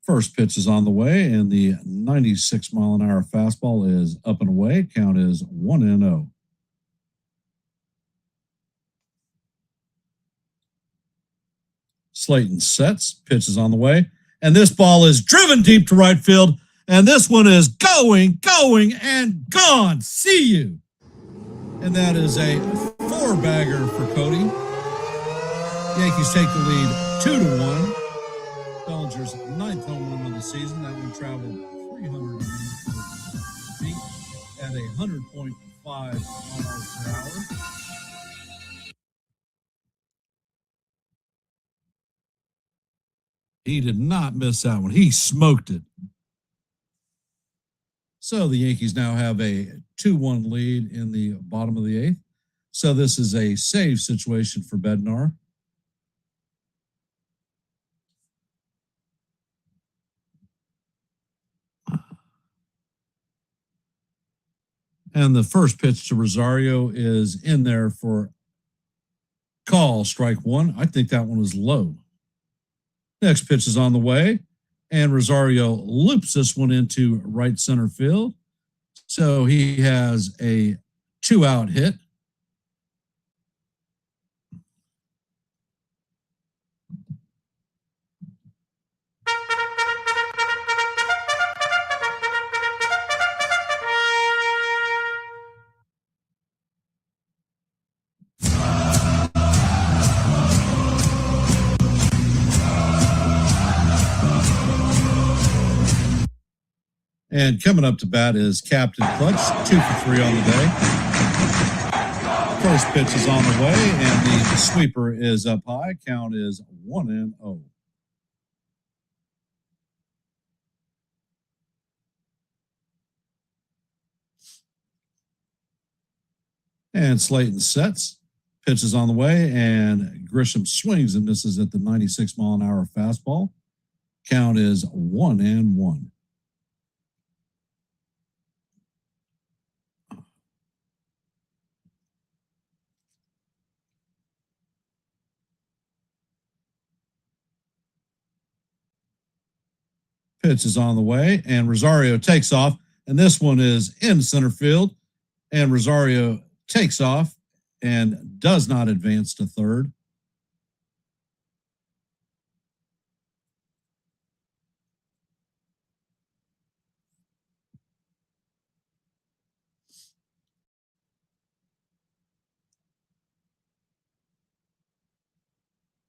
First pitch is on the way, and the 96-mile-an-hour fastball is up and away. Count is 1-0. Slayton sets, pitch is on the way, and this ball is driven deep to right field, and this one is going, and gone. See you. And that is a 4-bagger for Cody. Yankees take the lead 2-1. Bellinger's 9th home run of the season. That one traveled 300 feet at 100.5 miles per hour. He did not miss that one. He smoked it. So the Yankees now have a 2-1 lead in the bottom of the eighth. So this is a save situation for Bednar. And the first pitch to Rosario is in there for call, strike one. I think that one was low. Next pitch is on the way, and Rosario loops this one into right center field. So he has a 2-out hit. And coming up to bat is Captain Clutch, 2 for 3 on the day. First pitch is on the way, and the sweeper is up high. Count is 1-0. And Slayton sets. Pitch is on the way, and Grisham swings and misses at the 96-mile-an-hour fastball. Count is 1-1. Pitch is on the way, and Rosario takes off, and this one is in center field, and Rosario takes off and does not advance to third.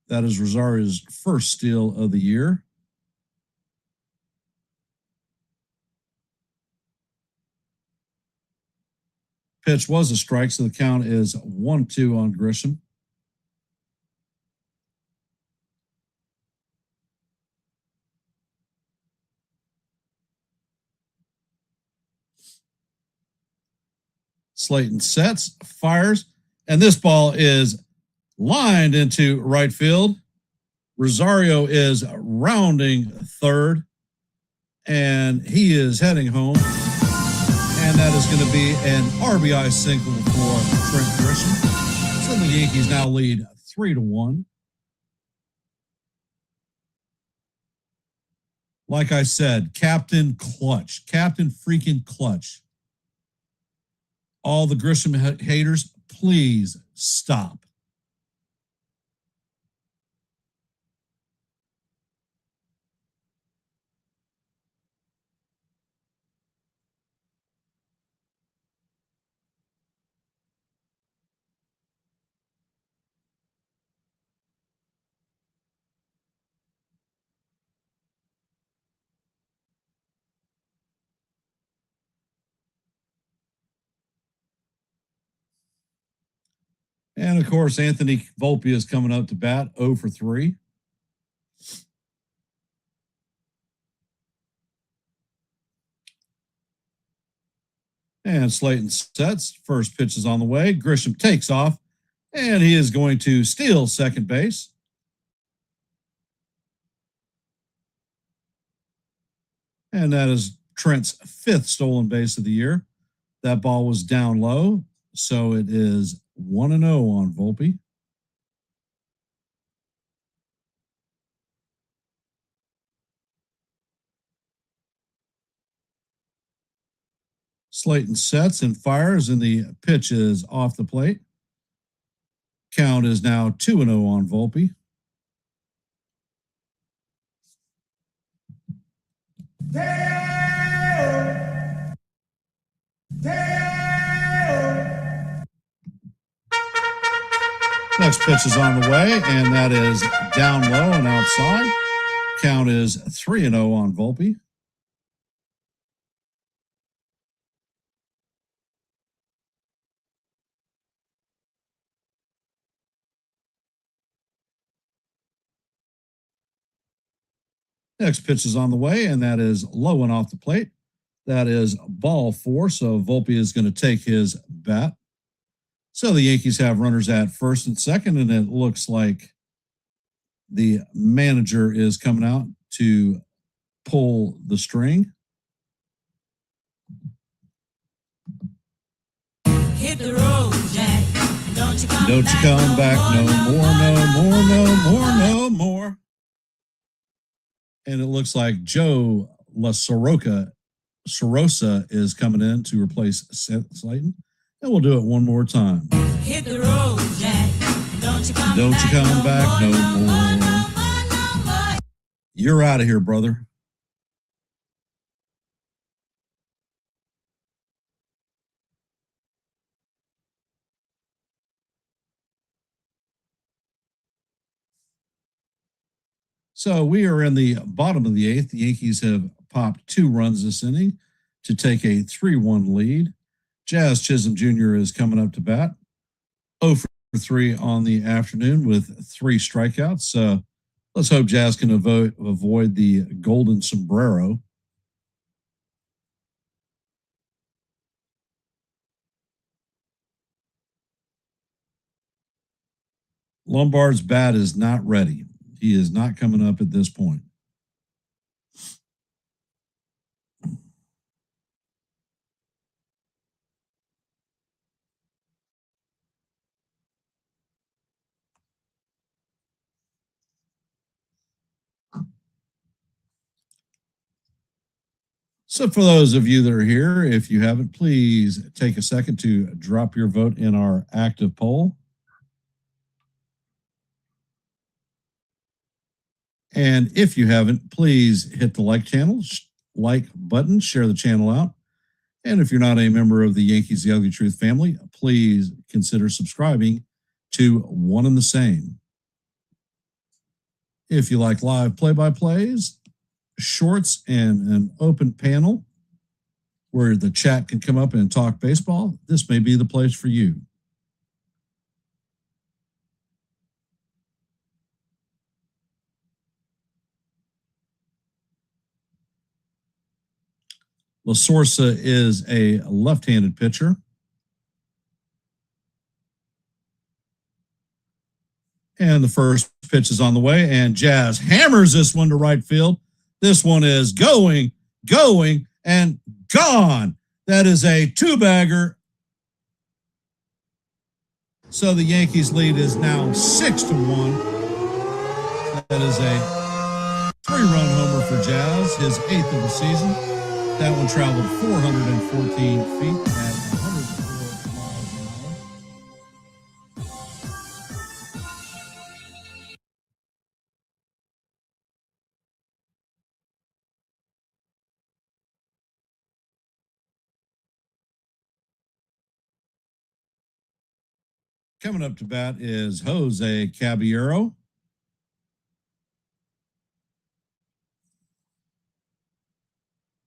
That is Rosario's first steal of the year. Pitch was a strike, so the count is 1-2 on Grisham. Slayton sets, fires, and this ball is lined into right field. Rosario is rounding third, and he is heading home. And that is going to be an RBI single for Trent Grisham. So the Yankees now lead 3-1. Like I said, Captain Clutch, Captain freaking Clutch. All the Grisham haters, please stop. And of course, Anthony Volpe is coming up to bat 0 for 3. And Slayton sets. First pitch is on the way. Grisham takes off, and he is going to steal second base. And that is Trent's 5th stolen base of the year. That ball was down low, so it is 1-0 on Volpe. Slayton sets and fires, and the pitch is off the plate. Count is now 2-0 on Volpe. Next pitch is on the way, and that is down low and outside. Count is 3-0 on Volpe. Next pitch is on the way, and that is low and off the plate. That is ball 4, so Volpe is going to take his bat. So the Yankees have runners at first and second, and it looks like the manager is coming out to pull the string. Hit the road, Jack. Don't you come back no more. And it looks like Joe Sorosa is coming in to replace Slayton. And we'll do it one more time. Hit the road, Jack. Don't you come back no more. You're out of here, brother. So we are in the bottom of the 8th. The Yankees have popped 2 runs this inning to take a 3-1 lead. Jazz Chisholm Jr. is coming up to bat. 0 for 3 on the afternoon with 3 strikeouts. Let's hope Jazz can avoid the golden sombrero. Lombard's bat is not ready. He is not coming up at this point. So for those of you that are here, if you haven't, please take a second to drop your vote in our active poll. And if you haven't, please hit the like button, share the channel out. And if you're not a member of the Yankees The Ugly Truth family, please consider subscribing to One and the Same. If you like live play-by-plays, shorts, and an open panel where the chat can come up and talk baseball, this may be the place for you. La Sorsa is a left-handed pitcher. And the first pitch is on the way, and Jazz hammers this one to right field. This one is going, and gone. That is a 2-bagger. So the Yankees lead is now 6-1. That is a 3-run homer for Jazz, his 8th of the season. That one traveled 414 feet at 104 miles an hour. Coming up to bat is Jose Caballero.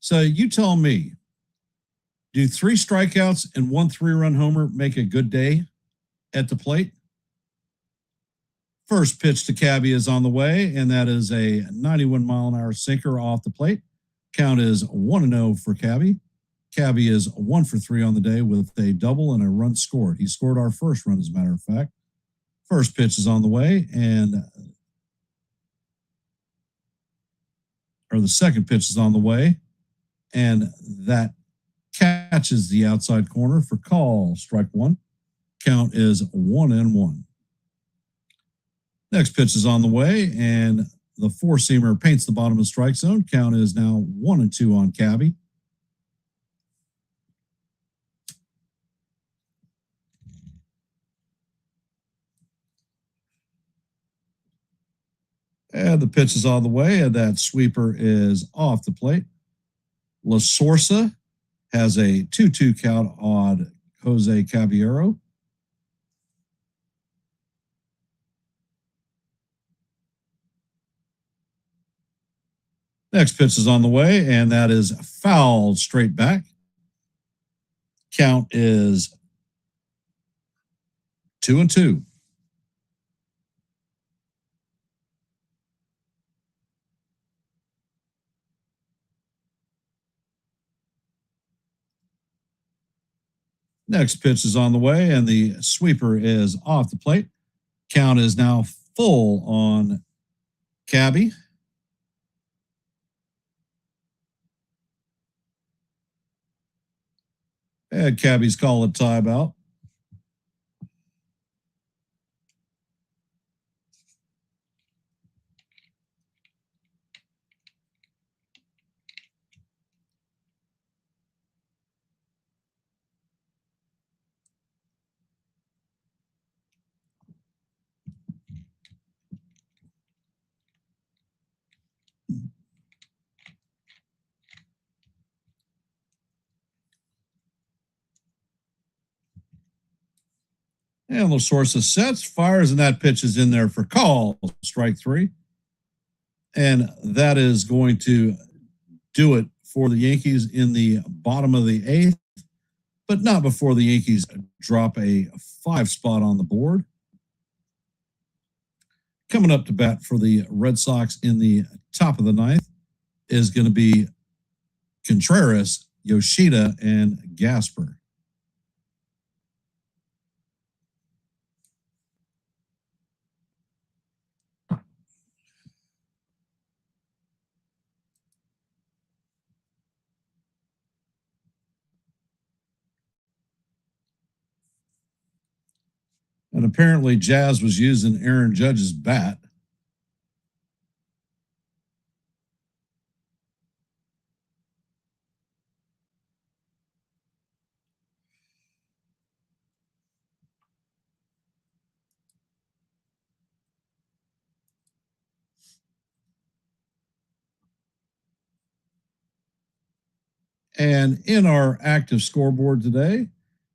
So you tell me, do 3 strikeouts and 1 3-run homer make a good day at the plate? First pitch to Cabby is on the way, and that is a 91-mile-an-hour sinker off the plate. Count is 1-0 for Cabby. Cabby is 1 for 3 on the day with a double and a run scored. He scored our first run, as a matter of fact. First pitch is on the way, the second pitch is on the way, and that catches the outside corner for call. Strike 1. Count is 1-1. Next pitch is on the way, and the 4-seamer paints the bottom of the strike zone. Count is now 1-2 on Cabby. And the pitch is on the way, and that sweeper is off the plate. La Sorsa has a 2-2 count on Jose Caballero. Next pitch is on the way, and that is fouled straight back. Count is 2-2. Next pitch is on the way, and the sweeper is off the plate. Count is now full on Cabby. And Cabby's call a timeout. And the source of sets, fires, and that pitch is in there for call, strike three. And that is going to do it for the Yankees in the bottom of the eighth, but not before the Yankees drop a 5 spot on the board. Coming up to bat for the Red Sox in the top of the ninth is going to be Contreras, Yoshida, and Gasper. And apparently Jazz was using Aaron Judge's bat. And in our active scoreboard today,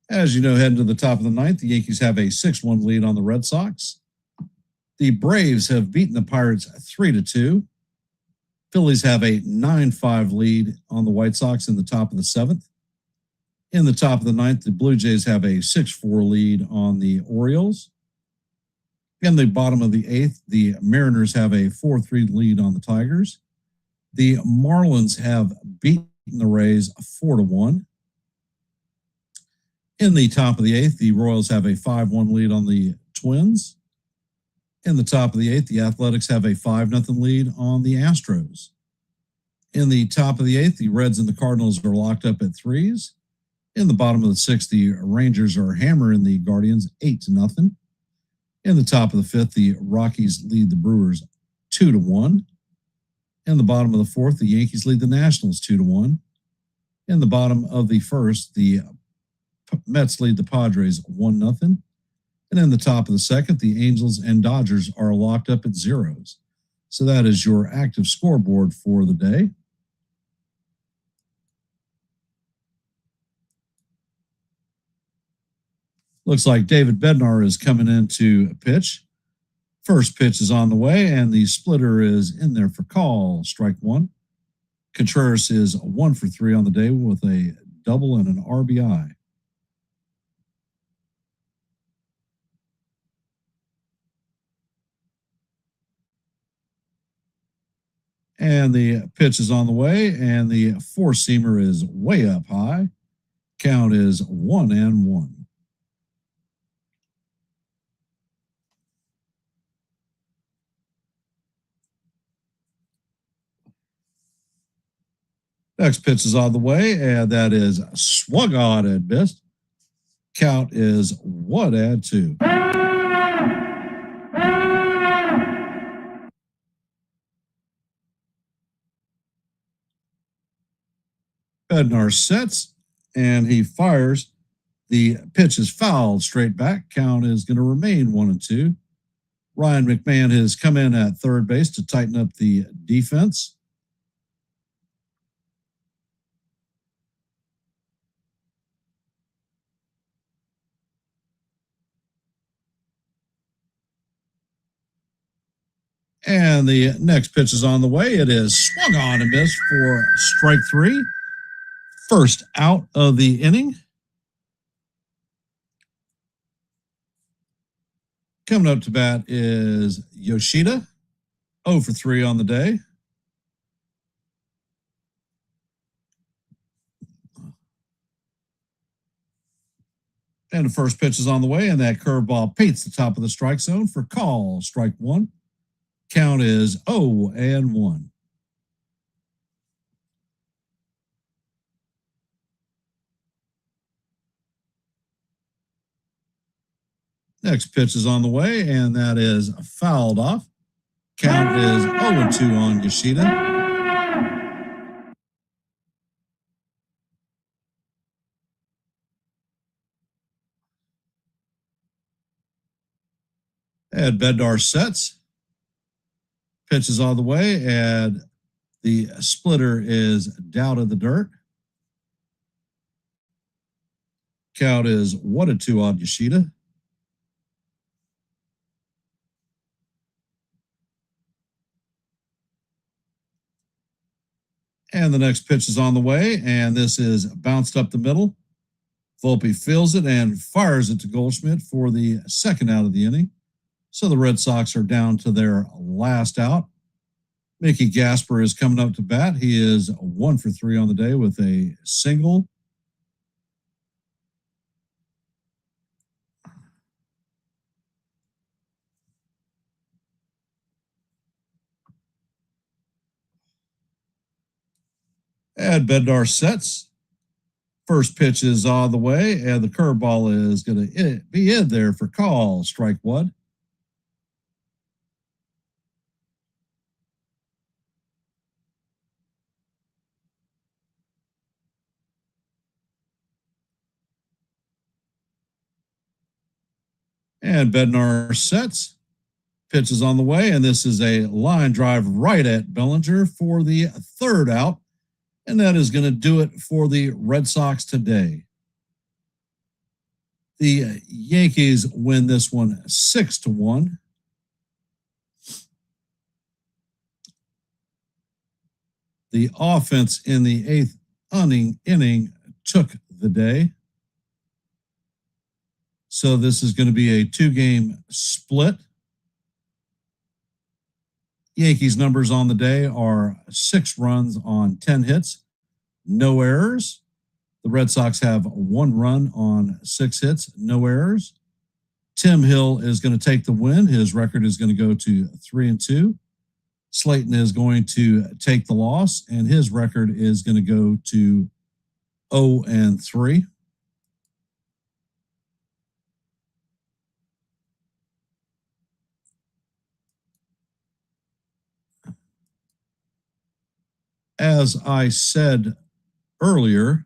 as you know, heading to the top of the ninth, the Yankees have a 6-1 lead on the Red Sox. The Braves have beaten the Pirates 3-2. Phillies have a 9-5 lead on the White Sox in the top of the seventh. In the top of the ninth, the Blue Jays have a 6-4 lead on the Orioles. In the bottom of the eighth, the Mariners have a 4-3 lead on the Tigers. The Marlins have beaten the Rays 4-1. In the top of the eighth, the Royals have a 5-1 lead on the Twins. In the top of the eighth, the Athletics have a 5-0 lead on the Astros. In the top of the eighth, the Reds and the Cardinals are locked up at 3s. In the bottom of the sixth, the Rangers are hammering the Guardians 8-0. In the top of the fifth, the Rockies lead the Brewers 2-1. In the bottom of the fourth, the Yankees lead the Nationals 2-1. In the bottom of the first, the Mets lead the Padres 1-0. And in the top of the second, the Angels and Dodgers are locked up at 0s. So that is your active scoreboard for the day. Looks like David Bednar is coming in to pitch. First pitch is on the way, and the splitter is in there for call, strike one. Contreras is 1 for 3 on the day with a double and an RBI. And the pitch is on the way, and the four-seamer is way up high. Count is 1-1. Next pitch is on the way, and that is swung on and missed. Count is 1-2. Bednar sets, and he fires. The pitch is fouled straight back. Count is going to remain 1-2. Ryan McMahon has come in at third base to tighten up the defense. And the next pitch is on the way. It is swung on and missed for strike 3. First out of the inning. Coming up to bat is Yoshida, 0 for 3 on the day. And the first pitch is on the way, and that curveball paints the top of the strike zone for call. Strike one. Count is 0-1. Next pitch is on the way, and that is fouled off. Count is 0-2 on Yoshida. And Bednar sets. Pitch is on the way, and the splitter is down in the dirt. Count is 1-2 on Yoshida. And the next pitch is on the way, and this is bounced up the middle. Volpe feels it and fires it to Goldschmidt for the second out of the inning. So the Red Sox are down to their last out. Mickey Gasper is coming up to bat. He is 1 for 3 on the day with a single. And Bednar sets. First pitch is on the way, and the curveball is going to be in there for call. Strike one. And Bednar sets. Pitch is on the way, and this is a line drive right at Bellinger for the third out. And that is going to do it for the Red Sox today. The Yankees win this one 6-1. The offense in the eighth inning took the day. So this is going to be a 2-game split. Yankees numbers on the day are 6 runs on 10 hits, no errors. The Red Sox have 1 run on 6 hits, no errors. Tim Hill is going to take the win. His record is going to go to 3-2. Slayton is going to take the loss, and his record is going to go to 0-3. As I said earlier,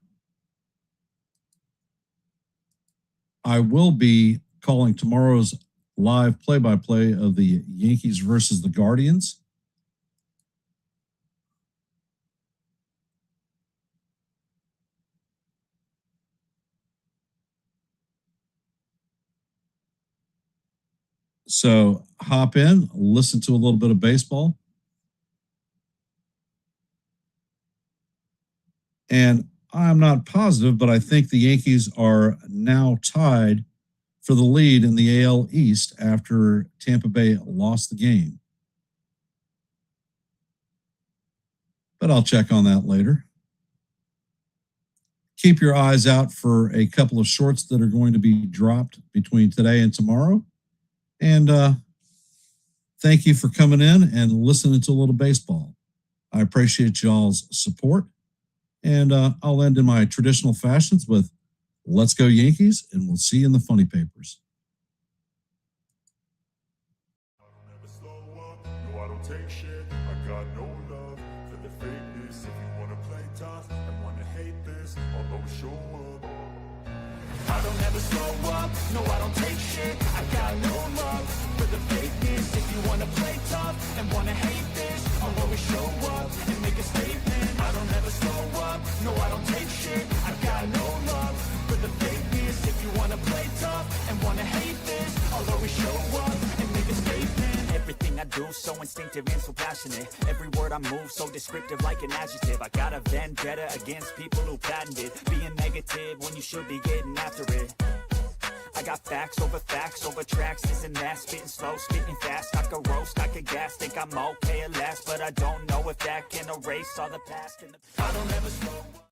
I will be calling tomorrow's live play-by-play of the Yankees versus the Guardians. So hop in, listen to a little bit of baseball. And I'm not positive, but I think the Yankees are now tied for the lead in the AL East after Tampa Bay lost the game. But I'll check on that later. Keep your eyes out for a couple of shorts that are going to be dropped between today and tomorrow. And thank you for coming in and listening to a little baseball. I appreciate y'all's support. And I'll end in my traditional fashions with let's go Yankees, and we'll see you in the funny papers. I don't ever slow up, no I don't take shit. I got no love for the fakeness. If you wanna play tough and wanna hate this, I'll always show up. I don't ever slow up, no I don't take shit. I got no love for the fakeness. If you wanna play tough and wanna hate this, I'll always show up and make a statement. I don't ever slow up, no I don't take shit. I got no love for the fakeness. If you wanna play tough and wanna hate this, I'll always show up and make a statement. Everything I do so instinctive and so passionate. Every word I move so descriptive like an adjective. I got a vendetta against people who patented being negative when you should be getting after it. I got facts over tracks, this and that, spitting slow, spitting fast. I could roast, I could gas, think I'm okay at last, but I don't know if that can erase all the past. I don't ever slow up.